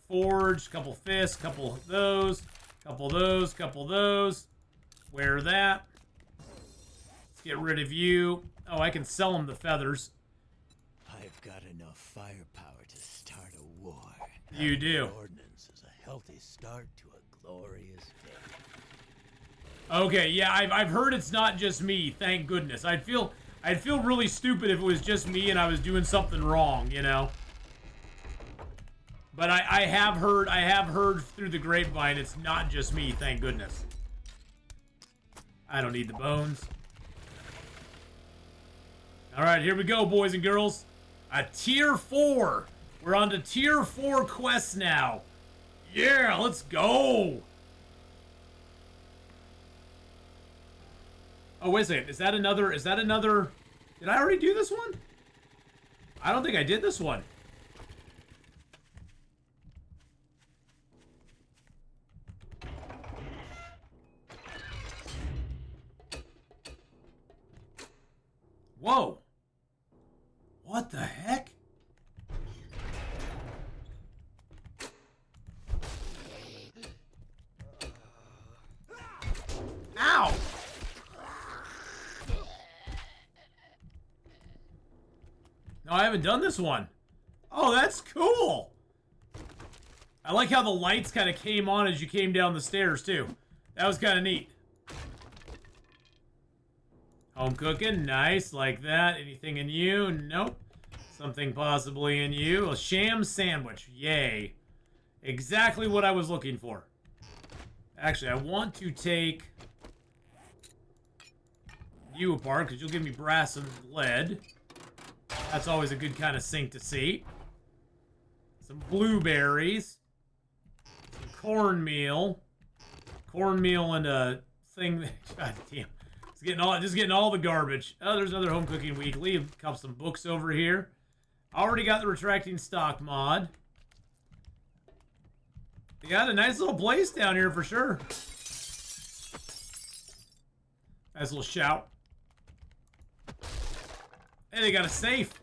Forge, couple fists, couple of those, couple of those, couple of those. Wear that. Let's get rid of you. Oh, I can sell him the feathers. I've got enough firepower to start a war. You Having do. an ordnance is a healthy start to a glorious day. Okay, yeah, I've heard it's not just me. Thank goodness. I'd feel really stupid if it was just me and I was doing something wrong, you know. But I have heard through the grapevine it's not just me. Thank goodness. I don't need the bones. All right, here we go, boys and girls. A tier 4. We're on to tier 4 quests now. Yeah, let's go. Oh, wait a second. Is that another? Did I already do this one? I don't think I did this one. Whoa. What the heck? Ow! No, I haven't done this one. Oh, that's cool. I like how the lights kind of came on as you came down the stairs, too. That was kind of neat. Home cooking, nice, like that. Anything in you? Nope. Something possibly in you. A sham sandwich, yay. Exactly what I was looking for. Actually, I want to take you apart, because you'll give me brass and lead. That's always a good kind of sink to see. Some blueberries. Some cornmeal. Cornmeal and a thing that, god damn. Just getting all the garbage. Oh, there's another Home Cooking Weekly. A couple some books over here. Already got the retracting stock mod. You got a nice little place down here for sure. Nice little shout. Hey, they got a safe.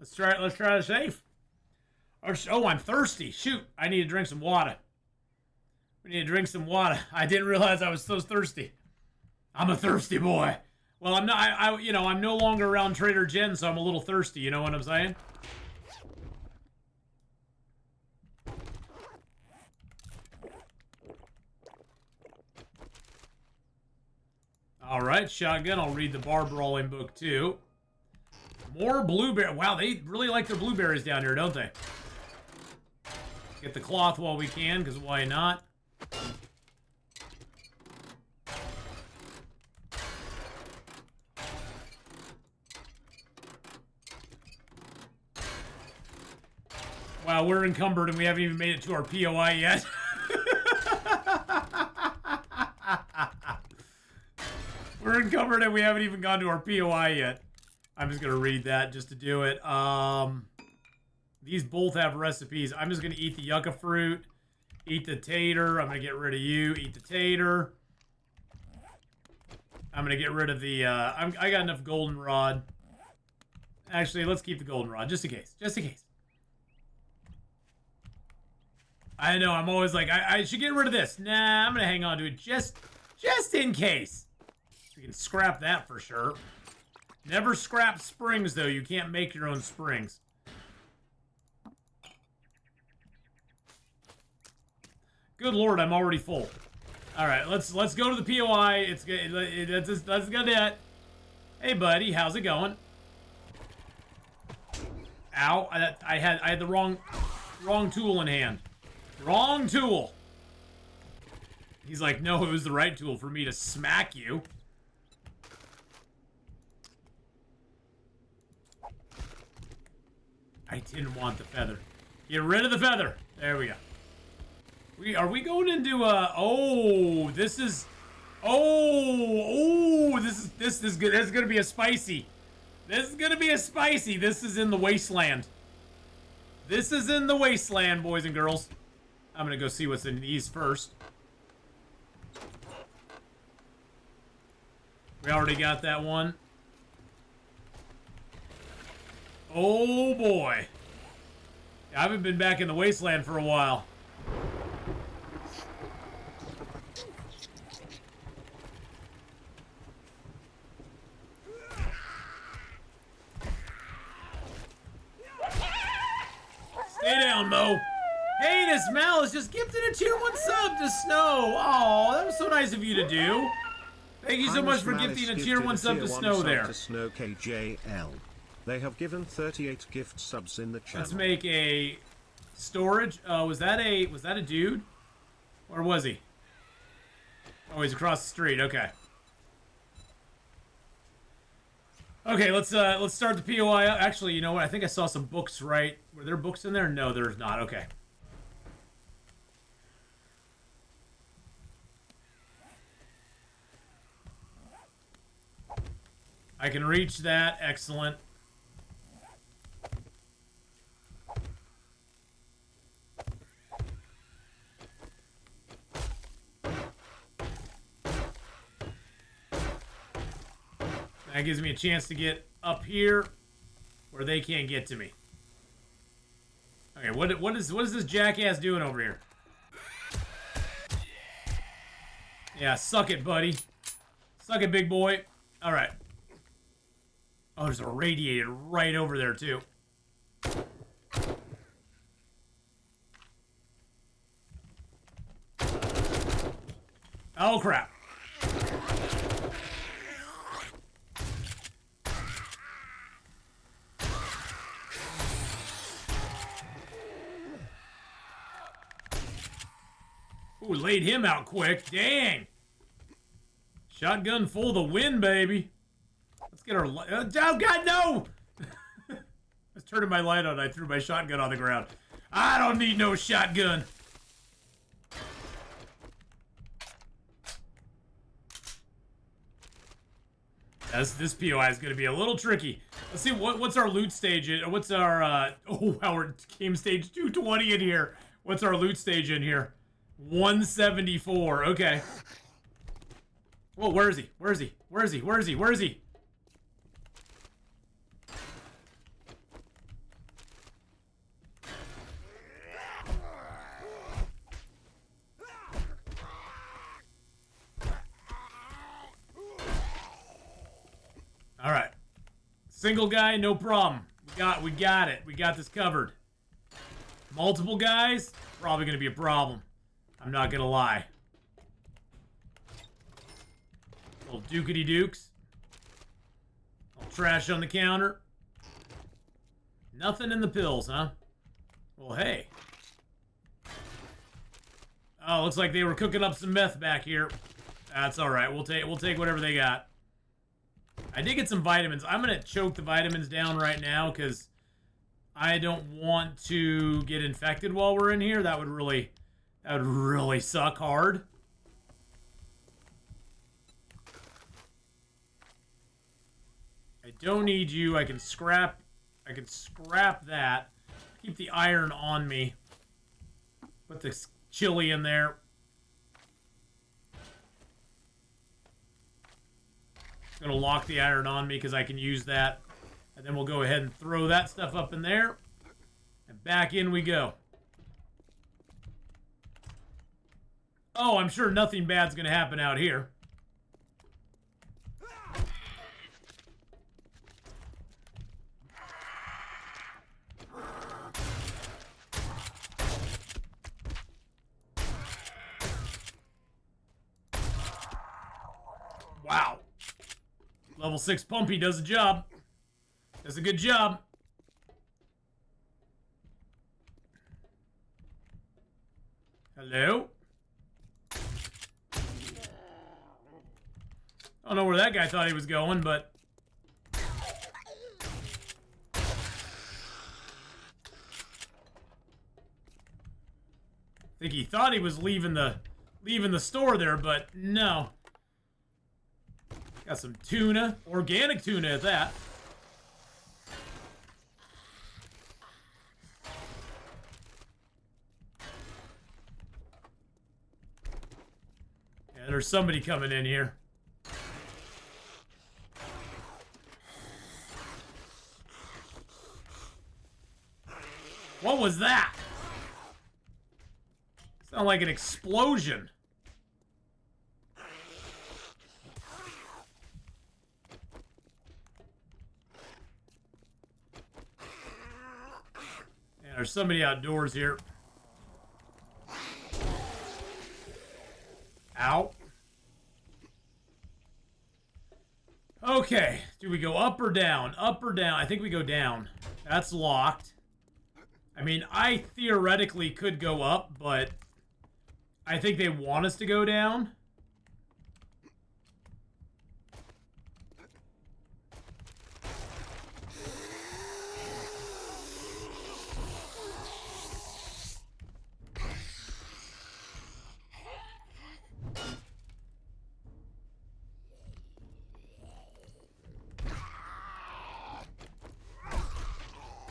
Let's try the safe. Oh, I'm thirsty. Shoot, I need to drink some water. We need to drink some water. I didn't realize I was so thirsty. I'm a thirsty boy. Well, I'm not. I'm no longer around Trader Jen, so I'm a little thirsty. You know what I'm saying? All right, shotgun. I'll read the bar brawling book too. More blueberry. Wow, they really like their blueberries down here, don't they? Get the cloth while we can, because why not? Wow, we're encumbered and we haven't even made it to our POI yet. We're encumbered and we haven't even gone to our POI yet. I'm just going to read that just to do it. These both have recipes. I'm just going to eat the yucca fruit. Eat the tater. I'm going to get rid of you. Eat the tater. I'm going to get rid of the... I got enough goldenrod. Actually, let's keep the goldenrod just in case. Just in case. I know, I'm always like, I should get rid of this. Nah, I'm going to hang on to it just Just in case. We can scrap that for sure. Never scrap springs, though. You can't make your own springs. Good lord, I'm already full. All right, let's go to the POI. It's good. Let's go to that. Hey, buddy, how's it going? Ow! I had the wrong tool in hand. Wrong tool. He's like, no, it was the right tool for me to smack you. I didn't want the feather. Get rid of the feather. There we go. Are we going into oh, this is this is good. This is gonna be a spicy. This is gonna be a spicy. This is in the wasteland. This is in the wasteland, boys and girls. I'm gonna go see what's in these first. We already got that one. Oh boy. I haven't been back in the wasteland for a while. Stay down, Mo. Hey, this Malice just gifted a tier 1 sub to Snow. Oh, that was so nice of you to do. Thank you so much for gifting a tier 1 sub to Snow there. To Snow KJL. They have given 38 gift subs in the channel. Let's make a storage. Was that a dude? Or was he? Oh, he's across the street. Okay. Okay, let's start the POI. Actually, you know what? I think I saw some books, right? Were there books in there? No, there's not. Okay. I can reach that. Excellent. That gives me a chance to get up here where they can't get to me. Okay, what is this jackass doing over here? Yeah, suck it, buddy. Suck it, big boy. All right. Oh, there's a radiator right over there, too. Oh, crap. Ooh, laid him out quick. Dang. Shotgun full the win, baby. Let's get our light. Oh, God, no! I was turning my light on. I threw my shotgun on the ground. I don't need no shotgun. This POI is going to be a little tricky. Let's see, what's our loot stage? What's our, oh, wow, we're game stage 220 in here. What's our loot stage in here? 174. Okay. Whoa, where is he? Where is he? Where is he? Where is he? Where is he? All right. Single guy, no problem. We got it. We got this covered. Multiple guys, probably going to be a problem. I'm not going to lie. Little dookity dukes. Little trash on the counter. Nothing in the pills, huh? Well, hey. Oh, looks like they were cooking up some meth back here. That's all right. We'll take whatever they got. I did get some vitamins. I'm going to choke the vitamins down right now because I don't want to get infected while we're in here. That would really suck hard. I don't need you. I can scrap that. Keep the iron on me. Put this chili in there. Gonna lock the iron on me because I can use that. And then we'll go ahead and throw that stuff up in there. And back in we go. Oh, I'm sure nothing bad's gonna happen out here. Wow. Level 6 Pumpy does a job. Does a good job. Hello? I don't know where that guy thought he was going, but... I think he thought he was leaving the store there, but no. Got some tuna. Organic tuna at that. Yeah, there's somebody coming in here. What was that? Sounded like an explosion. Yeah, there's somebody outdoors here. Ow. Okay, do we go up or down? Up or down? I think we go down. That's locked. I mean, I theoretically could go up, but I think they want us to go down.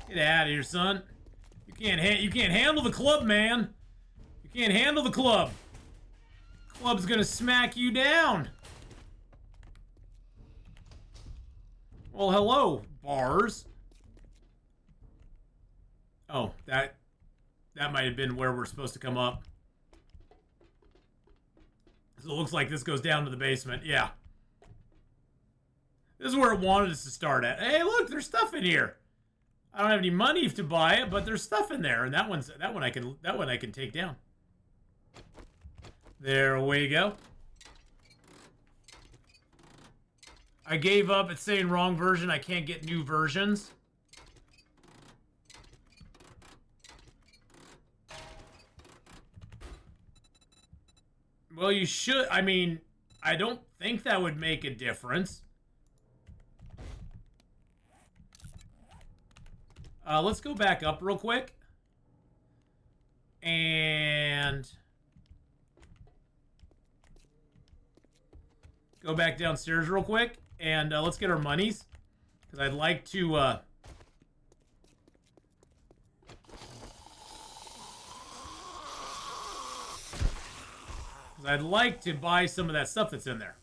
Get out of here, son. You can't handle the club, man. You can't handle the club. Club's gonna smack you down. Well, hello, bars. Oh, that might have been where we're supposed to come up. So it looks like this goes down to the basement. Yeah. This is where it wanted us to start at. Hey, look, there's stuff in here. I don't have any money to buy it, but there's stuff in there, and that one I can take down. There we go. I gave up. It's saying wrong version. I can't get new versions. Well, you should. I mean, I don't think that would make a difference. Let's go back up real quick. And go back downstairs real quick. And let's get our monies. Because I'd like to... I'd like to buy some of that stuff that's in there.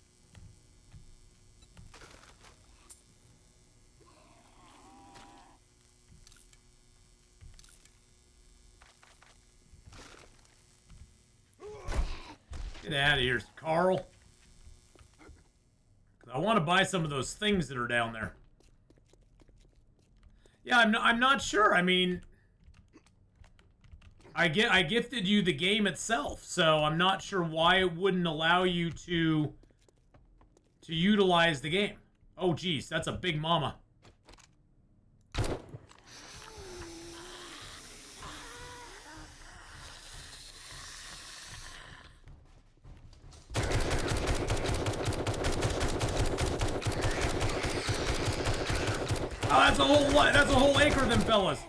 Get out of here, Carl. I want to buy some of those things that are down there. Yeah, I'm not sure. I mean, I gifted you the game itself, so I'm not sure why it wouldn't allow you to utilize the game. Oh, geez, that's a big mama. Oh, that's a whole acre of them fellas.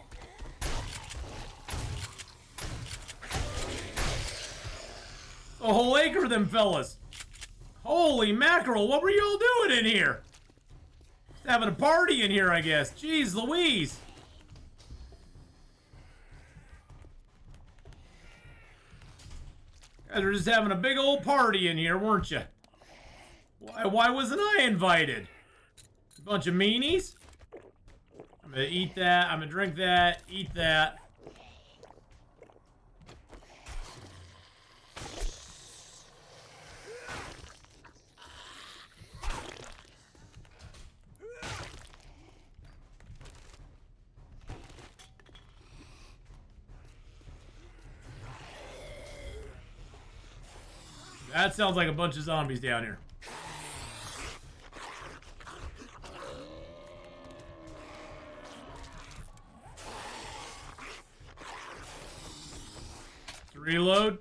A whole acre of them fellas. Holy mackerel, what were y'all doing in here? Just having a party in here, I guess. Jeez Louise. You guys were just having a big old party in here, weren't you? Why wasn't I invited? A bunch of meanies? I'm gonna eat that, I'm gonna drink that, eat that. That sounds like a bunch of zombies down here. Let's reload.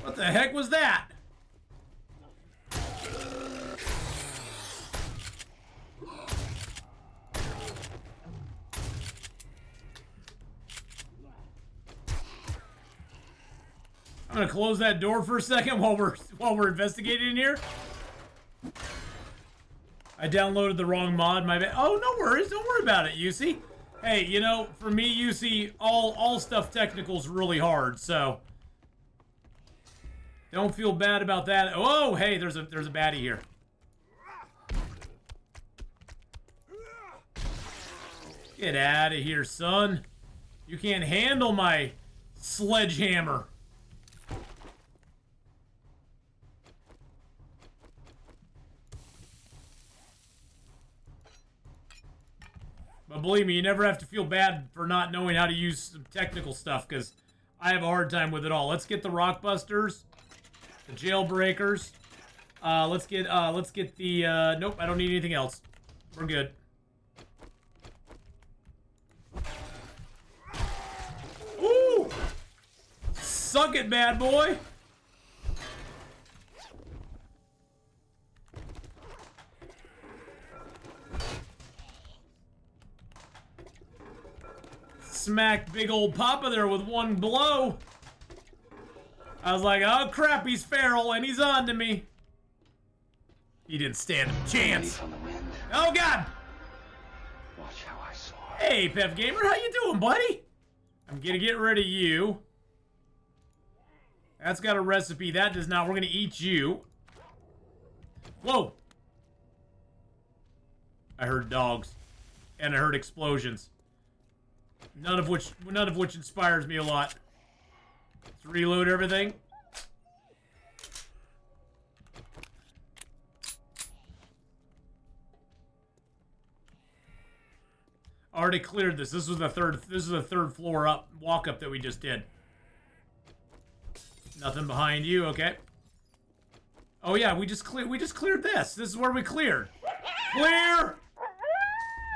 What the heck was that? I'm gonna close that door for a second while we're investigating in here. I downloaded the wrong mod, my bad. Oh, no worries, don't worry about it, Yusi. Hey, you know, for me, Yusi, all stuff technical is really hard, so don't feel bad about that. Oh, hey, there's a baddie here. Get out of here, son. You can't handle my sledgehammer. But believe me, you never have to feel bad for not knowing how to use some technical stuff, because I have a hard time with it all. Let's get the rockbusters, the jailbreakers. Let's get the nope, I don't need anything else. We're good. Ooh! Suck it, bad boy! Smacked big old Papa there with one blow. I was like, oh crap, he's feral and he's on to me. He didn't stand a chance. Oh god! Watch how I saw. Hey, Pep Gamer, how you doing, buddy? I'm gonna get rid of you. That's got a recipe. That does not. We're gonna eat you. Whoa! I heard dogs, and I heard explosions. None of which inspires me a lot. Let's reload everything. Already cleared this. This is the third floor up, walk up that we just did. Nothing behind you, okay. Oh yeah, we just cleared this. This is where we cleared. Clear!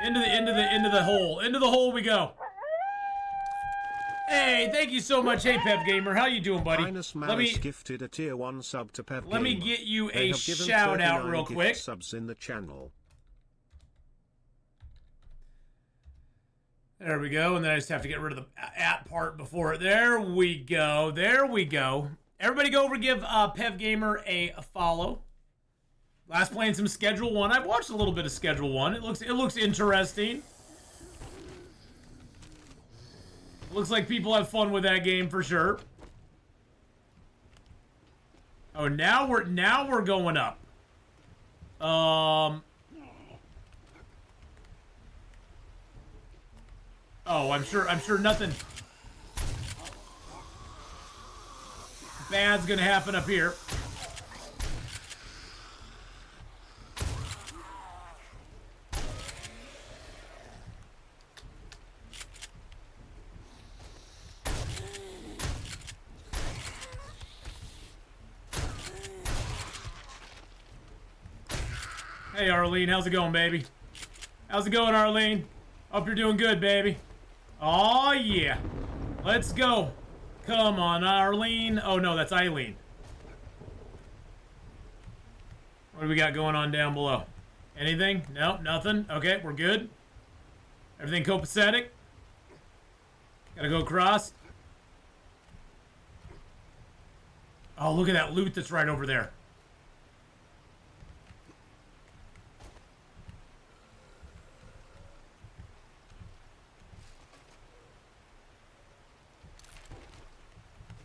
Into the hole. Into the hole we go. Hey, thank you so much. Hey, Pep Gamer, how you doing, buddy? Let me gifted a tier 1 sub to Pep Let me Gamer. get you They a have given shout out 39 real gift quick. Subs in the channel. There we go, and then I just have to get rid of the at part before it. There we go. There we go. Everybody go over give Pep Gamer a follow. Last playing some Schedule 1. I've watched a little bit of Schedule 1. It looks interesting. Looks like people have fun with that game for sure. Oh, now we're going up. Oh, I'm sure nothing bad's gonna happen up here. Hey, Arlene, how's it going, baby? How's it going, Arlene? Hope you're doing good, baby. Oh yeah. Let's go. Come on, Arlene. Oh, no, that's Eileen. What do we got going on down below? Anything? No, nothing. Okay, we're good. Everything copacetic. Gotta go across. Oh, look at that loot that's right over there.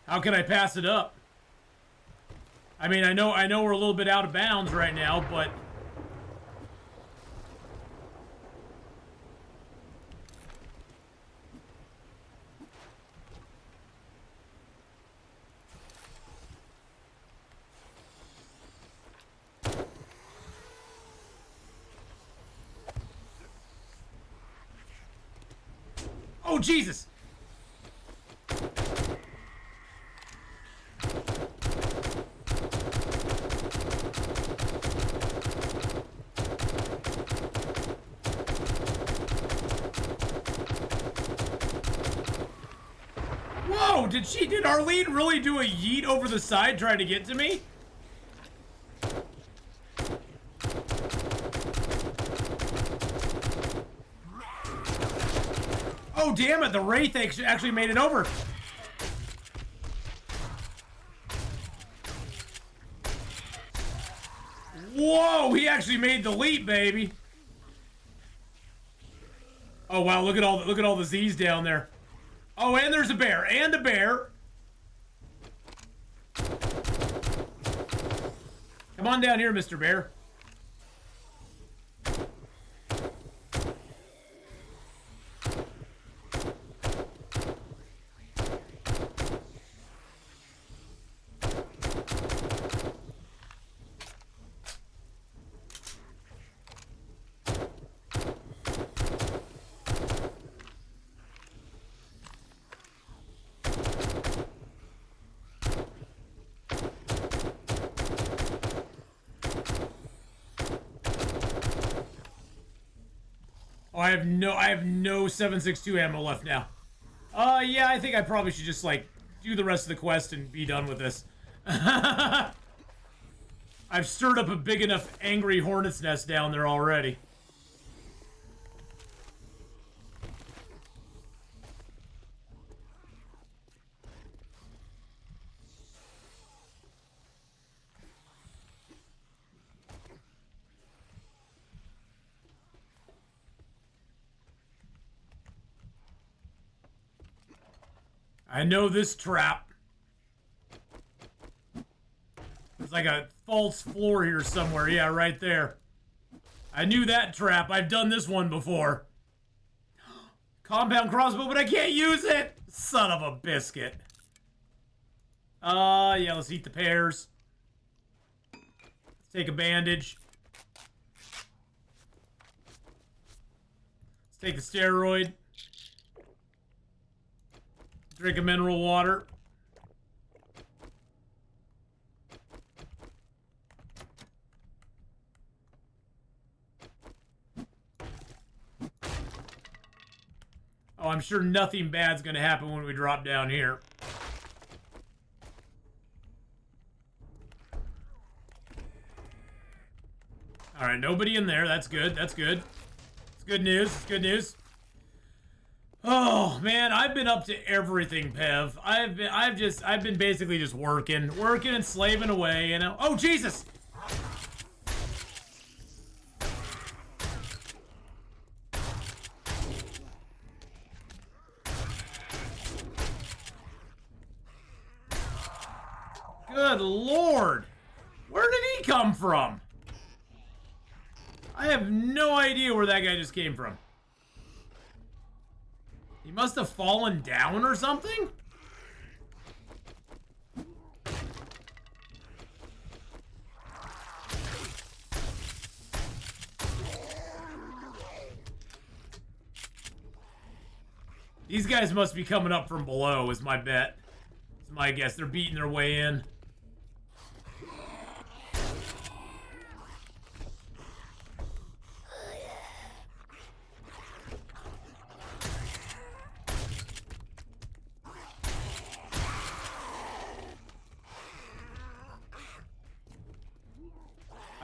How can I pass it up? I mean, I know we're a little bit out of bounds right now, but Oh, Jesus! Whoa, did Arlene really do a yeet over the side trying to get to me? Oh, damn it, the Wraith actually made it over. Whoa, he actually made the leap, baby. Oh wow, look at all the Z's down there. Oh, and there's a bear, and a bear. Come on down here, Mr. Bear. Oh, I have no 7.62 ammo left now. Yeah, I think I probably should just, like, do the rest of the quest and be done with this. I've stirred up a big enough angry hornet's nest down there already. I know this trap. There's like a false floor here somewhere. Yeah, right there. I knew that trap. I've done this one before. Compound crossbow, but I can't use it! Son of a biscuit. Yeah, let's eat the pears. Let's take a bandage. Let's take the steroid. Drink a mineral water. Oh, I'm sure nothing bad's gonna happen when we drop down here. Alright, nobody in there. That's good. That's good. It's good news. It's good news. Oh man, I've been up to everything, Pev. I've been basically just working and slaving away, you know. Oh Jesus! Good Lord! Where did he come from? I have no idea where that guy just came from. He must have fallen down or something? These guys must be coming up from below, is my bet. It's my guess. They're beating their way in.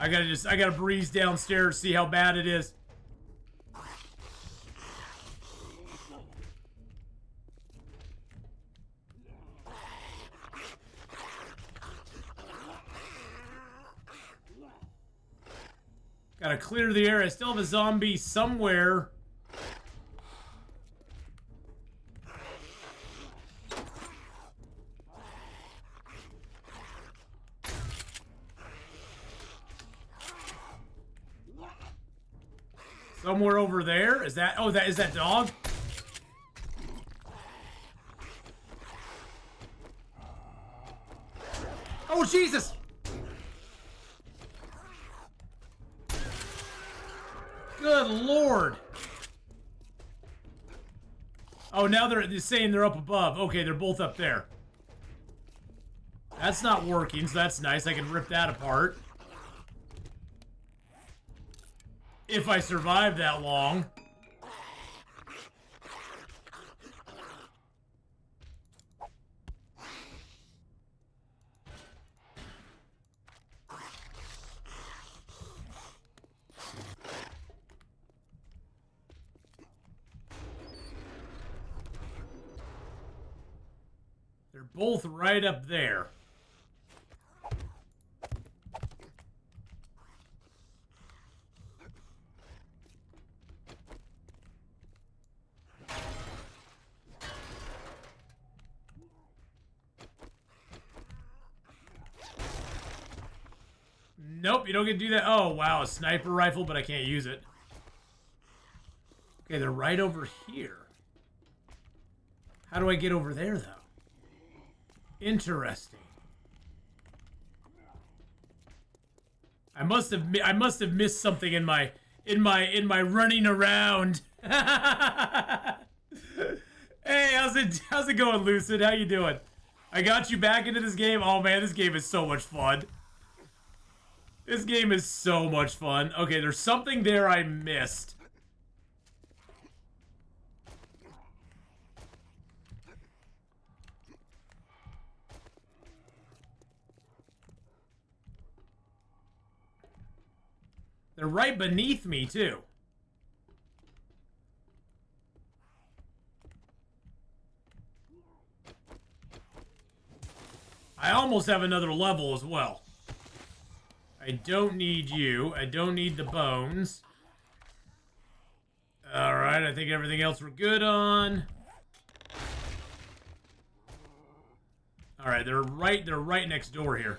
I gotta breeze downstairs, see how bad it is. Gotta clear the air. I still have a zombie somewhere. Somewhere over there? Is that... Oh, is that dog? Oh, Jesus! Good Lord! Oh, now they're saying they're up above. Okay, they're both up there. That's not working, so that's nice. I can rip that apart. If I survive that long. They're both right up there. Nope, you don't get to do that. Oh, wow, a sniper rifle, but I can't use it. Okay, they're right over here. How do I get over there, though? Interesting. I must have missed something in my running around. Hey, how's it going, Lucid? How you doing? I got you back into this game. Oh man, this game is so much fun. This game is so much fun. Okay, there's something there I missed. They're right beneath me, too. I almost have another level as well. I don't need you. I don't need the bones. Alright, I think everything else we're good on. Alright, they're right next door here.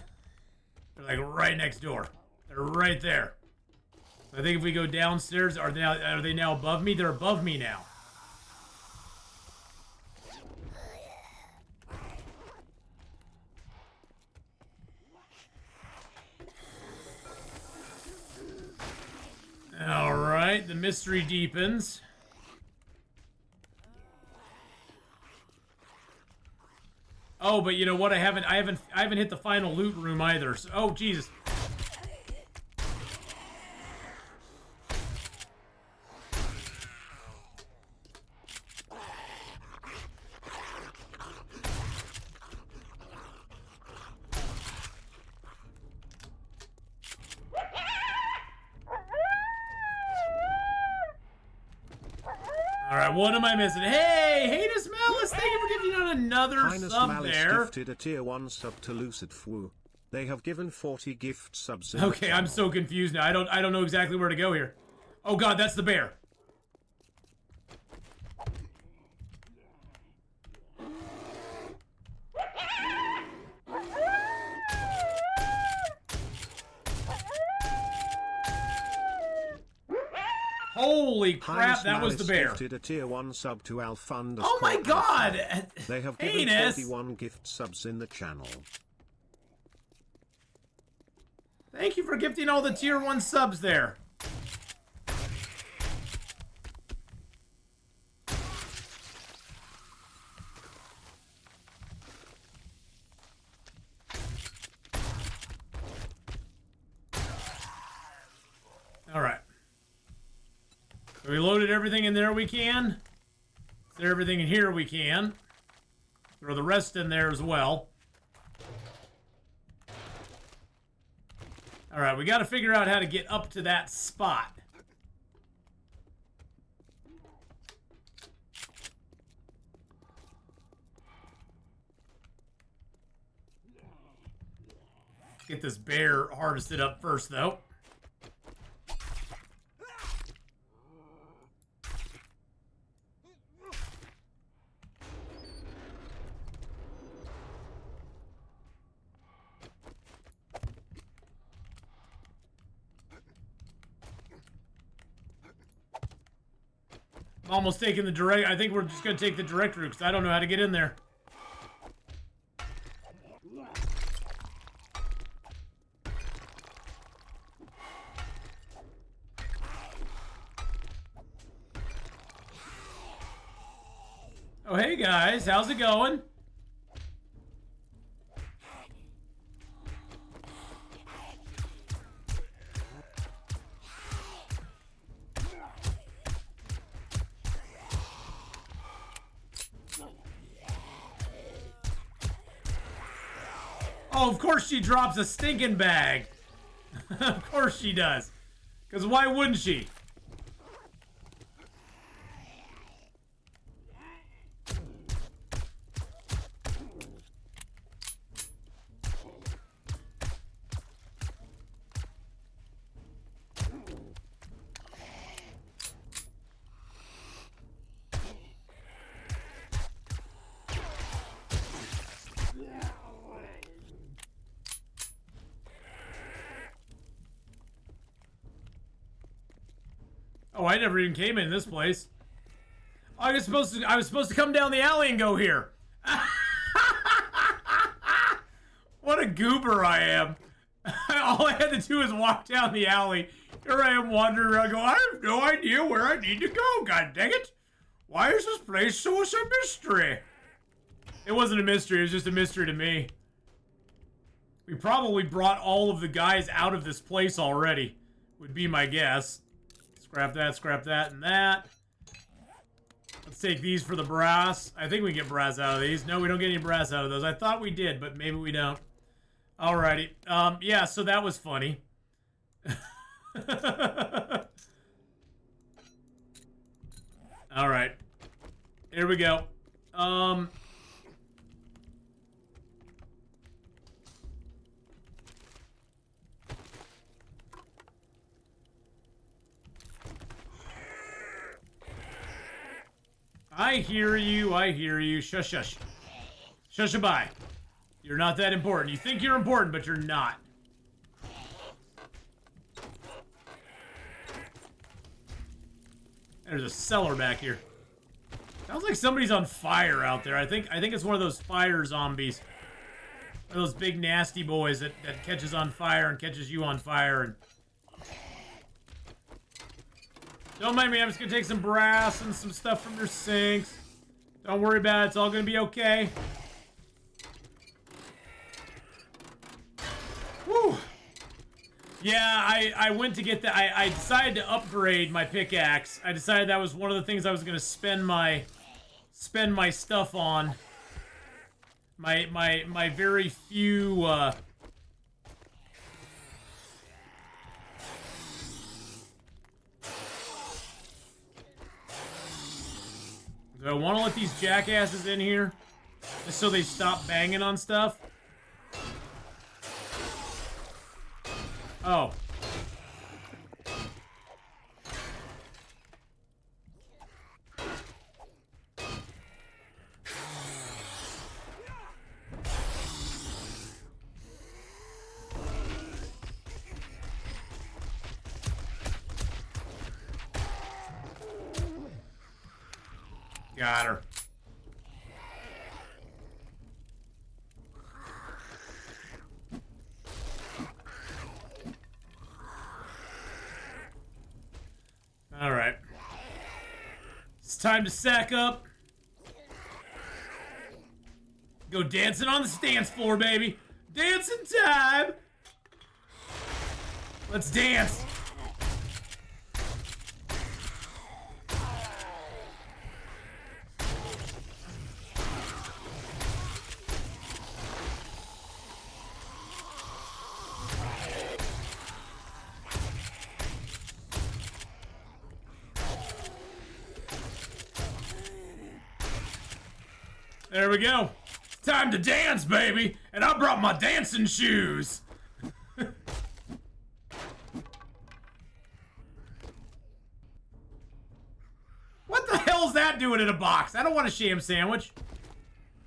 They're like right next door. They're right there. I think if we go downstairs, are they now above me? They're above me now. All right, the mystery deepens. Oh, but you know what? I haven't hit the final loot room either. So, oh, Jesus. Alright, what am I missing? Hey! Heinous Malice! Thank you for giving out another Heinous sub Malice there. gifted a tier 1 sub to Lucid Fu. They have given 40 gift subs in Okay, I'm so confused now. I don't know exactly where to go here. Oh god, that's the bear. Holy crap, that was the bear. Gifted a tier 1 sub to Alfund. Oh my god! They have given Heinous. 41 gift subs in the channel. Thank you for gifting all the tier 1 subs there. Alright. So we loaded everything in there we can. Is there everything in here we can? Throw the rest in there as well. Alright, we gotta figure out how to get up to that spot. Get this bear harvested up first, though. I'm almost taking the direct. I think we're just gonna take the direct route because I don't know how to get in there. Oh, hey guys, how's it going? Oh, of course she drops a stinking bag. Of course she does. Because why wouldn't she? Oh, I never even came in this place. Oh, I was supposed to come down the alley and go here. What a goober I am. All I had to do is walk down the alley. Here I am wandering around. I go, I have no idea where I need to go. God dang it. Why is this place so a mystery? It wasn't a mystery. It was just a mystery to me. We probably brought all of the guys out of this place already, would be my guess. Scrap that, and that. Let's take these for the brass. I think we get brass out of these. No, we don't get any brass out of those. I thought we did, but maybe we don't. Alrighty. Yeah, so that was funny. Alright. Here we go. I hear you, I hear you. Shush, shush. Shush-a-bye. You're not that important. You think you're important, but you're not. There's a cellar back here. Sounds like somebody's on fire out there. I think it's one of those fire zombies. One of those big nasty boys that catches on fire and catches you on fire. And don't mind me, I'm just gonna take some brass and some stuff from their sinks. Don't worry about it, it's all gonna be okay. Woo! Yeah, I went to get that. I decided to upgrade my pickaxe. I decided that was one of the things I was gonna spend my stuff on. My very few do I want to let these jackasses in here? Just so they stop banging on stuff? Oh. Got her. All right. It's time to sack up. Go dancing on the dance floor, baby. Dancing time. Let's dance. There we go. Time to dance, baby. And I brought my dancing shoes. What the hell's that doing in a box? I don't want a sham sandwich.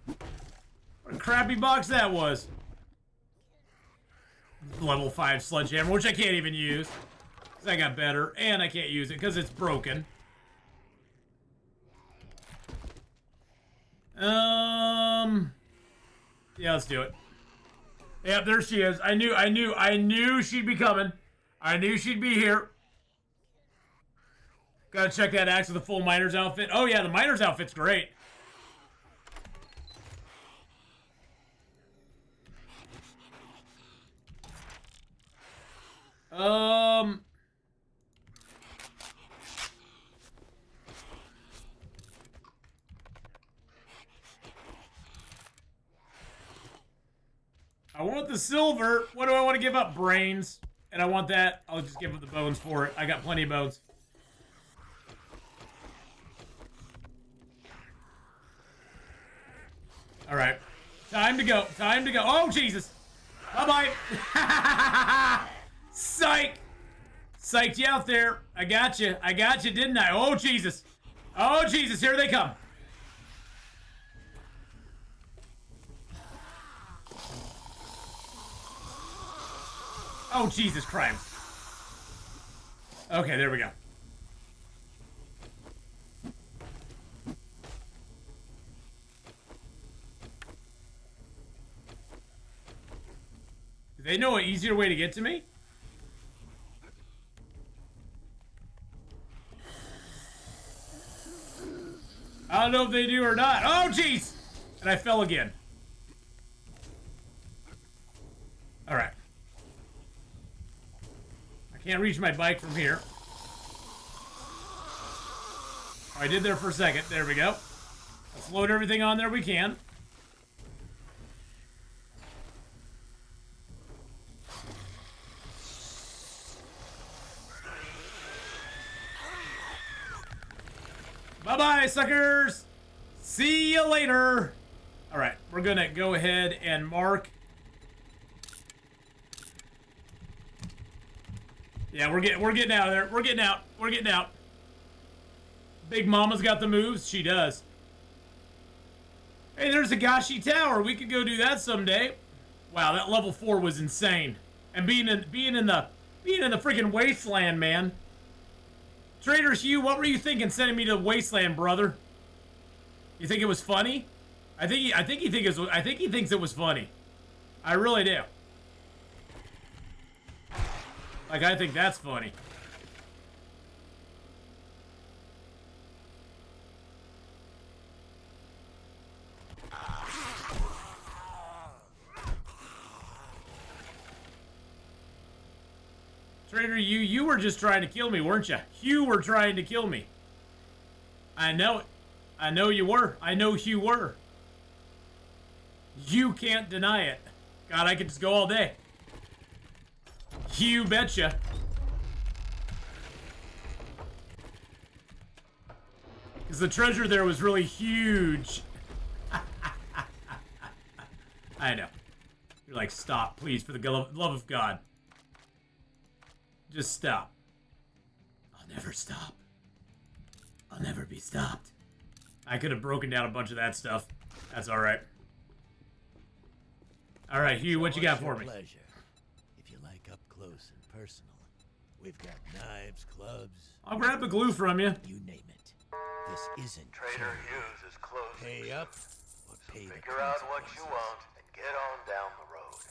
What a crappy box that was. Level 5 sledgehammer, which I can't even use. Because I got better. And I can't use it because it's broken. Yeah, let's do it. Yep, there she is. I knew she'd be coming. I knew she'd be here. Gotta check that axe with the full miner's outfit. Oh yeah, the miner's outfit's great. I want the silver. What do I want to give up? Brains. And I want that. I'll just give up the bones for it. I got plenty of bones. All right. Time to go. Time to go. Oh, Jesus. Bye-bye. Psych. Psyched you out there. I got you. I got you, didn't I? Oh, Jesus. Oh, Jesus. Here they come. Oh, Jesus Christ. Okay, there we go. Do they know an easier way to get to me? I don't know if they do or not. Oh, jeez! And I fell again. All right. I can't reach my bike from here. Oh, I did there for a second. There we go. Let's load everything on there we can. Bye-bye, suckers! See you later! Alright, we're gonna go ahead and mark. Yeah, we're getting out of there. We're getting out. We're getting out. Big Mama's got the moves. She does. Hey, there's a Gashi Tower. We could go do that someday. Wow, that level 4 was insane. And being in the freaking wasteland, man. Trader Hugh, what were you thinking sending me to the wasteland, brother? You think it was funny? I think he thinks it was funny. I really do. Like, I think that's funny. Trader, you were just trying to kill me, weren't you? You were trying to kill me. I know it. I know you were. I know you were. You can't deny it. God, I could just go all day. You betcha. Because the treasure there was really huge. I know. You're like, stop, please, for the love of God. Just stop. I'll never stop. I'll never be stopped. I could have broken down a bunch of that stuff. That's alright. Alright, Hugh, what you got for me? Pleasure. If you like up close and personal, we've got knives, clubs. I'll grab the glue from you. You name it. This isn't Trader charity. Hughes is closed. Pay up or pay the Figure out what you consequences. want and get on down the road.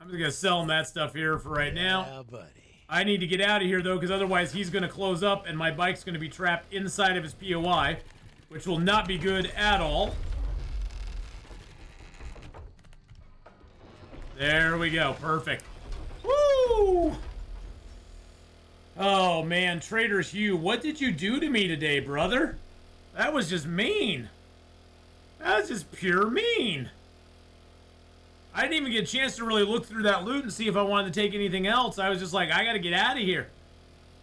I'm just gonna sell him that stuff here for right now. Yeah, buddy. I need to get out of here, though, because otherwise he's going to close up and my bike's going to be trapped inside of his POI, which will not be good at all. There we go. Perfect. Woo! Oh, man. Trader Hugh, what did you do to me today, brother? That was just mean. That was just pure mean. I didn't even get a chance to really look through that loot and see if I wanted to take anything else. I was just like, I gotta get out of here.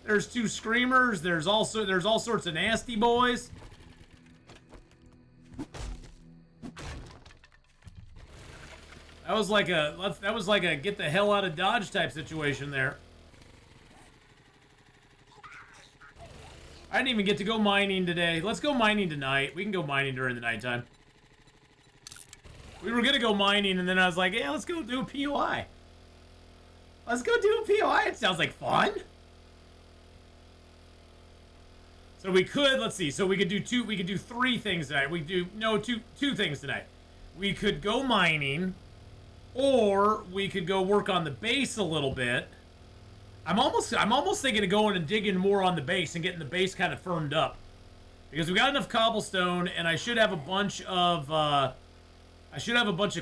There's 2 screamers. There's all sorts of nasty boys. That was like a get the hell out of Dodge type situation there. I didn't even get to go mining today. Let's go mining tonight. We can go mining during the nighttime. We were gonna go mining, and then I was like, yeah, let's go do a PoI. Let's go do a PoI. It sounds like fun. So we could, let's see, so we could do 3 things tonight. We could do, no, two things tonight. We could go mining, or we could go work on the base a little bit. I'm almost thinking of going and digging more on the base and getting the base kind of firmed up. Because we got enough cobblestone, and I should have a bunch of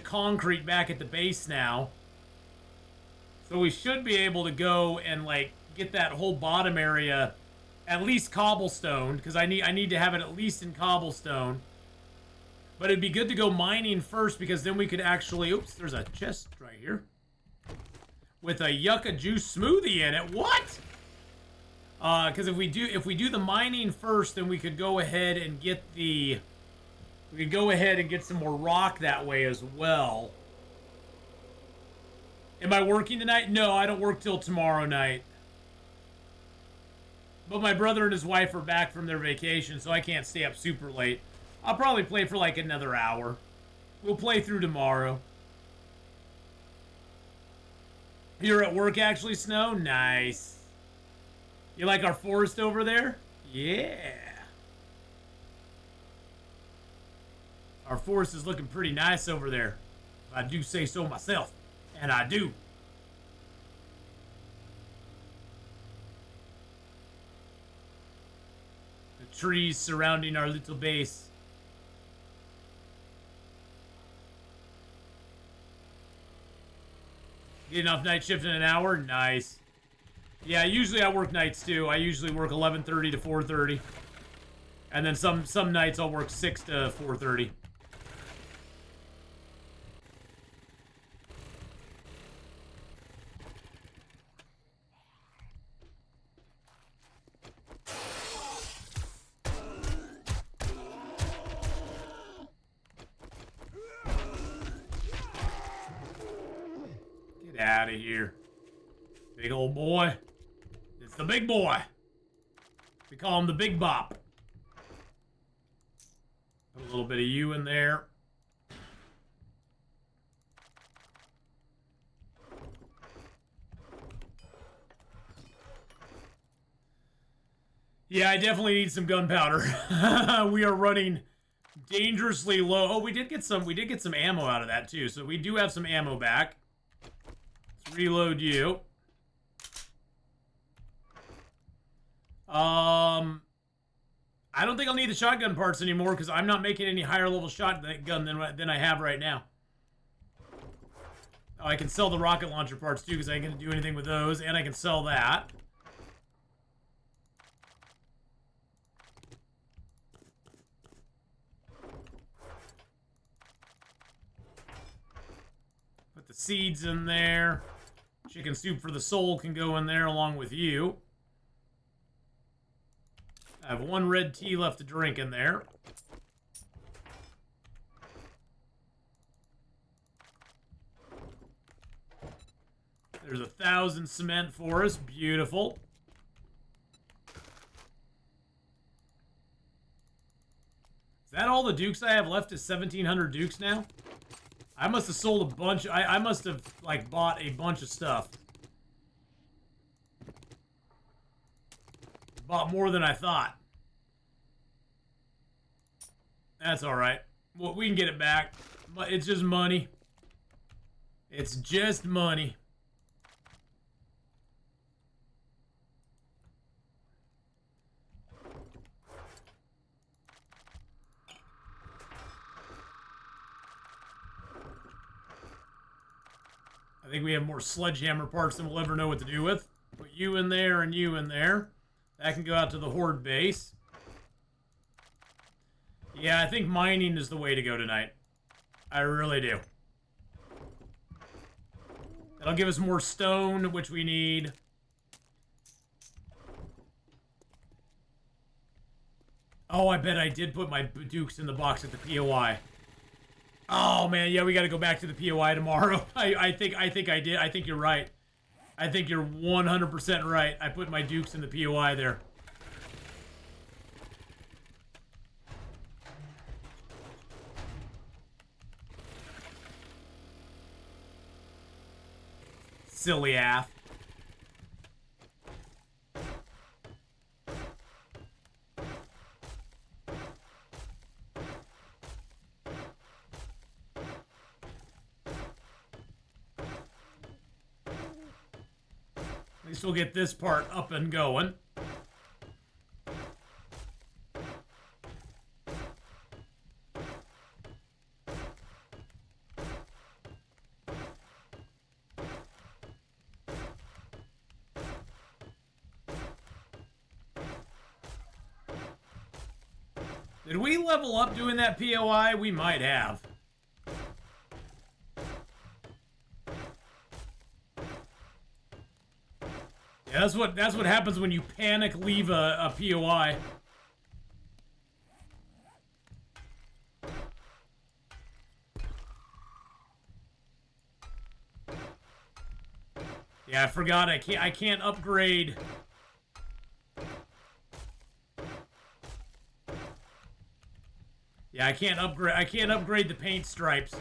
concrete back at the base now. So we should be able to go and, like, get that whole bottom area at least cobblestone, because I need to have it at least in cobblestone. But it'd be good to go mining first, because then we could actually... Oops, there's a chest right here. With a yucca juice smoothie in it. What? Because if we do the mining first, then we could go ahead and get the... We could go ahead and get some more rock that way as well. Am I working tonight? No, I don't work till tomorrow night. But my brother and his wife are back from their vacation, so I can't stay up super late. I'll probably play for like another hour. We'll play through tomorrow. You're at work actually, Snow? Nice. You like our forest over there? Yeah. Our forest is looking pretty nice over there. If I do say so myself. And I do. The trees surrounding our little base. Getting off night shift in an hour? Nice. Yeah, usually I work nights too. I usually work 11:30 to 4:30. And then some nights I'll work 6 to 4:30. Get out of here. Big old boy. It's the big boy. We call him the Big Bop. Put a little bit of you in there. Yeah, I definitely need some gunpowder. We are running dangerously low. Oh, we did get some ammo out of that too. So we do have some ammo back. Let's reload you. I don't think I'll need the shotgun parts anymore because I'm not making any higher level shotgun than I have right now. Oh, I can sell the rocket launcher parts too because I ain't gonna do anything with those, and I can sell that. Put the seeds in there. Chicken soup for the soul can go in there along with you. I have one red tea left to drink in there. There's 1,000 cement for us. Beautiful. Is that all the dukes I have left? Is 1,700 dukes now? I must have sold a bunch. I must have, like, bought a bunch of stuff. Bought more than I thought. That's alright. Well, we can get it back. But it's just money. It's just money. I think we have more sledgehammer parts than we'll ever know what to do with. Put you in there and you in there. That can go out to the Horde base. Yeah, I think mining is the way to go tonight. I really do. That'll give us more stone, which we need. Oh, I bet I did put my dukes in the box at the POI. Oh, man, yeah, we got to go back to the POI tomorrow. I think I did. I think you're right. I think you're 100% right. I put my dukes in the POI there. Silly ass. At least we'll get this part up and going. Did we level up doing that POI? We might have. Yeah, that's what happens when you panic leave a POI. Yeah, I forgot I can't upgrade. Yeah, I can't upgrade the paint stripes.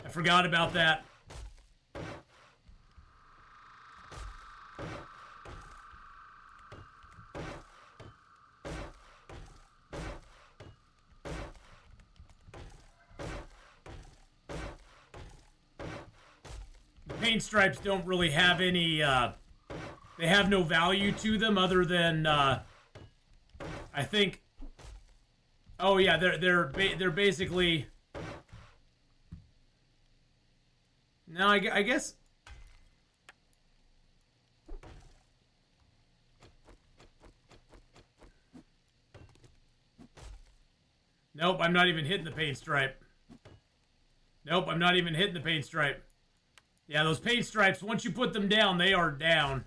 I forgot about that. Paint stripes don't really have any, they have no value to them other than, I think, oh yeah, they're basically, no, I guess, nope, I'm not even hitting the paint stripe. Nope, I'm not even hitting the paint stripe. Yeah, those paint stripes, once you put them down, they are down.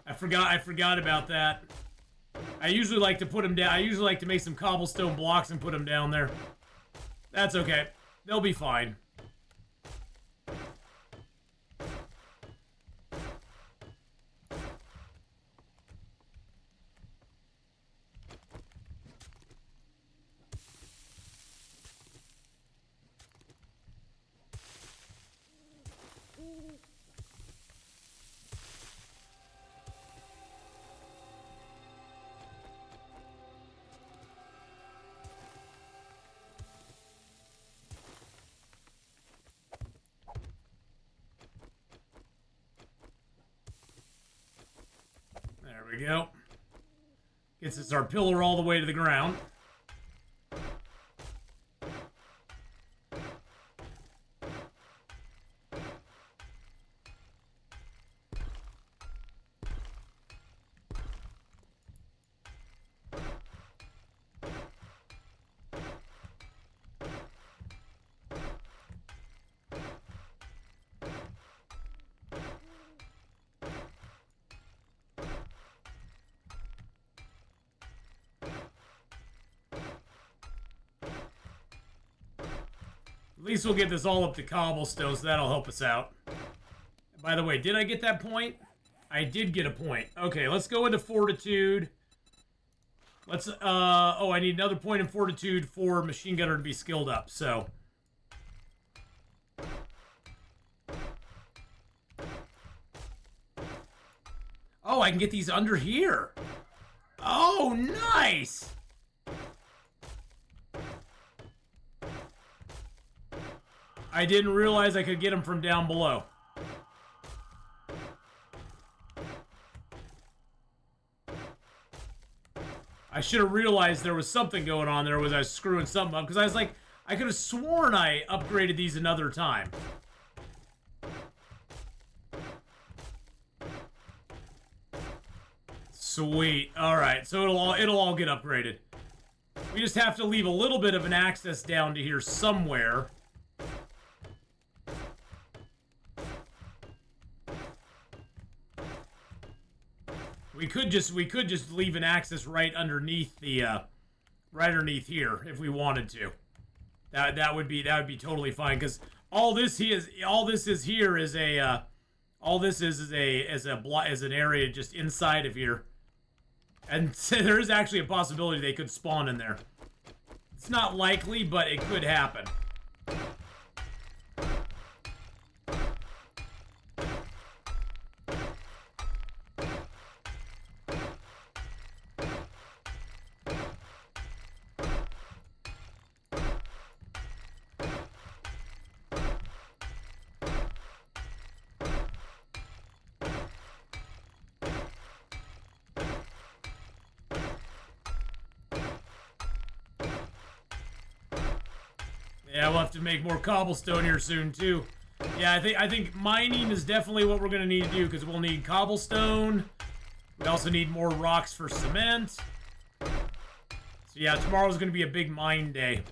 I forgot about that. I usually like to put them down. I usually like to make some cobblestone blocks and put them down there. That's okay. They'll be fine. There we go. Gets us our pillar all the way to the ground. At least we'll get this all up to cobblestone, so that'll help us out. By the way, did I get that point? I did get a point. Okay, let's go into fortitude. Let's, oh, I need another point in fortitude for machine gunner to be skilled up, so. Oh, I can get these under here. Oh, nice! I didn't realize I could get them from down below. I should have realized there was something going on there. Was I screwing something up? Because I was like, I could have sworn I upgraded these another time. Sweet. All right, so it'll all get upgraded. We just have to leave a little bit of an access down to here somewhere. We could just leave an access right underneath the right underneath here if we wanted to. That would be totally fine, because all this is here is a all this is an area just inside of here. And there is actually a possibility they could spawn in there. It's not likely, but it could happen. Yeah, we'll have to make more cobblestone here soon too. Yeah, I think mining is definitely what we're gonna need to do, because we'll need cobblestone. We also need more rocks for cement. So So yeah, tomorrow's going to be a big mine day.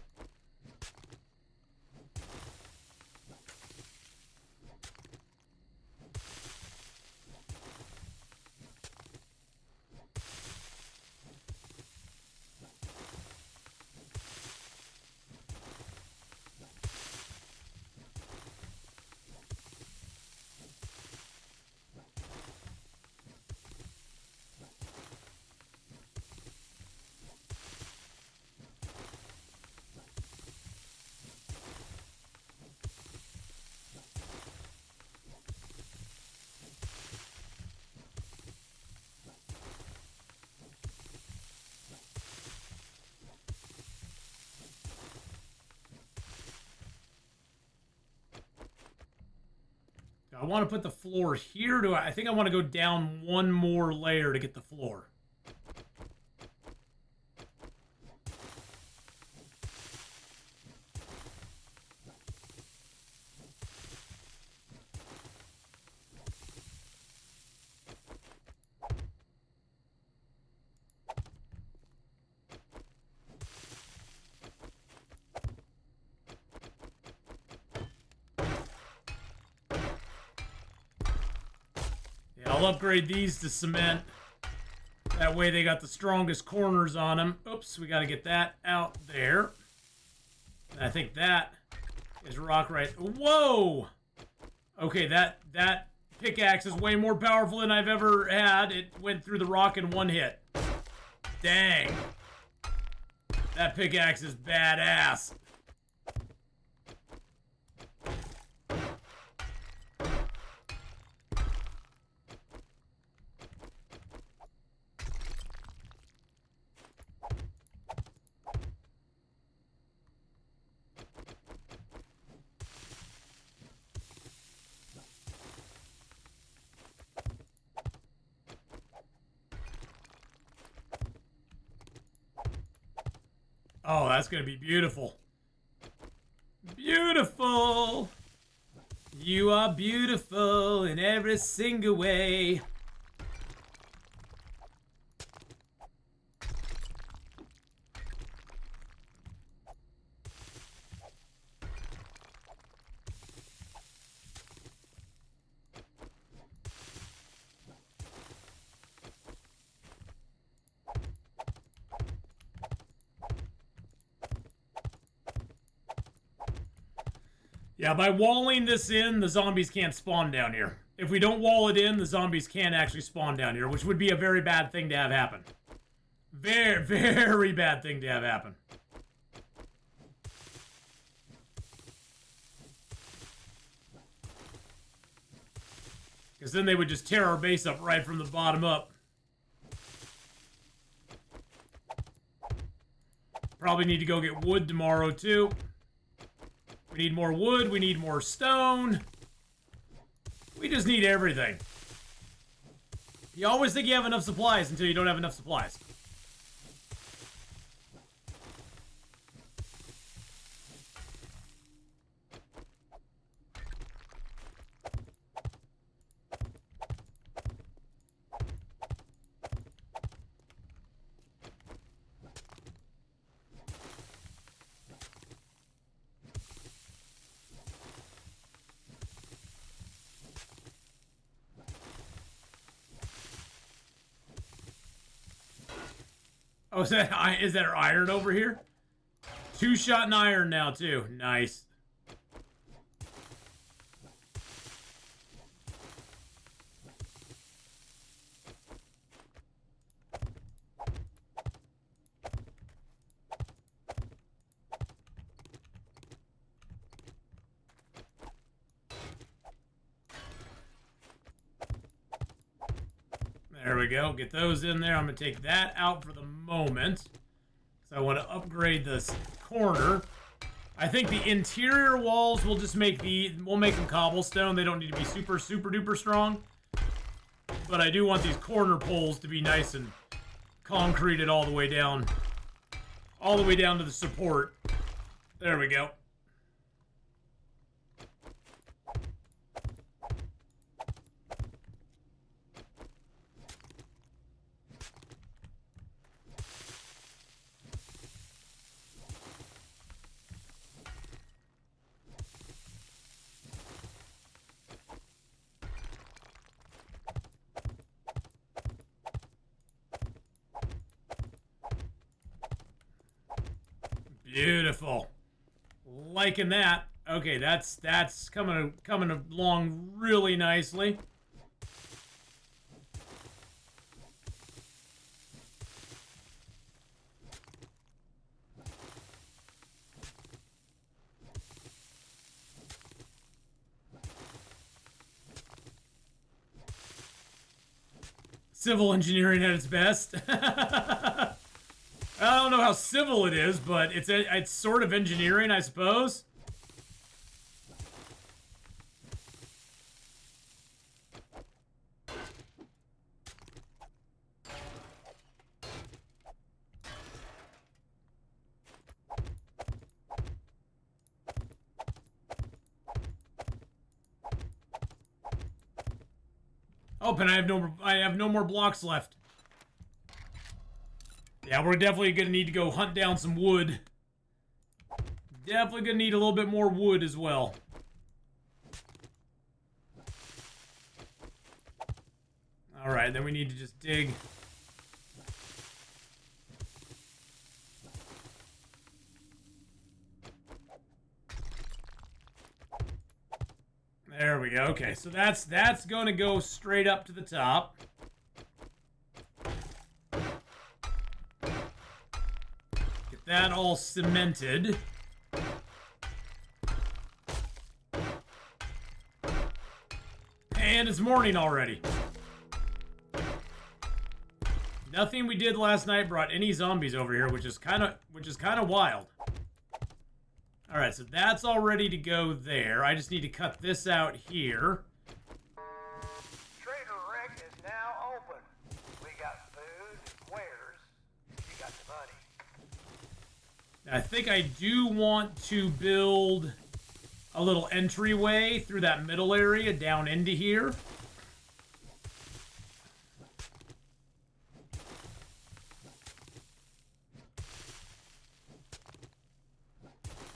I want to put the floor here. I think I want to go down one more layer to get the floor. I'll upgrade these to cement. That way they got the strongest corners on them. Oops, we got to get that out there. And I think that is rock right. Whoa! Okay, that pickaxe is way more powerful than I've ever had. It went through the rock in one hit. Dang. That pickaxe is badass. Oh, that's going to be beautiful. Beautiful. You are beautiful in every single way. Yeah, by walling this in, the zombies can't spawn down here. If we don't wall it in, the zombies can't actually spawn down here, which would be a very bad thing to have happen. Very, very bad thing to have happen. Because then they would just tear our base up right from the bottom up. Probably need to go get wood tomorrow, too. We need more wood. We need more stone. We just need everything. You always think you have enough supplies until you don't have enough supplies. Oh, is that iron over here? 2-shot and iron now, too. Nice. There we go. Get those in there. I'm going to take that out for the moment. So I want to upgrade this corner. I think the interior walls will just make we'll make them cobblestone. They don't need to be super, super duper strong. But I do want these corner poles to be nice and concreted all the way down. All the way down to the support. There we go. Beautiful. Liking that. Okay, that's coming along really nicely. Civil engineering at its best. I don't know how civil it is, but it's sort of engineering, I suppose. Oh, and I have no more blocks left. Yeah, we're definitely gonna need to go hunt down some wood. Definitely gonna need a little bit more wood as well. Alright, then we need to just dig. There we go. Okay, so that's going to go straight up to the top. Get that all cemented. And it's morning already. Nothing we did last night brought any zombies over here, which is kind of wild. All right, so that's all ready to go there. I just need to cut this out here. Trader Rick is now open. We got food, wares. You got the money. I think I do want to build a little entryway through that middle area down into here.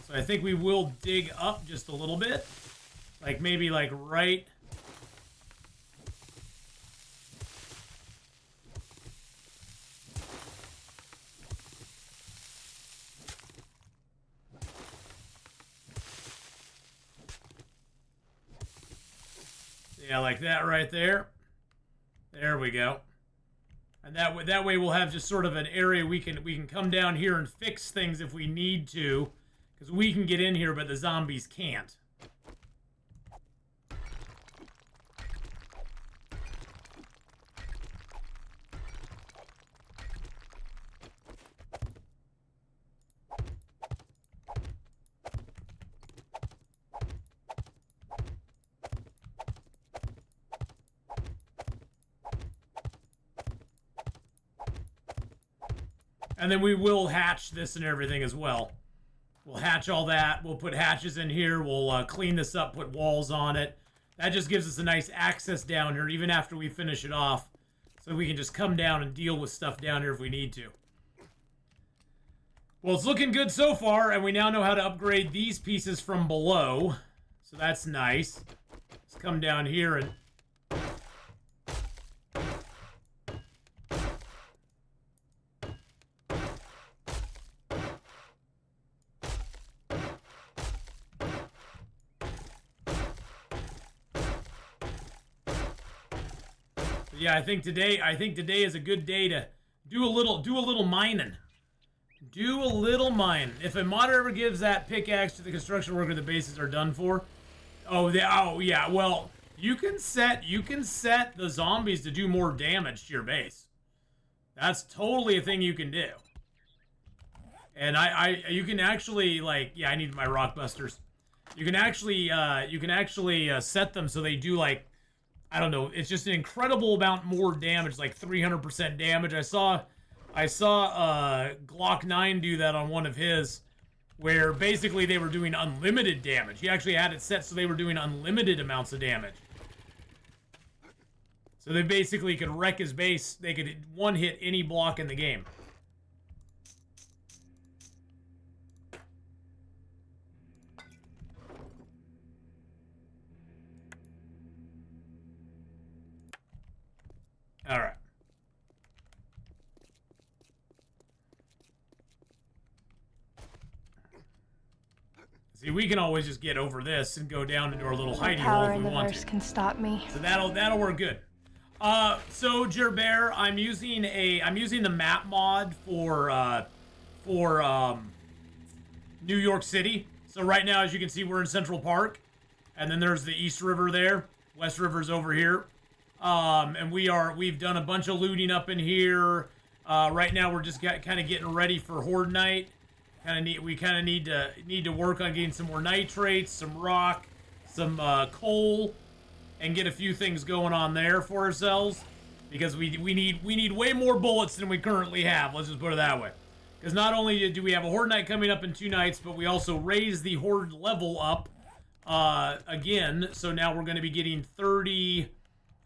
So I think we will dig up just a little bit. Like maybe like right... Yeah, like that right there. There we go. And that way we'll have just sort of an area we can come down here and fix things if we need to. Because we can get in here, but the zombies can't. And then we will hatch this and everything as well. We'll hatch all that. We'll put hatches in here. We'll clean this up, put walls on it. That just gives us a nice access down here, even after we finish it off. So we can just come down and deal with stuff down here if we need to. Well, it's looking good so far, and we now know how to upgrade these pieces from below. So that's nice. Let's come down here and... Yeah, I think today is a good day to do a little mining. Do a little mining. If a modder ever gives that pickaxe to the construction worker, the bases are done for. Oh yeah. Well, you can set the zombies to do more damage to your base. That's totally a thing you can do. And you can actually, like, yeah, I need my rock busters. You can actually set them so they do, like, I don't know, it's just an incredible amount more damage, like 300% damage. I saw Glock 9 do that on one of his, where basically they were doing unlimited damage. He actually had it set so they were doing unlimited amounts of damage. So they basically could wreck his base. They could one-hit any block in the game. All right. See, we can always just get over this and go down into our little hidey hole Power if in we the want verse to. can stop me. So that'll work good. So Gerbert, I'm using the map mod for New York City. So right now, as you can see, we're in Central Park, and then there's the East River there. West River's over here. And we've done a bunch of looting up in here. Right now we're just kind of getting ready for Horde Night. We need to work on getting some more nitrates, some rock, some coal, and get a few things going on there for ourselves, because we need way more bullets than we currently have. Let's just put it that way. Because not only do we have a Horde Night coming up in 2 nights, but we also raised the Horde level up again. So now we're going to be getting 30.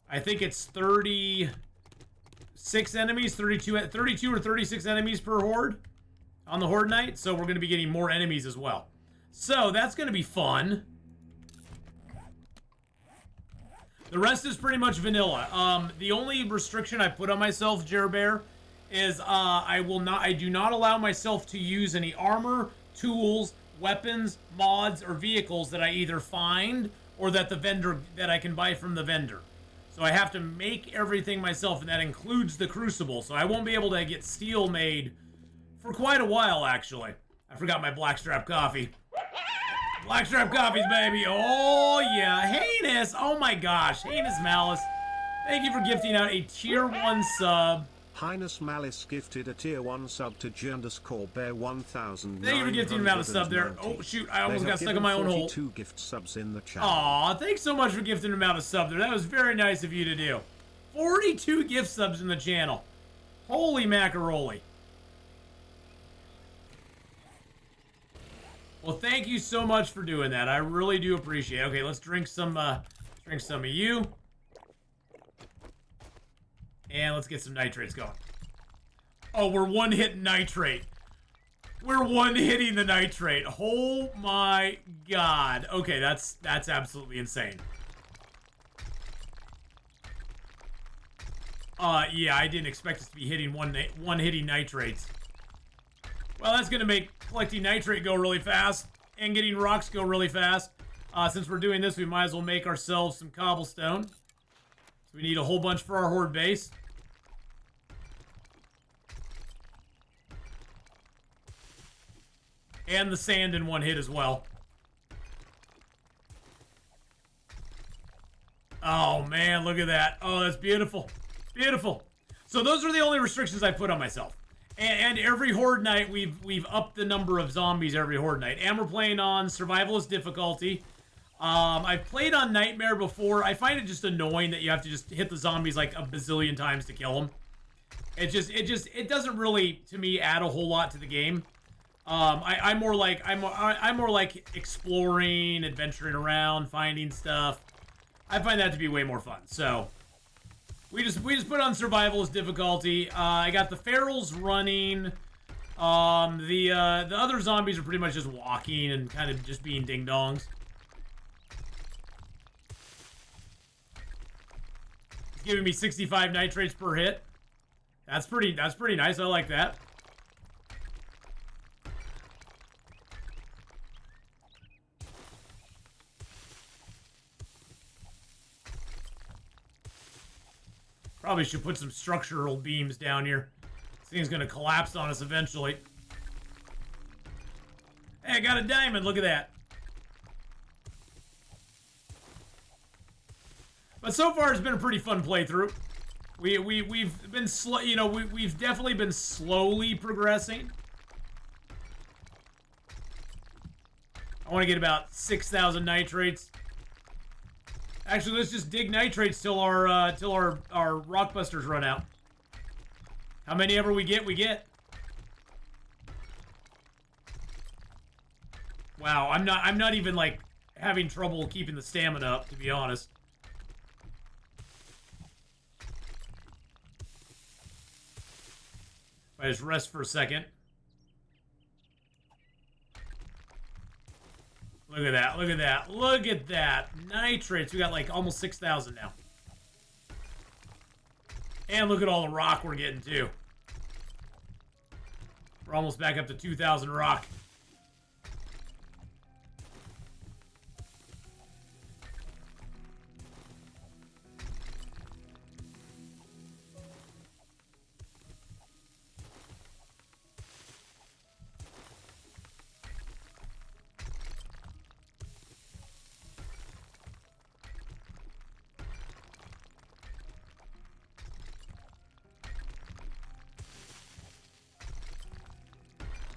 I think it's 36 enemies, 32 or 36 enemies per Horde on the Horde Night. So we're going to be getting more enemies as well. So that's going to be fun. The rest is pretty much vanilla. The only restriction I put on myself, Gerbert, is I do not allow myself to use any armor, tools, weapons, mods, or vehicles that I either find or that I can buy from the vendor. So I have to make everything myself, and that includes the crucible. So I won't be able to get steel made for quite a while, actually. I forgot my blackstrap coffee. Blackstrap coffees, baby. Oh, yeah. Heinous. Oh, my gosh. Heinous Malice. Thank you for gifting out a tier 1 sub. Highness Malice gifted a tier 1 sub to J_Bear 1000. Thank you for gifting him out a sub there. Oh, shoot. I almost got stuck in my own hole. 42 gift subs in the channel. Aw, thanks so much for gifting him out a sub there. That was very nice of you to do. 42 gift subs in the channel. Holy macaroni. Well, thank you so much for doing that. I really do appreciate it. Okay, let's drink some of you. And let's get some nitrates going. Oh, we're one-hit nitrate. We're one-hitting the nitrate. Oh my god. Okay, that's absolutely insane. Yeah, I didn't expect us to be hitting one-hitting nitrates. Well, that's gonna make collecting nitrate go really fast and getting rocks go really fast. Since we're doing this, we might as well make ourselves some cobblestone. So we need a whole bunch for our horde base. And the sand in one hit as well. Oh man, look at that. Oh, that's beautiful. Beautiful. So those are the only restrictions I put on myself. And every Horde Night, we've upped the number of zombies every Horde Night. And we're playing on Survivalist difficulty. I've played on Nightmare before. I find it just annoying that you have to just hit the zombies like a bazillion times to kill them. It doesn't really, to me, add a whole lot to the game. I'm more like exploring, adventuring around, finding stuff. I find that to be way more fun. So we just put on Survivalist difficulty. I got the ferals running. The other zombies are pretty much just walking and kind of just being ding dongs. It's giving me 65 nitrates per hit. That's pretty nice. I like that. Probably should put some structural beams down here. This thing's gonna collapse on us eventually. Hey, I got a diamond. Look at that. But so far, it's been a pretty fun playthrough. We've been slow. You know, we've definitely been slowly progressing. I want to get about 6,000 nitrates. Actually, let's just dig nitrates till our rockbusters run out. How many ever we get, we get. Wow, I'm not even like having trouble keeping the stamina up, to be honest. I just rest for a second. Look at that, look at that, look at that. Nitrates, we got like almost 6,000 now. And look at all the rock we're getting too. We're almost back up to 2,000 rock.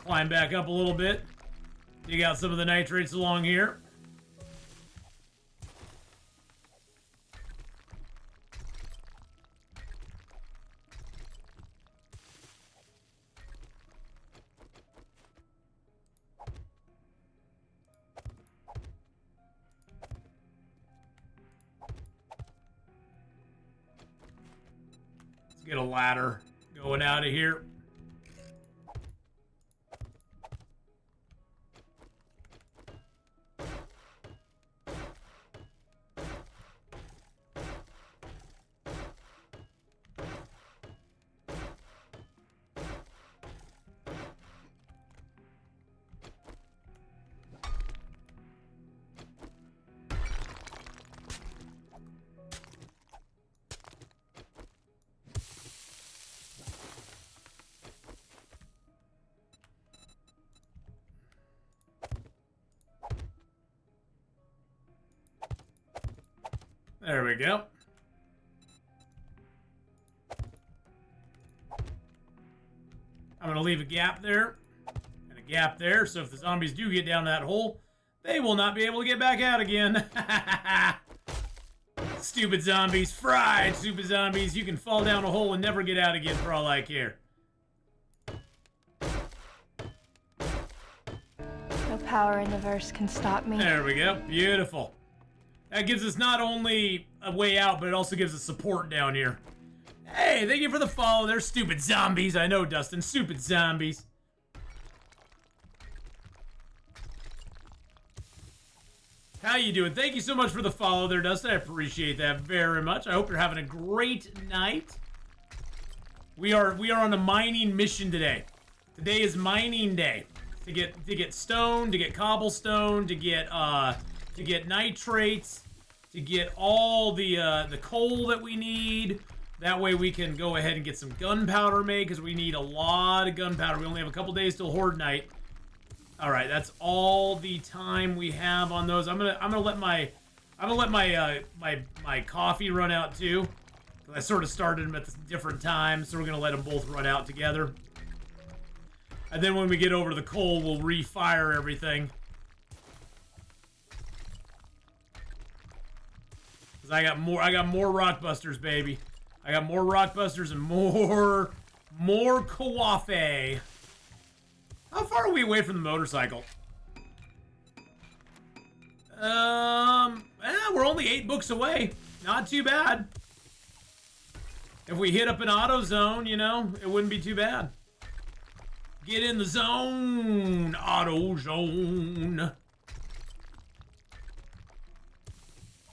climb back up a little bit. Dig out some of the nitrates along here. Let's get a ladder going out of here. There we go. I'm going to leave a gap there and a gap there, so if the zombies do get down that hole, they will not be able to get back out again. Stupid zombies. Fried, stupid zombies. You can fall down a hole and never get out again for all I care. No power in the verse can stop me. There we go. Beautiful. That gives us not only a way out, but it also gives us support down here. Hey, thank you for the follow. They're stupid zombies. I know, Dustin. Stupid zombies. How you doing? Thank you so much for the follow there, Dustin. I appreciate that very much. I hope you're having a great night. We are on a mining mission today. Today is mining day. To get stone, to get cobblestone, to get nitrates, to get all the coal that we need. That way we can go ahead and get some gunpowder made, because we need a lot of gunpowder. We only have a couple days till Horde Night. All right, that's all the time we have on those. I'm gonna let my coffee run out too. I sort of started them at different times, so we're gonna let them both run out together. And then when we get over to the coal, we'll refire everything. I got more rock busters, baby. I got more rock busters and more coffee. How far are we away from the motorcycle? We're only 8 books away. Not too bad. If we hit up an auto zone, you know, it wouldn't be too bad. Get in the zone, auto zone.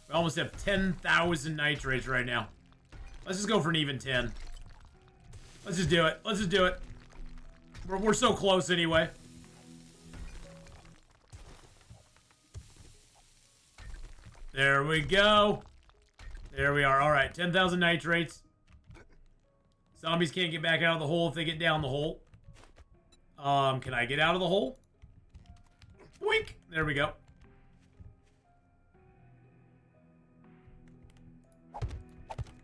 We almost have 10,000 nitrates right now. Let's just go for an even 10. Let's just do it. Let's just do it. We're so close anyway. There we go. There we are. All right, 10,000 nitrates. Zombies can't get back out of the hole if they get down the hole. Can I get out of the hole? Boink. There we go.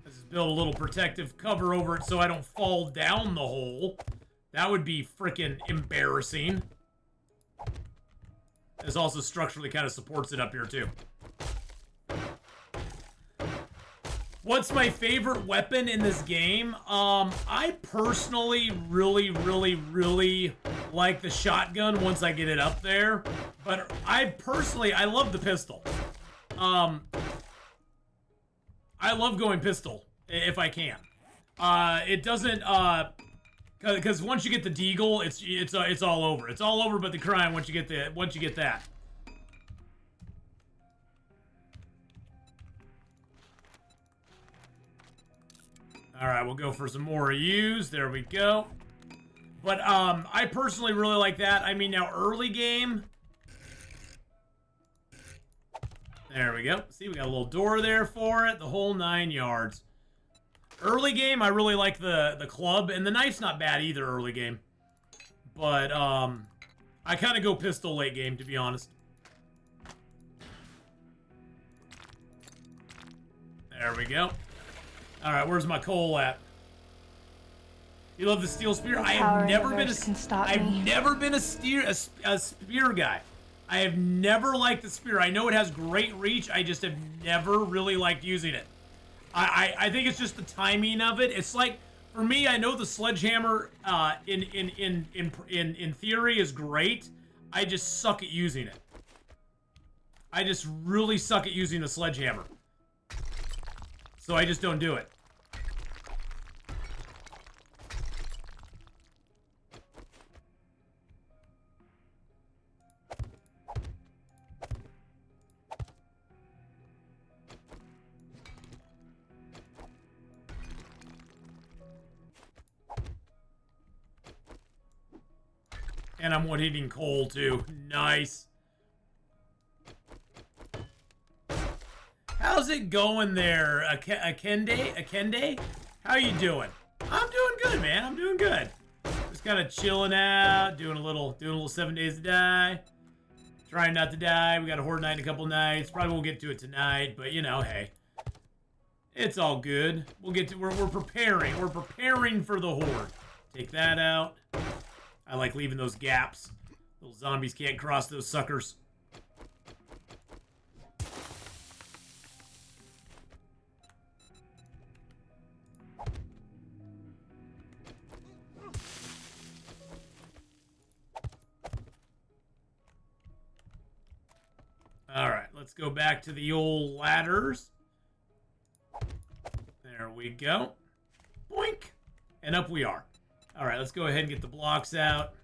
Let's just build a little protective cover over it so I don't fall down the hole. That would be freaking embarrassing. This also structurally kind of supports it up here too. What's my favorite weapon in this game? I personally really like the shotgun once I get it up there. But I love the pistol. I love going pistol if I can. It doesn't, because once you get the deagle, it's all over. It's all over but the crime once you get that. All right, we'll go for some more U's. There we go. But I personally really like that. I mean, now early game. There we go. See, we got a little door there for it. The whole 9 yards. Early game, I really like the club, and the knife's not bad either. Early game, but I kind of go pistol late game, to be honest. There we go. All right, where's my coal at? You love the steel spear? No I power have in never the been verse can stop I've me. never been a spear guy. I have never liked the spear. I know it has great reach. I just have never really liked using it. I think it's just the timing of it. It's like, for me, I know the sledgehammer in theory is great. I just suck at using it. I just really suck at using the sledgehammer. So I just don't do it. And I'm one-hitting coal, too. Nice. How's it going there, Akende? How you doing? I'm doing good, man. I'm doing good. Just kind of chilling out, doing a little 7 days to die. Trying not to die. We got a horde night in a couple nights. Probably won't get to it tonight, but you know, hey. It's all good. We'll get to, we're preparing. We're preparing for the horde. Take that out. I like leaving those gaps. Little zombies can't cross those suckers. Alright, let's go back to the old ladders. There we go. Boink! And up we are. Alright, let's go ahead and get the blocks out.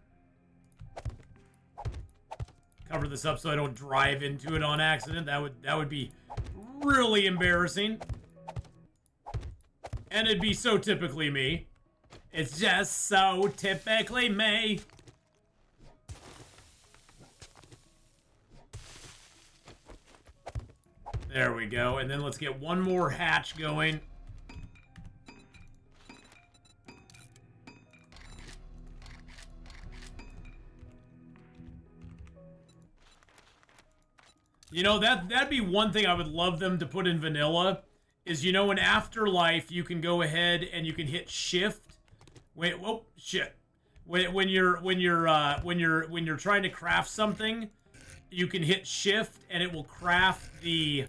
Cover this up so I don't drive into it on accident. That would be really embarrassing. And it'd be so typically me. It's just so typically me. There we go. And then let's get one more hatch going. You know, that'd be one thing I would love them to put in vanilla, is, you know, in Afterlife you can go ahead and you can hit shift. Wait, whoa, shit. When you're trying to craft something, you can hit shift and it will craft the,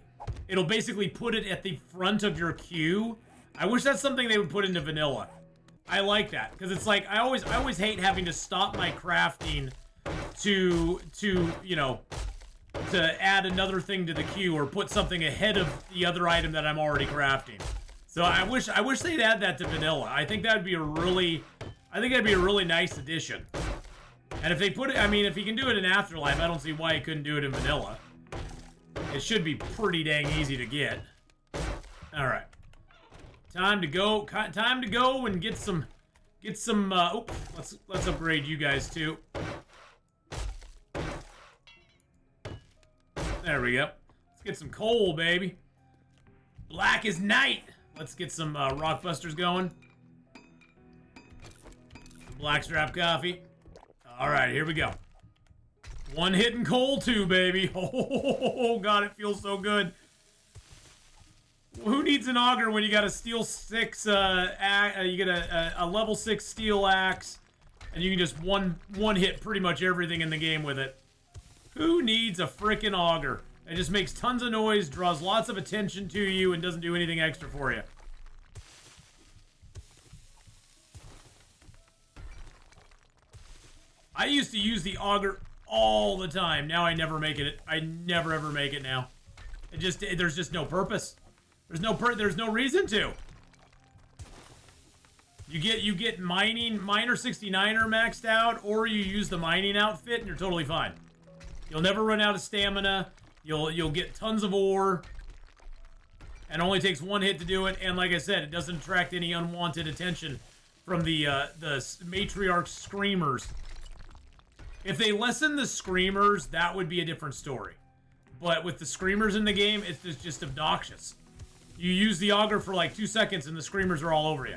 it'll basically put it at the front of your queue. I wish that's something they would put into vanilla. I like that, because it's like, I always hate having to stop my crafting to you know, to add another thing to the queue or put something ahead of the other item that I'm already crafting. So I wish they'd add that to vanilla. I think that'd be a really nice addition. And if they put it, I mean, if you can do it in Afterlife, I don't see why you couldn't do it in vanilla. It should be pretty dang easy to get. All right, time to go and get some. Oops, let's upgrade you guys too. There we go. Let's get some coal, baby. Black as night. Let's get some rock busters going. Some blackstrap coffee. All right, here we go. One hitting coal too, baby. Oh, God, it feels so good. Who needs an auger when you got a steel 6, you get a level 6 steel axe, and you can just one hit pretty much everything in the game with it. Who needs a frickin' auger? It just makes tons of noise, draws lots of attention to you, and doesn't do anything extra for you. I used to use the auger all the time. Now I never make it. I never ever make it now. There's just no purpose. There's no reason to. You get miner 69er maxed out, or you use the mining outfit, and you're totally fine. You'll never run out of stamina. You'll get tons of ore. And only takes one hit to do it. And like I said, it doesn't attract any unwanted attention from the matriarch screamers. If they lessen the screamers, that would be a different story. But with the screamers in the game, it's just obnoxious. You use the auger for like 2 seconds and the screamers are all over you.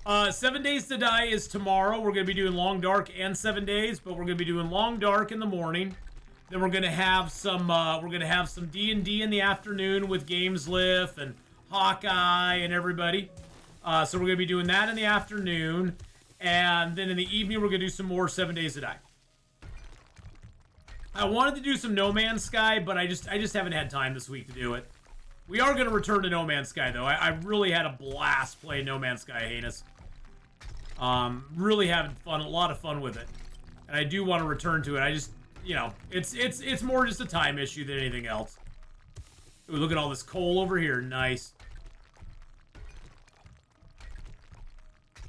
7 Days to Die is tomorrow. We're going to be doing Long Dark and 7 Days, but we're going to be doing Long Dark in the morning. Then we're going to have some D&D in the afternoon with Gameslift and Hawkeye and everybody. So we're going to be doing that in the afternoon. And then in the evening, we're going to do some more 7 Days to Die. I wanted to do some No Man's Sky, but I just haven't had time this week to do it. We are going to return to No Man's Sky, though. I really had a blast playing No Man's Sky, Heinous. Really having fun, a lot of fun with it. And I do want to return to it. I just, you know, it's more just a time issue than anything else. Ooh, look at all this coal over here. Nice.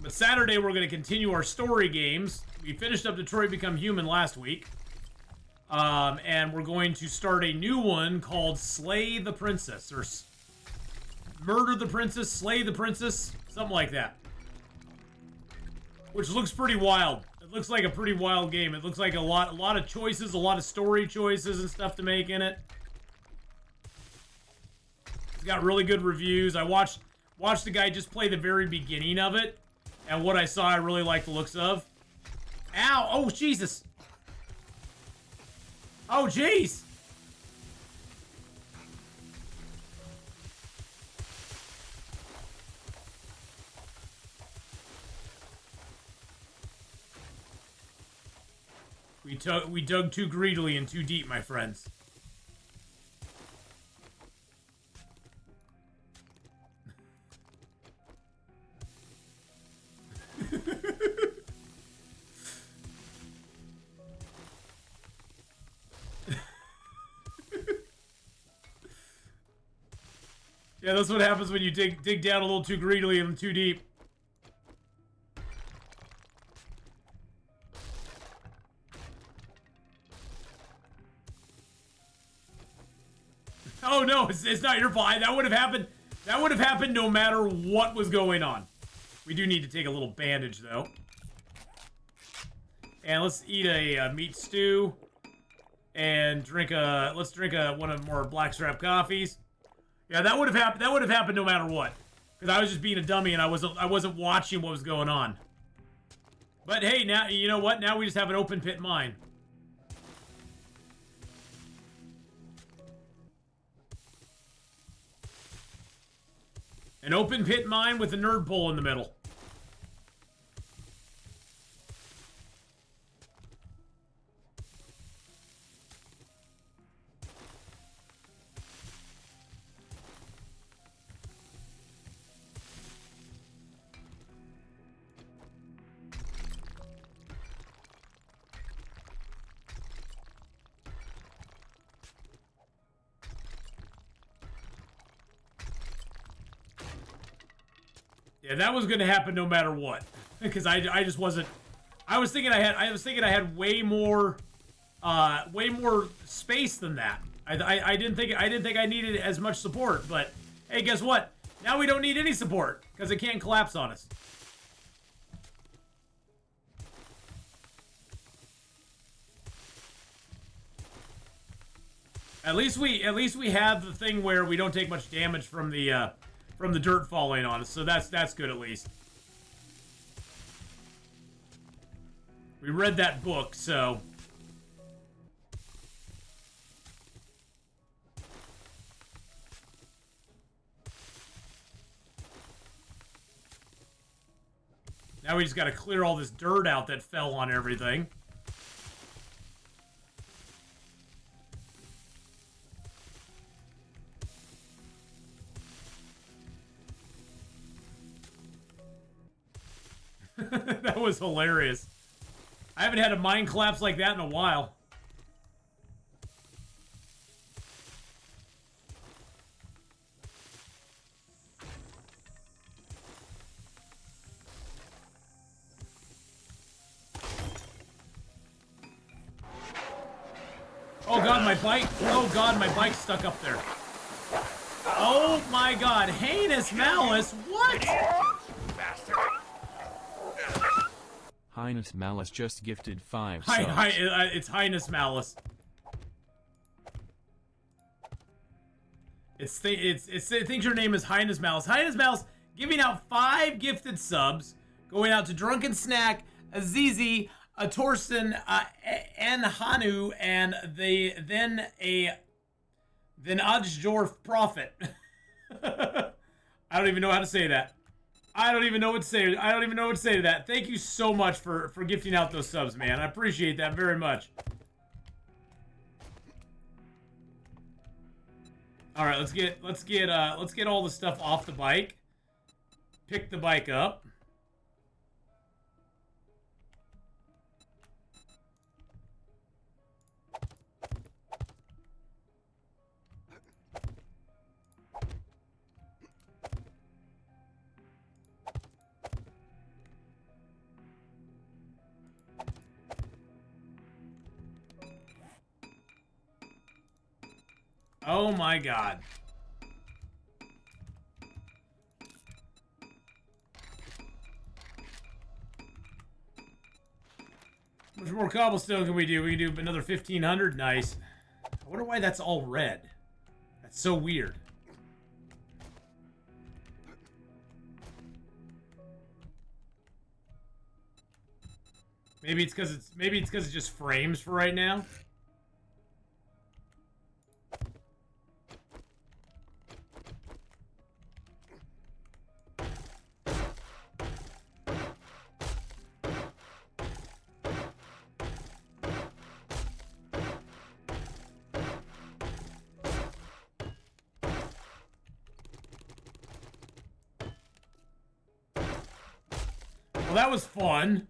But Saturday, we're going to continue our story games. We finished up Detroit Become Human last week. And we're going to start a new one called Slay the Princess, or Murder the Princess, Slay the Princess, something like that. Which looks pretty wild. It looks like a pretty wild game. It looks like a lot of choices, a lot of story choices and stuff to make in it. It's got really good reviews. I watched the guy just play the very beginning of it, and what I saw, I really like the looks of. Ow! Oh, Jesus! Oh, jeez! We dug too greedily and too deep, my friends. Yeah, that's what happens when you dig down a little too greedily and too deep. Oh no, it's not your fault. That would have happened. That would have happened no matter what was going on. We do need to take a little bandage though. And let's eat a meat stew and drink let's drink one of more blackstrap coffees. Yeah, that would have happened. That would have happened no matter what, because I was just being a dummy and I wasn't watching what was going on. But hey, now you know what? Now we just have an open pit mine. An open pit mine with a nerd pole in the middle. Yeah, that was going to happen no matter what, because I just wasn't. I was thinking I had way more space than that. I didn't think I needed as much support. But hey, guess what? Now we don't need any support because it can't collapse on us. At least we have the thing where we don't take much damage from the dirt falling on us, so that's good at least. We read that book, so. Now we just gotta clear all this dirt out that fell on everything. That was hilarious. I haven't had a mine collapse like that in a while. Oh god, my bike. Oh god, my bike's stuck up there. Oh my god, heinous malice. What? Highness Malice just gifted 5 subs. Hi, it's Highness Malice. It thinks your name is Highness Malice. Highness Malice giving out 5 gifted subs Going out to Drunken Snack, Azizi, Torsten, and Hanu, and then Ajjorf Prophet. I don't even know how to say that. I don't even know what to say. I don't even know what to say to that. Thank you so much for gifting out those subs, man. I appreciate that very much. All right, let's get all the stuff off the bike. Pick the bike up. Oh my god. How much more cobblestone can we do? We can do another 1,500. Nice. I wonder why that's all red. That's so weird. Maybe it's because it's just frames for right now. Well, that was fun.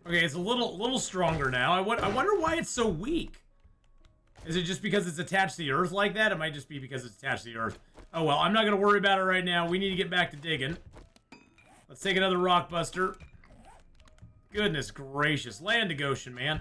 Okay, it's a little stronger now. I wonder why it's so weak. Is it just because it's attached to the earth like that? It might just be because it's attached to the earth. Oh well, I'm not gonna worry about it right now. We need to get back to digging. Let's take another rock buster. Goodness gracious. Land to Goshen, man.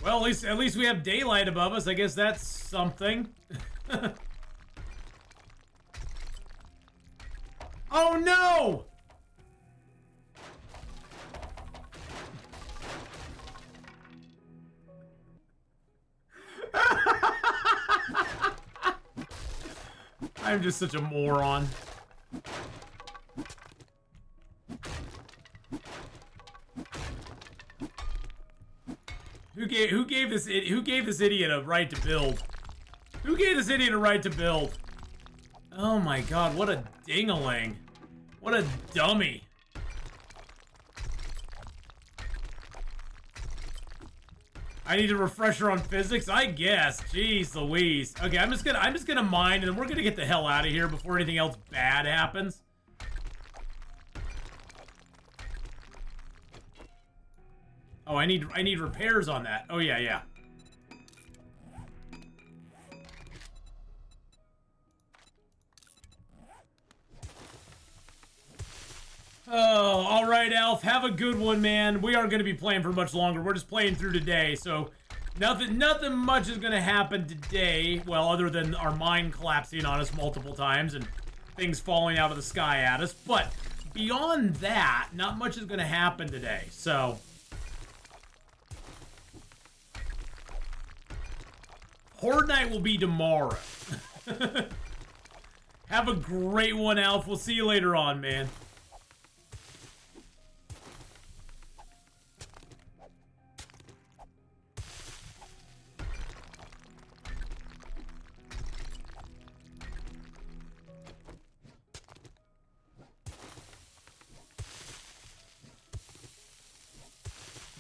Well, at least we have daylight above us. I guess that's something. Oh no! I'm just such a moron. Who gave this idiot a right to build? Who gave this idiot a right to build? Oh my god, what a ding-a-ling. What a dummy. I need a refresher on physics, I guess. Jeez Louise. Okay, I'm just gonna mine, and then we're gonna get the hell out of here before anything else bad happens. Oh, I need repairs on that. Oh yeah. Oh, all right, Alf. Have a good one, man. We aren't going to be playing for much longer. We're just playing through today, so nothing much is going to happen today. Well, other than our mine collapsing on us multiple times and things falling out of the sky at us. But beyond that, not much is going to happen today. So Horde Night will be tomorrow. Have a great one, Alf. We'll see you later on, man.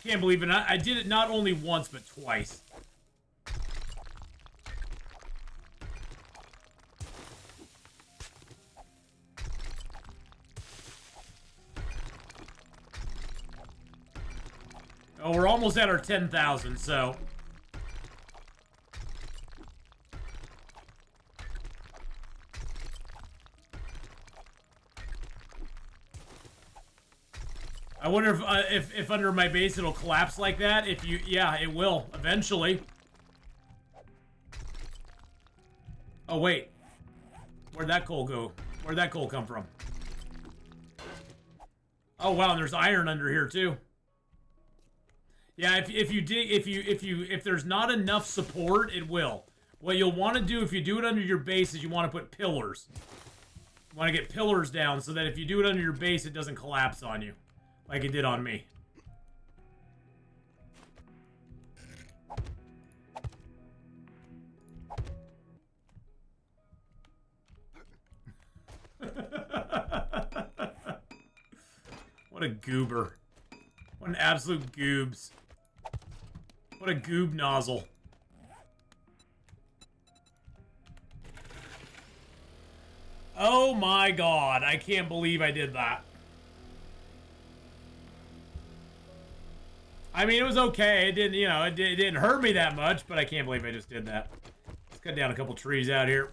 Can't believe it. I did it not only once, but twice. Oh, we're almost at our 10,000, so... I wonder if under my base it'll collapse like that. If you, yeah, it will eventually. Oh wait, where'd that coal go? Where'd that coal come from? Oh wow, and there's iron under here too. Yeah, if there's not enough support, it will. What you'll want to do if you do it under your base is you want to put pillars. You want to get pillars down so that if you do it under your base, it doesn't collapse on you. Like it did on me. What a goober. What an absolute goobs. What a goob nozzle. Oh my god, I can't believe I did that. I mean, it was okay. It didn't, you know, it didn't hurt me that much, but I can't believe I just did that. Let's cut down a couple trees out here.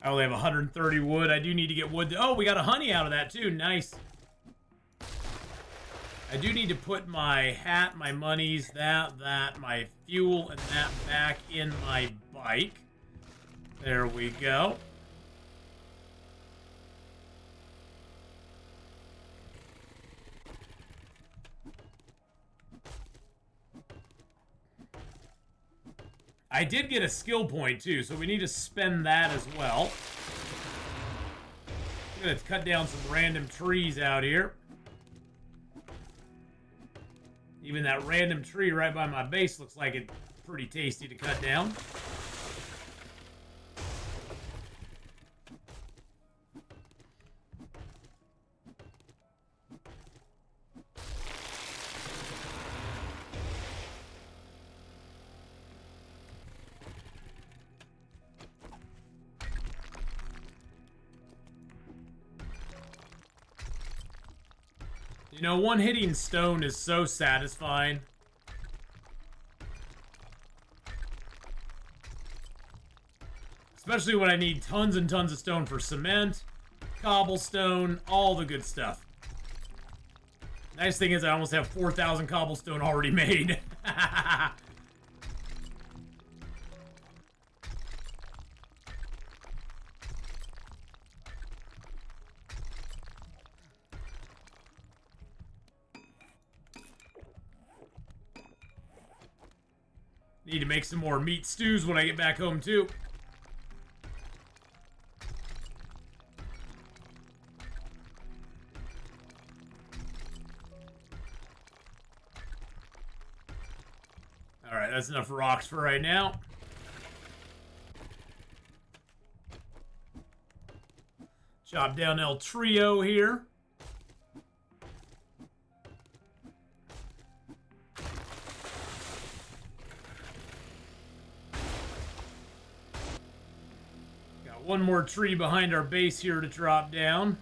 I only have 130 wood. I do need to get wood. Oh, we got a honey out of that too. Nice. I do need to put my hat, my monies, that, my fuel, and that back in my bike. There we go. I did get a skill point too, so we need to spend that as well. I'm gonna cut down some random trees out here. Even that random tree right by my base looks like it's pretty tasty to cut down. You know, one hitting stone is so satisfying. Especially when I need tons and tons of stone for cement, cobblestone, all the good stuff. Nice thing is I almost have 4,000 cobblestone already made. Need to make some more meat stews when I get back home, too. Alright, that's enough rocks for right now. Chop down El Trio here. One more tree behind our base here to drop down.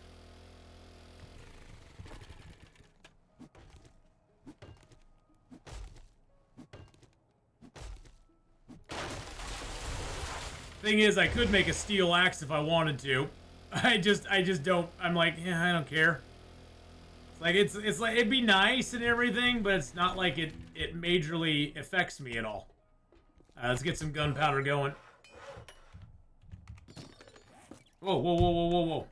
Thing is, I could make a steel axe if I wanted to. I just don't. I'm like, yeah, I don't care. It's like it'd be nice and everything, but it's not like it majorly affects me at all. Let's get some gunpowder going. Whoa, whoa, whoa, whoa, whoa, whoa.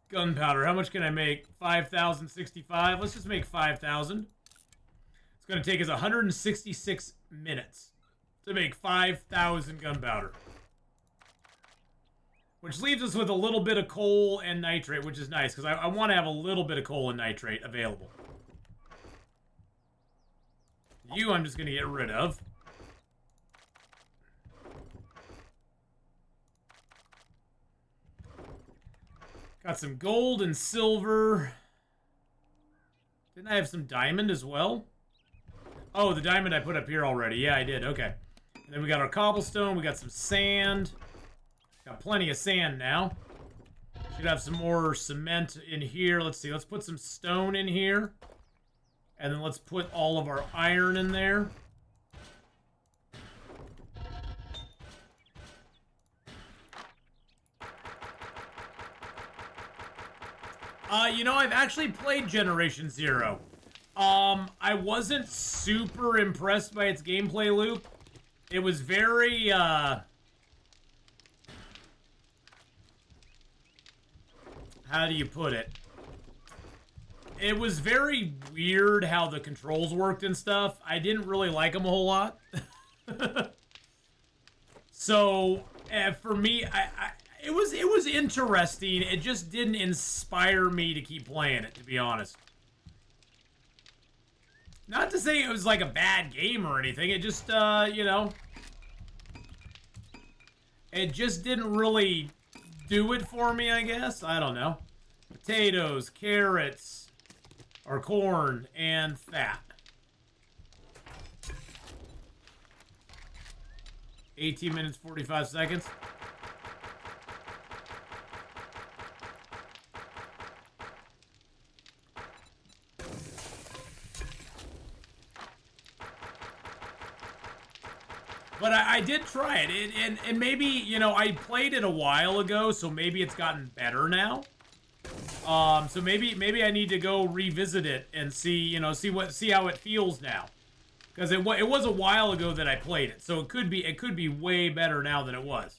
Gunpowder, how much can I make? 5,065? Let's just make 5,000. It's going to take us 166 minutes to make 5,000 gunpowder. Which leaves us with a little bit of coal and nitrate, which is nice, because I want to have a little bit of coal and nitrate available. You I'm just going to get rid of. Got some gold and silver. Didn't I have some diamond as well? Oh, the diamond I put up here already. Yeah, I did. Okay. And then we got our cobblestone. We got some sand. Got plenty of sand now. Should have some more cement in here. Let's see. Let's put some stone in here. And then let's put all of our iron in there. You know, I've actually played Generation Zero. I wasn't super impressed by its gameplay loop. It was very, how do you put it? It was very weird how the controls worked and stuff. I didn't really like them a whole lot. So, for me, it was interesting. It just didn't inspire me to keep playing it, to be honest. Not to say it was like a bad game or anything. It just, you know, it just didn't really do it for me, I guess. I don't know. Potatoes, carrots, or corn, and fat. 18 minutes, 45 seconds. But I did try it, and maybe, you know, I played it a while ago, so maybe it's gotten better now. So maybe I need to go revisit it and see, you know, see how it feels now, because it was a while ago that I played it, so it could be way better now than it was.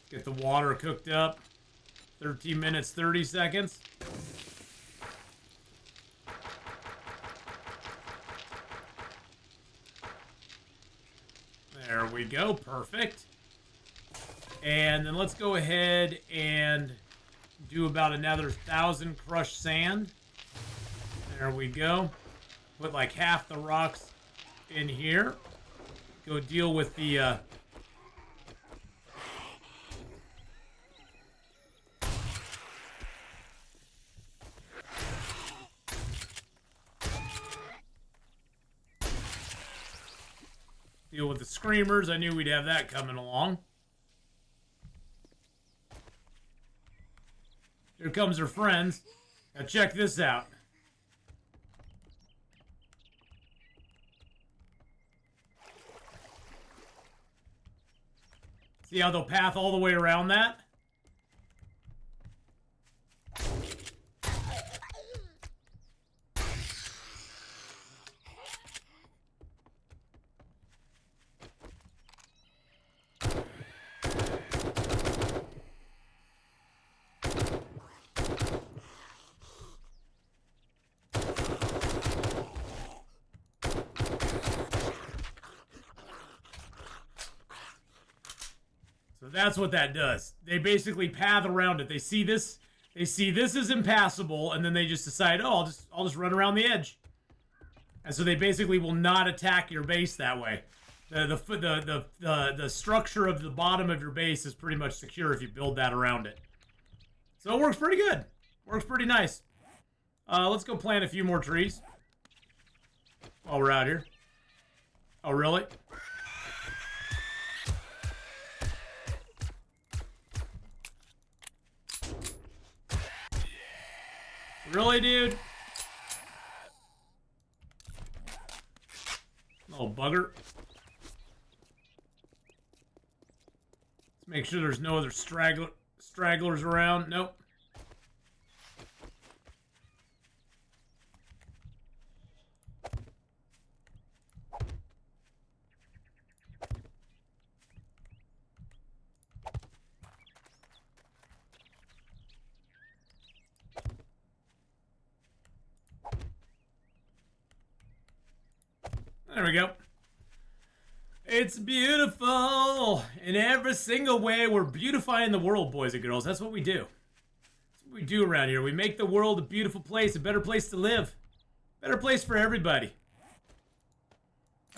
Get the water cooked up. 13 minutes, 30 seconds. There we go. Perfect. And then let's go ahead and do about another 1,000 crushed sand. There we go. Put like half the rocks in here. Go deal with the... deal with the screamers. I knew we'd have that coming along. Here comes her friends. Now check this out. See how they'll path all the way around that? So that's what that does. They basically path around it. They see this is impassable, and then they just decide, oh, I'll just run around the edge. And so they basically will not attack your base that way. The structure of the bottom of your base is pretty much secure if you build that around it. So it works pretty good. Works pretty nice. Let's go plant a few more trees while we're out here. Oh, really? Really, dude? Little bugger. Let's make sure there's no other stragglers around. Nope. There we go. It's beautiful. In every single way, we're beautifying the world, boys and girls. That's what we do. That's what we do around here. We make the world a beautiful place, a better place to live. Better place for everybody.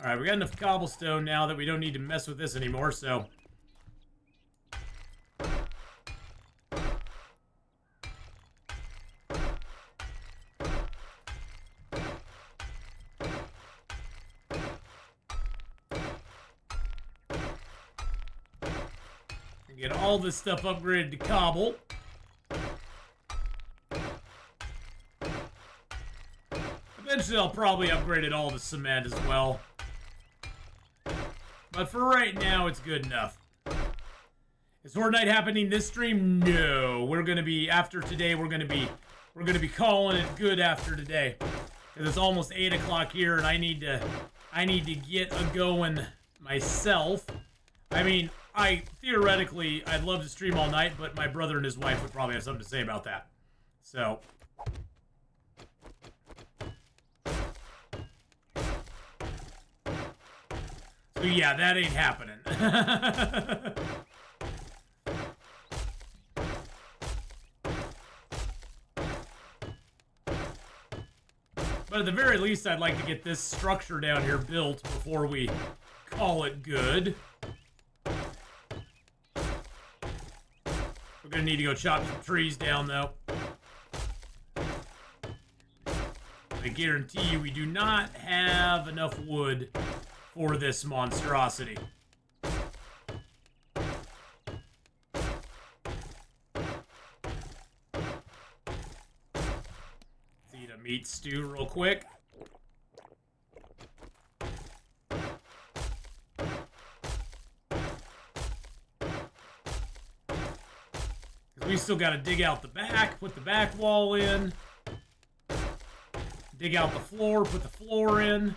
Alright, we got enough cobblestone now that we don't need to mess with this anymore, so... get all this stuff upgraded to cobble. Eventually, I'll probably upgrade it all to cement as well. But for right now, it's good enough. Is Horde Night happening this stream? No. We're gonna be after today. We're gonna be calling it good after today, because it's almost 8 o'clock here, and I need to get a going myself. I mean, theoretically I'd love to stream all night, but my brother and his wife would probably have something to say about that. So. So yeah, that ain't happening. But at the very least, I'd like to get this structure down here built before we call it good. We're gonna need to go chop some trees down, though. I guarantee you we do not have enough wood for this monstrosity. Let's eat a meat stew real quick. We still got to dig out the back, put the back wall in. Dig out the floor, put the floor in.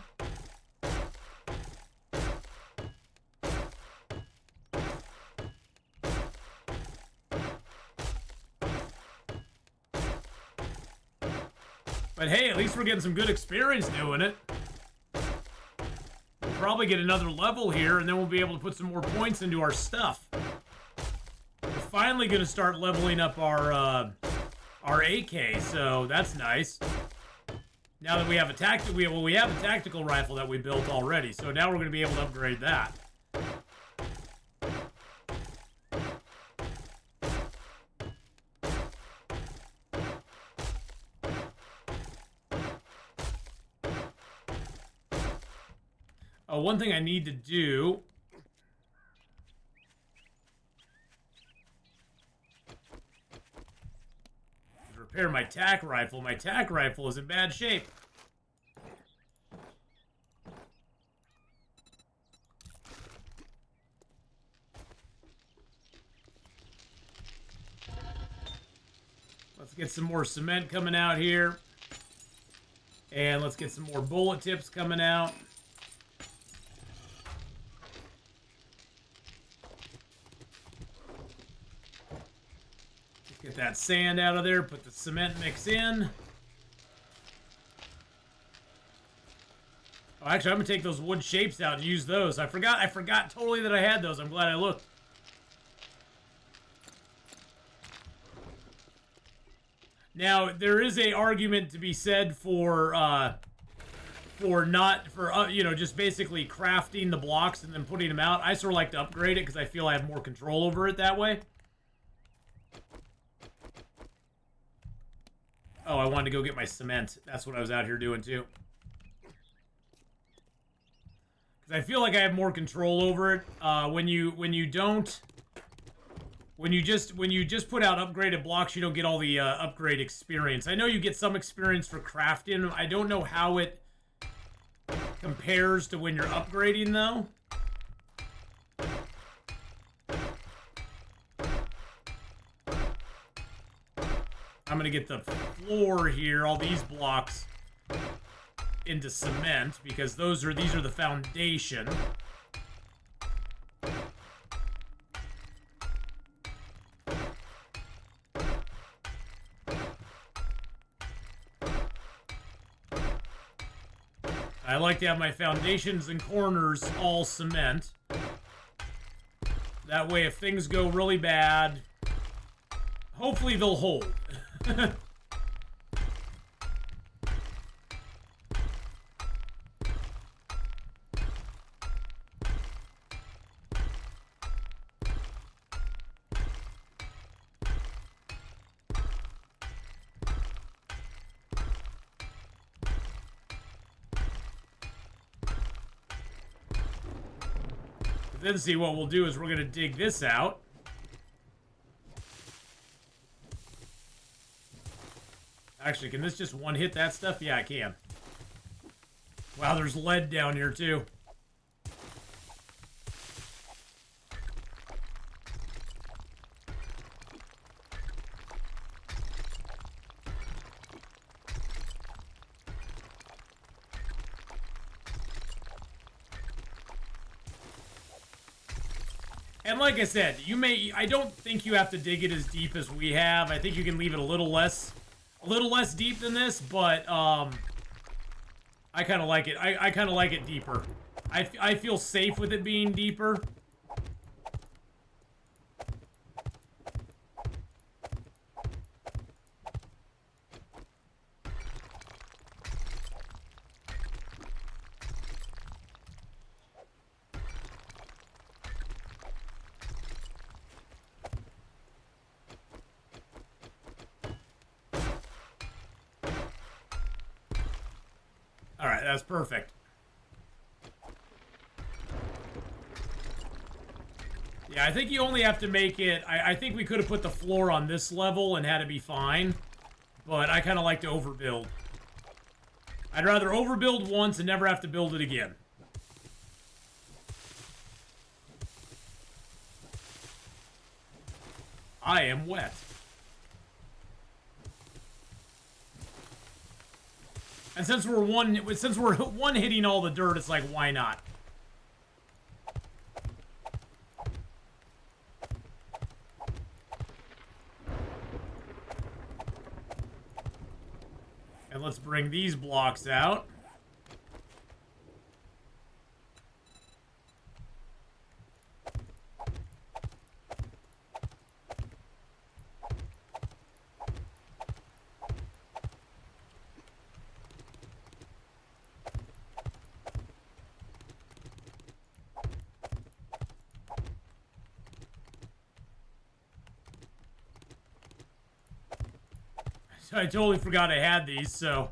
But hey, at least we're getting some good experience doing it. We'll probably get another level here, and then we'll be able to put some more points into our stuff. We're finally going to start leveling up our AK, so that's nice. Now that we have a tactical rifle that we built already, so now we're going to be able to upgrade that. One thing I need to do is repair my tac rifle. My tac rifle is in bad shape. Let's get some more cement coming out here. And let's get some more bullet tips coming out. Get that sand out of there, put the cement mix in. Oh, actually, I'm gonna take those wood shapes out and use those. I forgot totally that I had those. I'm glad I looked. Now, there is a argument to be said for just basically crafting the blocks and then putting them out. I sort of like to upgrade it because I feel I have more control over it that way. Oh, I wanted to go get my cement. That's what I was out here doing too. Because I feel like I have more control over it. When you just put out upgraded blocks, you don't get all the upgrade experience. I know you get some experience for crafting. I don't know how it compares to when you're upgrading though. I'm gonna get the floor here, all these blocks, into cement because these are the foundation. I like to have my foundations and corners all cement. That way, if things go really bad, hopefully they'll hold. Then see what we'll do is we're gonna dig this out. Actually, can this just one hit that stuff? Yeah, I can. Wow, there's lead down here too. And like I said, I don't think you have to dig it as deep as we have. I think you can leave it a little less deep than this, but I kind of like it. I kind of like it deeper. I feel safe with it being deeper. Alright, that's perfect. Yeah, I think you only have to make it... I think we could have put the floor on this level and had it be fine. But I kind of like to overbuild. I'd rather overbuild once and never have to build it again. I am wet. And since we're one hitting all the dirt, it's like, why not? And let's bring these blocks out. I totally forgot I had these, so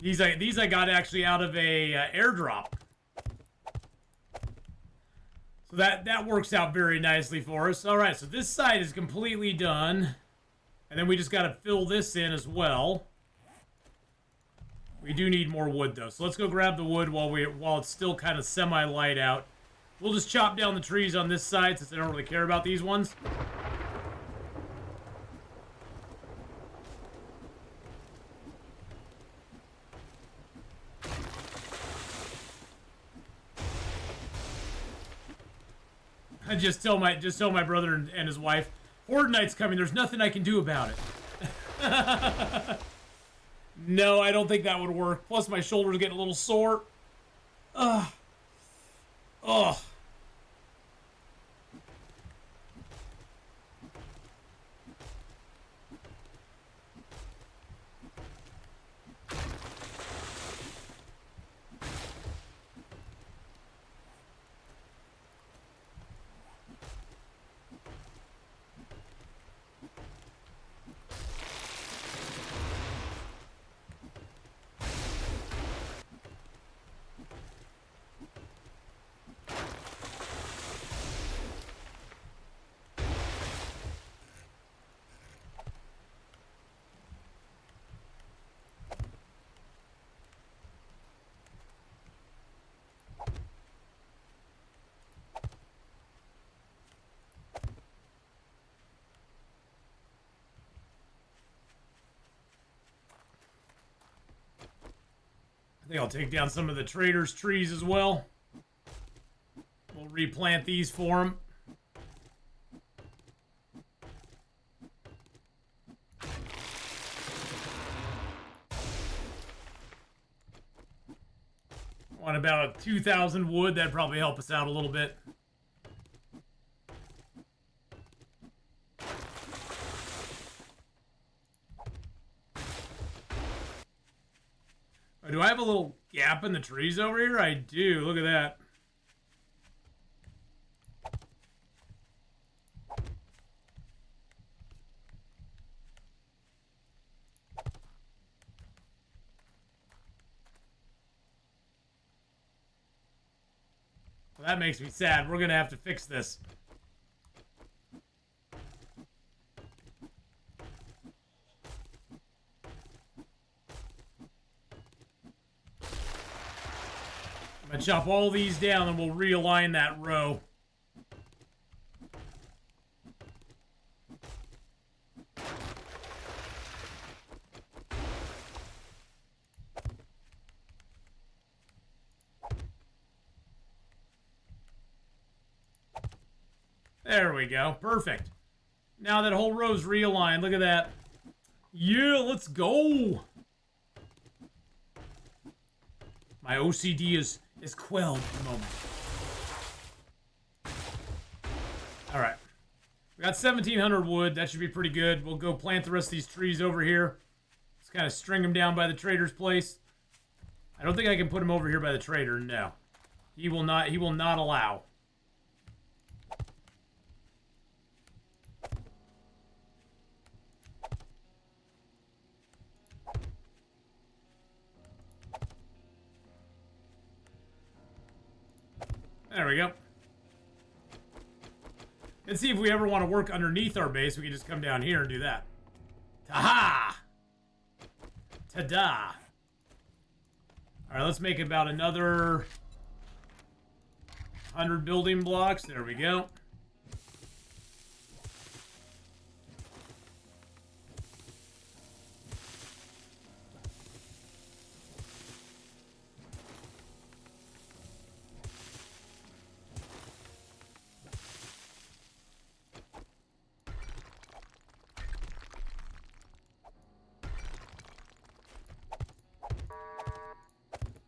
these I got actually out of a airdrop. So that works out very nicely for us. All right, so this side is completely done, and then we just got to fill this in as well. We do need more wood though, so let's go grab the wood while it's still kind of semi-light out. We'll just chop down the trees on this side since I don't really care about these ones. I just tell my brother and his wife, Horde Night's coming. There's nothing I can do about it. No, I don't think that would work. Plus, my shoulders getting a little sore. Ugh. Ugh. I think I'll take down some of the traders' trees as well. We'll replant these for them. Want about 2,000 wood, that'd probably help us out a little bit. Do I have a little gap in the trees over here? I do. Look at that. Well, that makes me sad. We're going to have to fix this. I chop all these down and we'll realign that row. There we go. Perfect. Now that whole row's realigned. Look at that. Yeah, let's go. My OCD is quelled at the moment. All right. We got 1,700 wood. That should be pretty good. We'll go plant the rest of these trees over here. Let's kind of string them down by the trader's place. I don't think I can put him over here by the trader. No. He will not allow. There we go. Let's see if we ever want to work underneath our base. We can just come down here and do that. Ta-ha! Ta-da! All right, let's make about another 100 building blocks. There we go.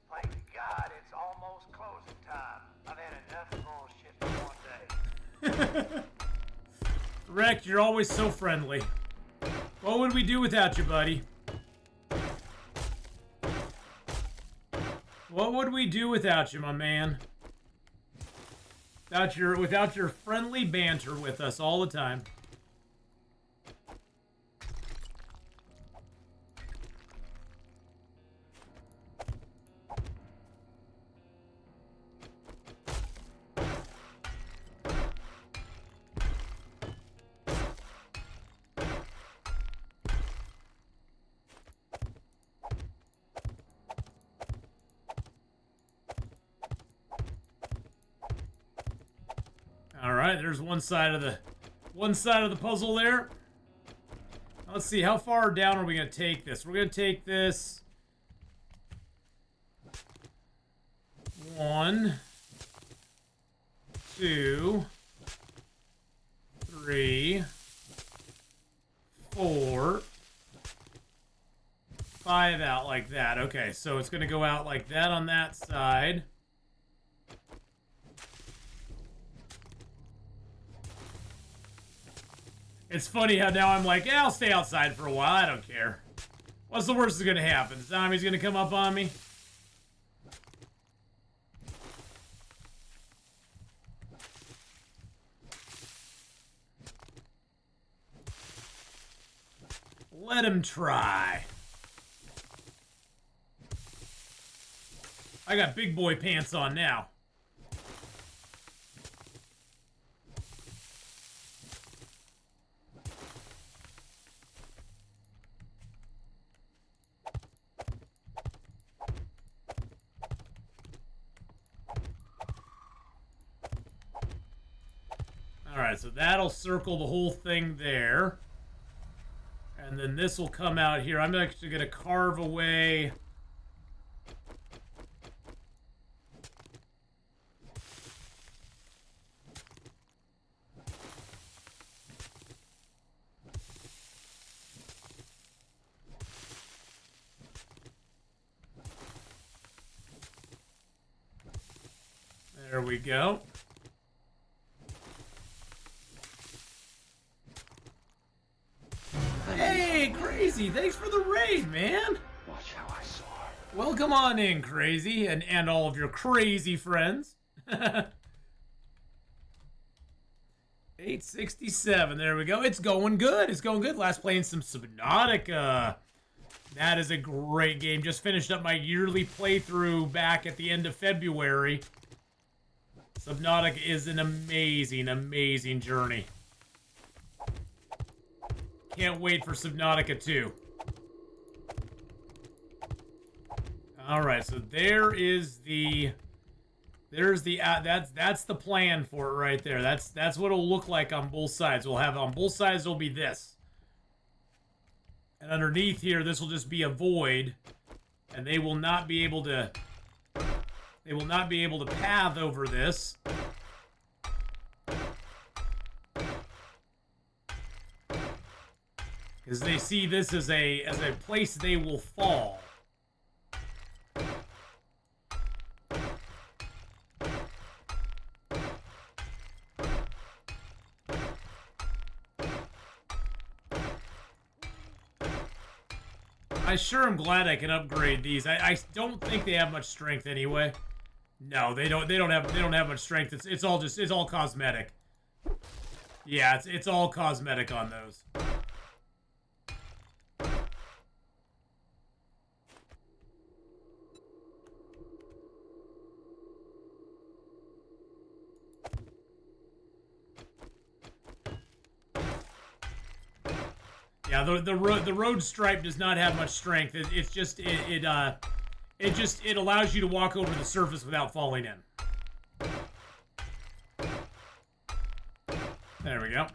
Thank God it's almost closing time. I've had enough bullshit for one day. Rex, you're always so friendly. What would we do without you, buddy? What would we do without you, my man? Without your friendly banter with us all the time. All right, there's one side of the puzzle there. Let's see, how far down are we going to take this? We're going to take this 1, 2, 3, 4, 5 out like that. Okay, so it's going to go out like that on that side. It's funny how now I'm like, yeah, I'll stay outside for a while. I don't care. What's the worst that's going to happen? The zombie's going to come up on me? Let him try. I got big boy pants on now. Alright, so that'll circle the whole thing there. And then this will come out here. I'm actually going to carve away... There we go. Hey, Crazy! Thanks for the raid, man! Watch how I soar. Welcome on in, Crazy, and all of your crazy friends. 867, there we go. It's going good. It's going good. Last playing some Subnautica. That is a great game. Just finished up my yearly playthrough back at the end of February. Subnautica is an amazing, amazing journey. Can't wait for Subnautica 2. Alright, so there is the There's the that's the plan for it right there. That's what it'll look like on both sides. We'll have on both sides it'll be this. And underneath here this will just be a void, and they will not be able to path over this. Because they see this as a place they will fall. I sure am glad I can upgrade these. I don't think they have much strength anyway. No, they don't have much strength. It's all cosmetic. Yeah, it's all cosmetic on those. Yeah, the road stripe does not have much strength. It allows you to walk over the surface without falling in. There we go.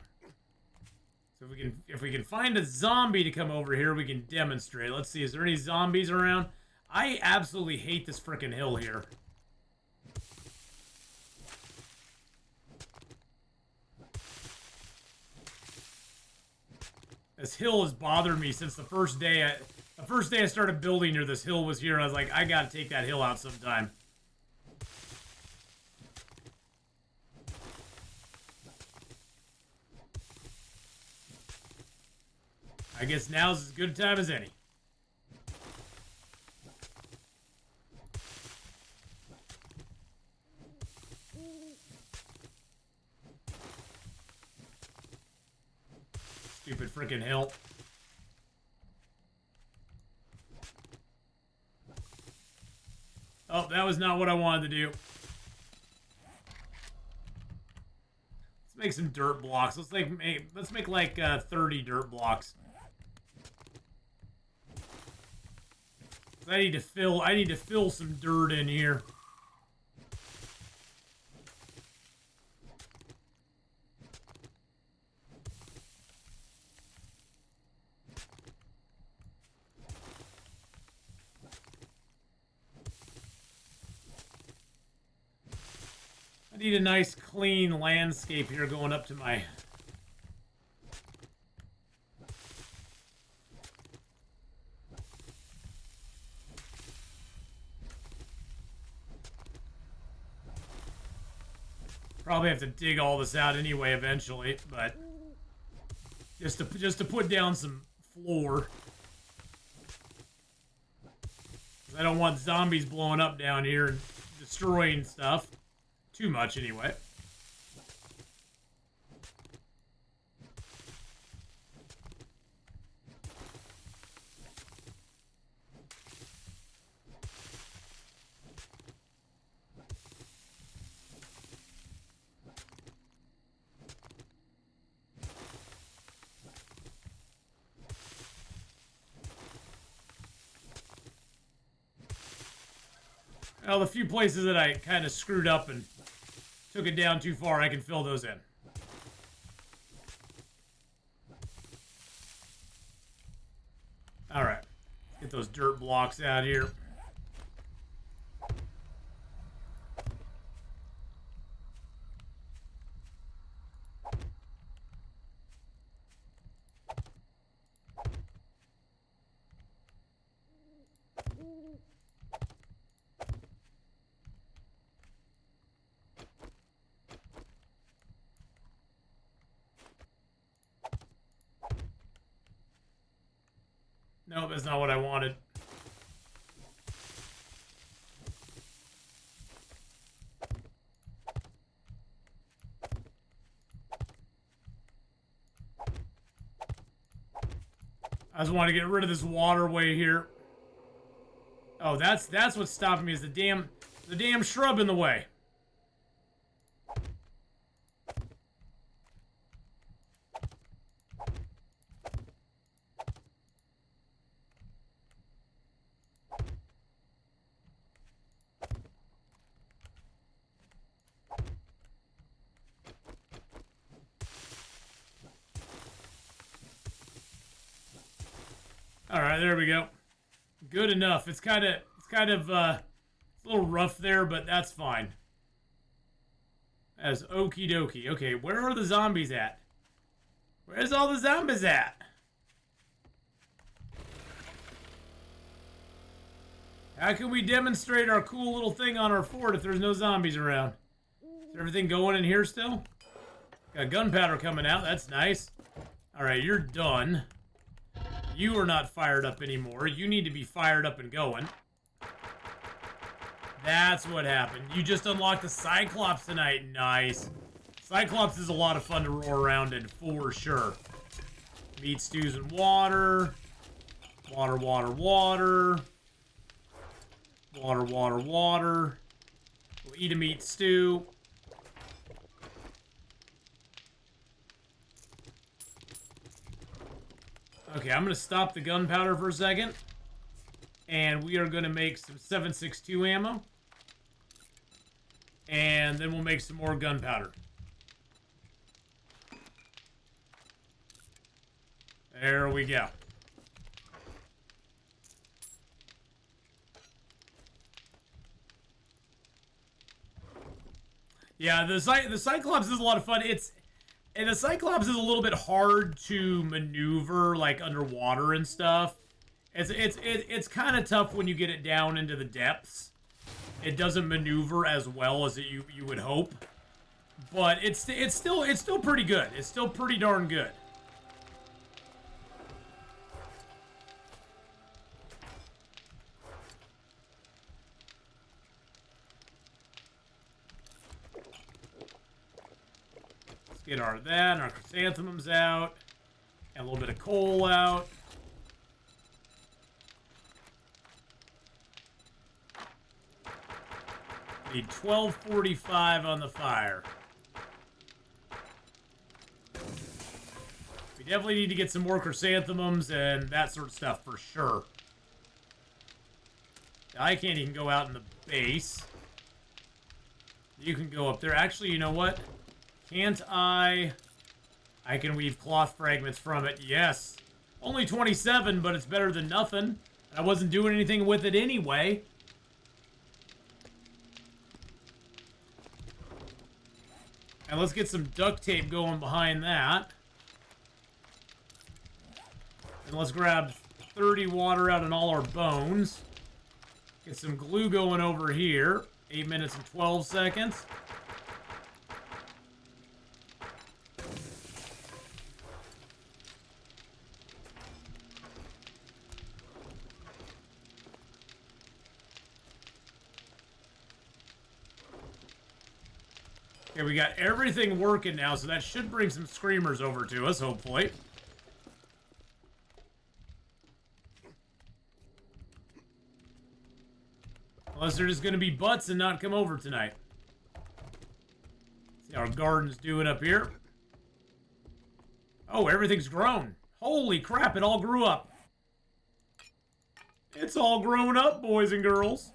So if we can find a zombie to come over here, we can demonstrate. Let's see, is there any zombies around? I absolutely hate this frickin' hill here. This hill has bothered me since the first day I started building here. This hill was here, and I was like, I gotta take that hill out sometime. I guess now's as good a time as any. Stupid freaking hill. Oh, that was not what I wanted to do. Let's make some dirt blocks. Let's make like 30 dirt blocks. I need to fill some dirt in here. I need a nice clean landscape here going up to my... Probably have to dig all this out anyway eventually, but just to put down some floor. I don't want zombies blowing up down here and destroying stuff. Too much anyway. Well, the few places that I kind of screwed up and took it down too far, I can fill those in. Alright. Get those dirt blocks out here. No, that's not what I wanted. I just want to get rid of this waterway here. Oh, that's what's stopping me is the damn shrub in the way. All right, there we go. Good enough. It's kind of it's a little rough there, but that's fine. As okie dokie. Okay, where are the zombies at? Where's all the zombies at? How can we demonstrate our cool little thing on our fort if there's no zombies around? Is everything going in here still? Got gunpowder coming out. That's nice. All right, you're done. You are not fired up anymore. You need to be fired up and going. That's what happened. You just unlocked the Cyclops tonight. Nice. Cyclops is a lot of fun to roar around in, for sure. Meat, stews, and water. Water, water, water. Water, water, water. We'll eat a meat stew. Okay, I'm going to stop the gunpowder for a second. And we are going to make some 7.62 ammo. And then we'll make some more gunpowder. There we go. Yeah, the Cyclops is a lot of fun. And the Cyclops is a little bit hard to maneuver, like underwater and stuff. It's kind of tough when you get it down into the depths. It doesn't maneuver as well as you would hope, but it's still pretty good. It's still pretty darn good. Let's get our chrysanthemums out, and a little bit of coal out. Need 1245 on the fire. We definitely need to get some more chrysanthemums and that sort of stuff for sure. I can't even go out in the base. You can go up there. Actually, you know what? Can't I? I can weave cloth fragments from it. Yes. Only 27, but it's better than nothing. I wasn't doing anything with it anyway. And let's get some duct tape going behind that. And let's grab 30 water out in all our bones. Get some glue going over here. 8 minutes and 12 seconds. Okay, we got everything working now, so that should bring some screamers over to us, hopefully. Unless they're just going to be butts and not come over tonight. See how our garden's doing up here. Oh, everything's grown. Holy crap, it all grew up. It's all grown up, boys and girls.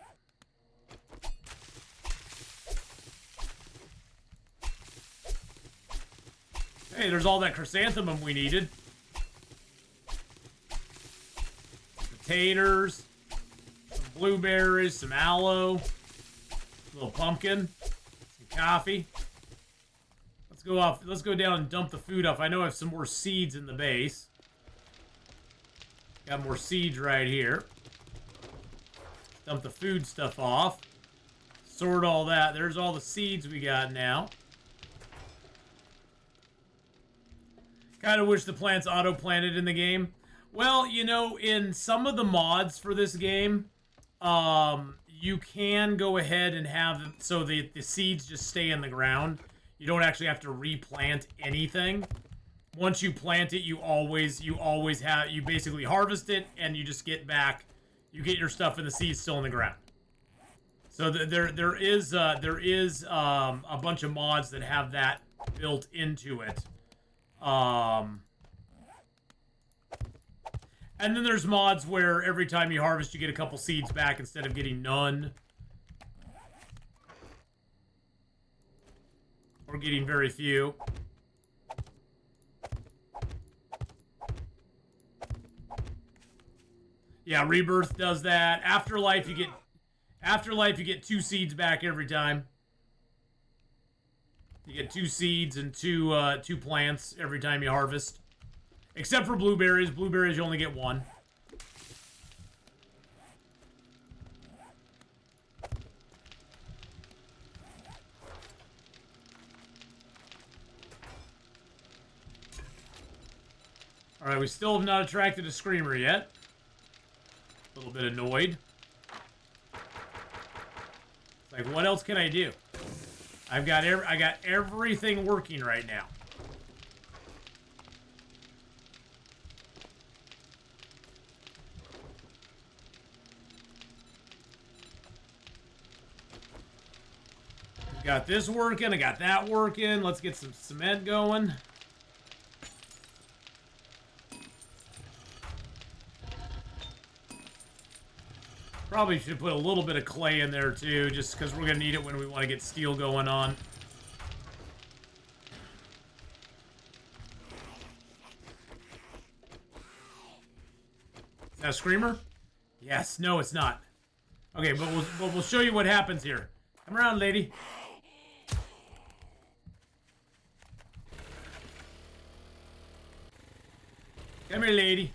Hey, there's all that chrysanthemum we needed. Potatoes, some blueberries, some aloe, a little pumpkin, some coffee. Let's go down and dump the food off. I know I have some more seeds in the base. Got more seeds right here. Dump the food stuff off. Sort all that. There's all the seeds we got now. Kind of wish the plants auto-planted in the game. Well, you know, in some of the mods for this game, you can go ahead and have them so the seeds just stay in the ground. You don't actually have to replant anything. Once you plant it, you basically harvest it and you just get back, you get your stuff and the seeds still in the ground. So there is a bunch of mods that have that built into it. And then there's mods where every time you harvest, you get a couple seeds back instead of getting none. Or getting very few. Yeah, Rebirth does that. Afterlife, you get 2 seeds back every time. You get 2 seeds and two plants every time you harvest. Except for blueberries. Blueberries, you only get 1. Alright, we still have not attracted a screamer yet. A little bit annoyed. Like, what else can I do? I got everything working right now. Got this working, I got that working. Let's get some cement going. Probably should put a little bit of clay in there too, just because we're going to need it when we want to get steel going on. Is that a screamer? Yes. No, it's not. Okay, but we'll show you what happens here. Come around, lady. Come here, lady.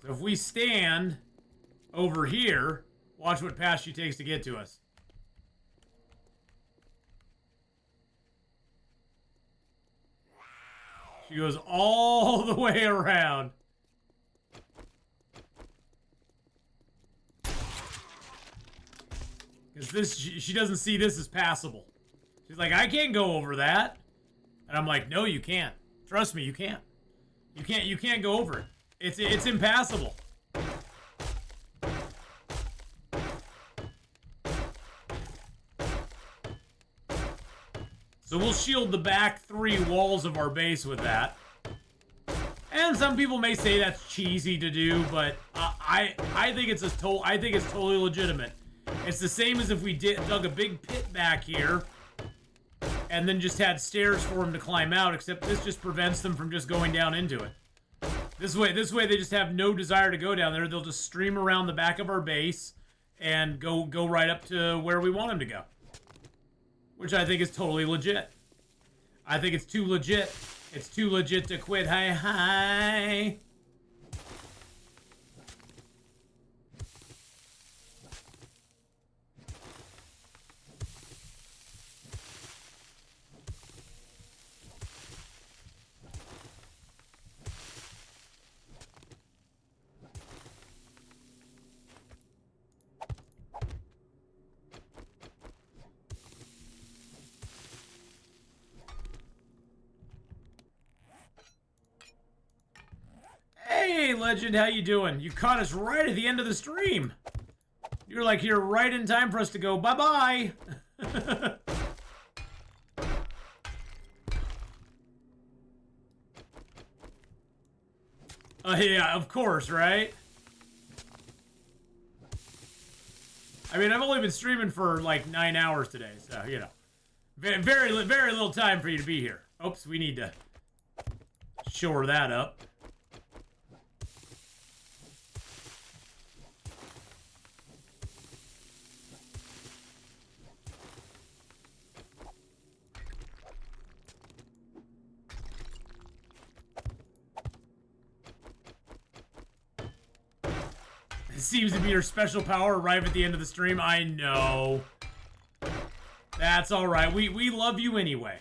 So if we stand over here, watch what path she takes to get to us. She goes all the way around. Because this, she doesn't see this as passable. She's like, I can't go over that. And I'm like, no, you can't. Trust me, you can't. You can't go over it. It's impassable. So we'll shield the back 3 walls of our base with that. And some people may say that's cheesy to do, but I think it's totally legitimate. It's the same as if we dug a big pit back here and then just had stairs for them to climb out, except this just prevents them from just going down into it. This way they just have no desire to go down there. They'll just stream around the back of our base and go right up to where we want them to go. Which I think is totally legit. I think it's too legit. It's too legit to quit. Hi. Hey, Legend, how you doing? You caught us right at the end of the stream. You're like here right in time for us to go bye-bye. Yeah, of course, right? I mean, I've only been streaming for like 9 hours today, so, you know. Very little time for you to be here. Oops, we need to shore that up. It seems to be your special power right at the end of the stream. I know. That's alright. We love you anyway.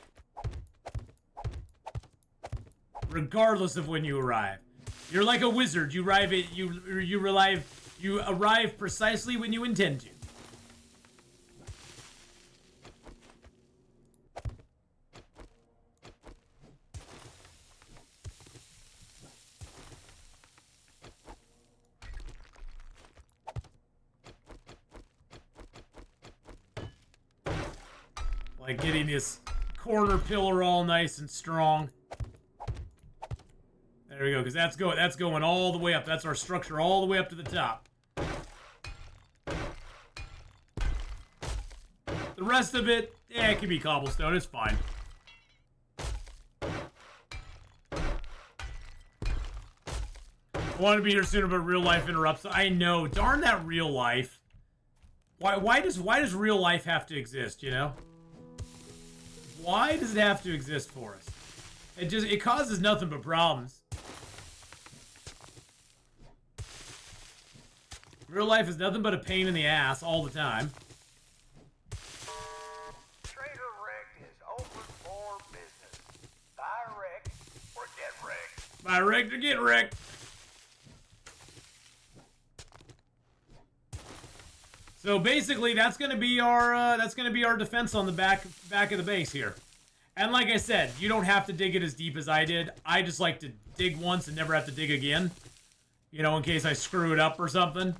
Regardless of when you arrive. You're like a wizard. You arrive precisely when you intend to. Like getting this corner pillar all nice and strong. There we go, because that's going all the way up. That's our structure all the way up to the top. The rest of it, it can be cobblestone. It's fine. I wanted to be here sooner, but real life interrupts. I know. Darn that real life. Why does real life have to exist, you know? Why does it have to exist for us? It causes nothing but problems. Real life is nothing but a pain in the ass all the time. Trader Rick is open for business. Buy Rick or get Rick. Buy Rick or get Rick. So basically, that's gonna be our defense on the back of the base here. And like I said, you don't have to dig it as deep as I did. I just like to dig once and never have to dig again. You know, in case I screw it up or something.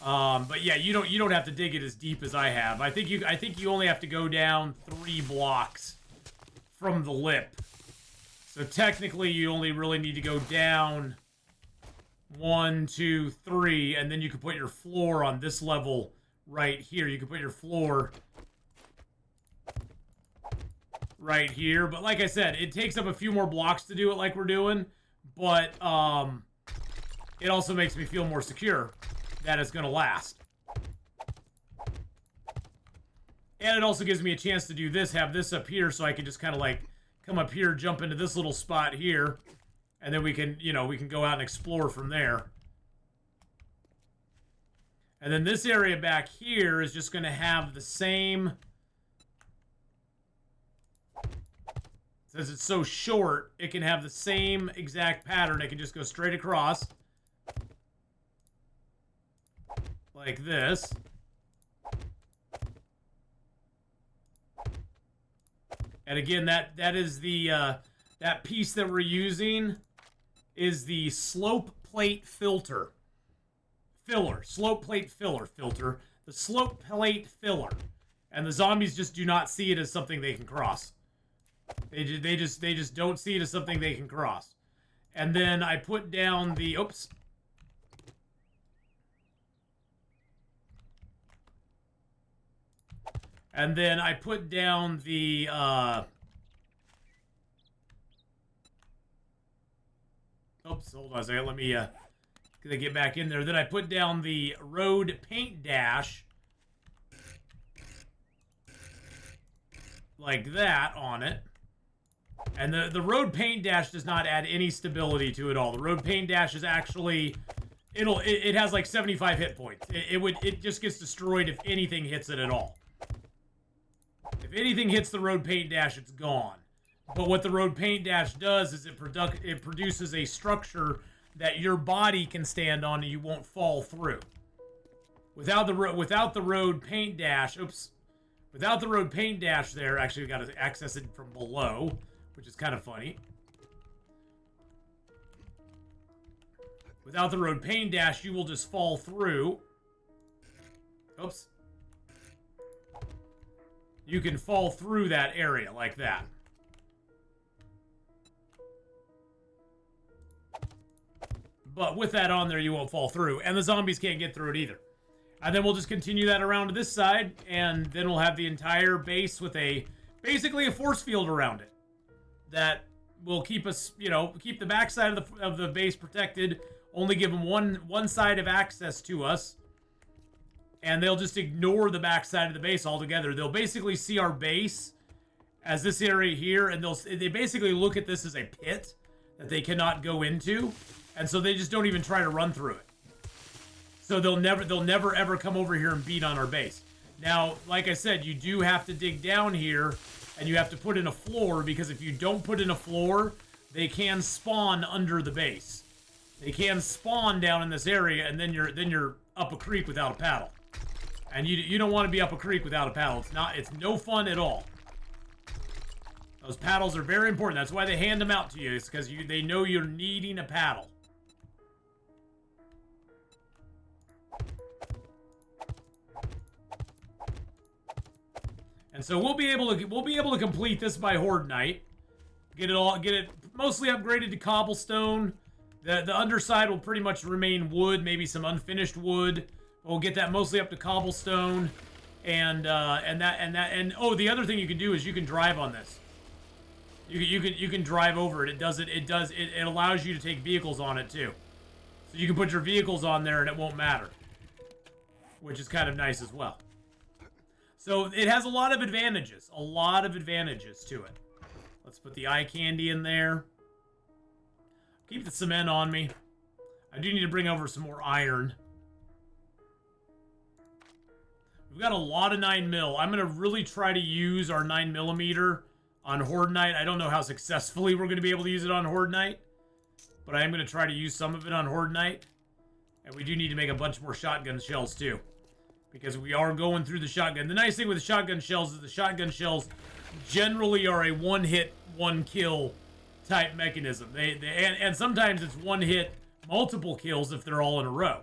But yeah, you don't have to dig it as deep as I have. I think you only have to go down 3 blocks from the lip. So technically, you only really need to go down 1, 2, 3, and then you can put your floor on this level right here. You can put your floor right here. But like I said, it takes up a few more blocks to do it like we're doing. But it also makes me feel more secure that it's going to last. And it also gives me a chance to do this, have this up here, so I can just kind of like come up here, jump into this little spot here, and then we can, you know, we can go out and explore from there. And then this area back here is just going to have the same... Since it's so short, it can have the same exact pattern. It can just go straight across. Like this. And again, that is the that piece that we're using is the slope plate filter. Slope plate filter. The slope plate filler. And the zombies just do not see it as something they can cross. They just don't see it as something they can cross. And then I put down the oops. And then I put down the, oops, hold on a second. Let me, get back in there. Then I put down the road paint dash. Like that on it. And the road paint dash does not add any stability to it all. The road paint dash is actually, it has like 75 hit points. It just gets destroyed if anything hits it at all. If anything hits the road paint dash, it's gone. But what the road paint dash does is it produces a structure that your body can stand on and you won't fall through. Without the road paint dash, without the road paint dash there, actually we got to access it from below, which is kind of funny. Without the road paint dash, you will just fall through. Oops. You can fall through that area like that. But with that on there, you won't fall through. And the zombies can't get through it either. And then we'll just continue that around to this side. And then we'll have the entire base with basically a force field around it. That will keep us, keep the backside of the base protected. Only give them one side of access to us. And they'll just ignore the backside of the base altogether. They'll basically see our base as this area here, and they basically look at this as a pit that they cannot go into, and so they just don't even try to run through it. So they'll never ever come over here and beat on our base. Now, like I said, you do have to dig down here, and you have to put in a floor, because if you don't put in a floor, they can spawn under the base. They can spawn down in this area, and then you're up a creek without a paddle. And you don't want to be up a creek without a paddle. It's no fun at all. Those paddles are very important. That's why they hand them out to you. It's because they know you're needing a paddle. And so we'll be able to complete this by Horde Night. Get it mostly upgraded to cobblestone. The underside will pretty much remain wood, maybe some unfinished wood. We'll get that mostly up to and oh, the other thing you can do is you can drive on this. You can drive over it. It allows you to take vehicles on it too. So you can put your vehicles on there and it won't matter. Which is kind of nice as well. So it has a lot of advantages. A lot of advantages to it. Let's put the eye candy in there. Keep the cement on me. I do need to bring over some more iron. We've got a lot of 9mm. I'm going to really try to use our 9mm on Horde Night. I don't know how successfully we're going to be able to use it on Horde Night. But I am going to try to use some of it on Horde Night. And we do need to make a bunch more shotgun shells too. Because we are going through the shotgun. The nice thing with the shotgun shells is the shotgun shells generally are a one-hit, one-kill type mechanism. And sometimes it's one-hit, multiple kills if they're all in a row.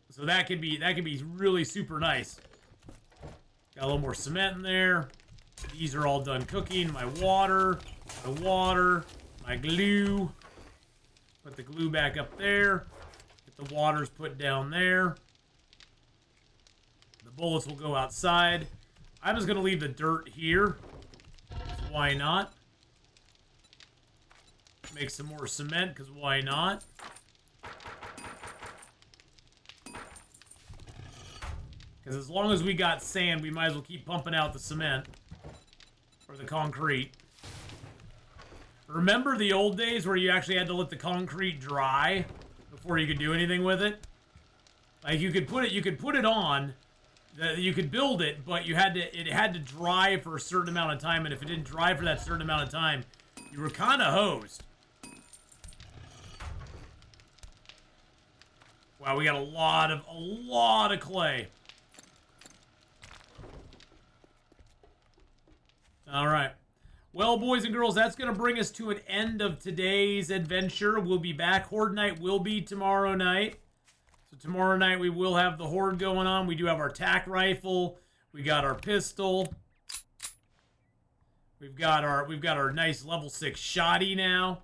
So that could be really super nice. Got a little more cement in there. These are all done cooking. My water, my glue. Put the glue back up there. Get the waters put down there. The bullets will go outside. I'm just going to leave the dirt here. Why not? Make some more cement, because why not? Because as long as we got sand, we might as well keep pumping out the cement. Or the concrete. Remember the old days where you actually had to let the concrete dry before you could do anything with it? Like you could put it on, you could build it, but it had to dry for a certain amount of time, and if it didn't dry for that certain amount of time, you were kind of hosed. Wow, we got a lot of clay. All right. Well, boys and girls, that's going to bring us to an end of today's adventure. We'll be back. Horde Night will be tomorrow night. So tomorrow night we will have the Horde going on. We do have our tac rifle. We got our pistol. We've got our nice level 6 shotty now.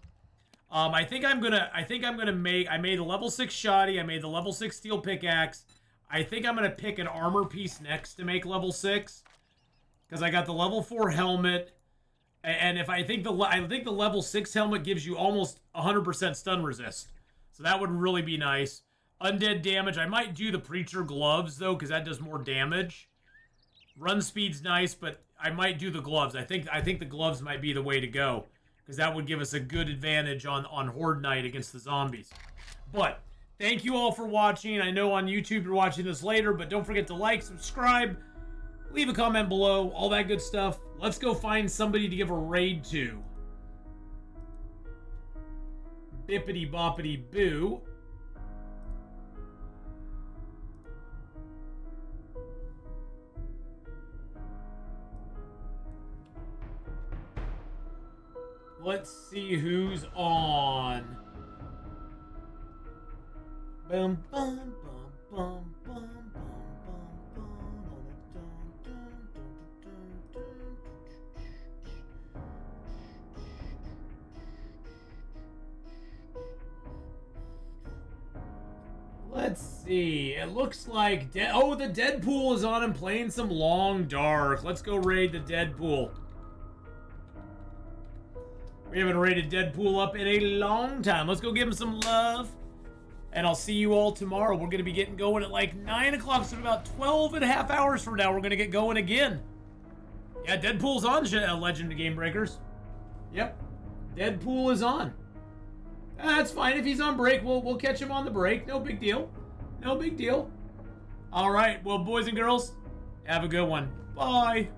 I think I'm gonna make. I made a level 6 shotty. I made the level 6 steel pickaxe. I think I'm gonna pick an armor piece next to make level 6. Because I got the level 4 helmet, and I think the level 6 helmet gives you almost 100% stun resist, so that would really be nice. Undead damage, I might do the Preacher gloves though, because that does more damage. Run speed's nice, but I might do the gloves. I think the gloves might be the way to go, because that would give us a good advantage on Horde Night against the zombies. But thank you all for watching. I know on YouTube you're watching this later, but don't forget to like, subscribe. Leave a comment below, all that good stuff. Let's go find somebody to give a raid to. Bippity boppity boo. Let's see who's on. Boom, boom, boom, boom, boom. Let's see. It looks like... the Deadpool is on and playing some Long Dark. Let's go raid the Deadpool. We haven't raided Deadpool up in a long time. Let's go give him some love. And I'll see you all tomorrow. We're going to be getting going at like 9 o'clock. So about 12 and a half hours from now, we're going to get going again. Yeah, Deadpool's on, Legend of Game Breakers. Yep. Deadpool is on. That's fine. If he's on break, we'll catch him on the break. No big deal. No big deal. All right. Well, boys and girls, have a good one. Bye.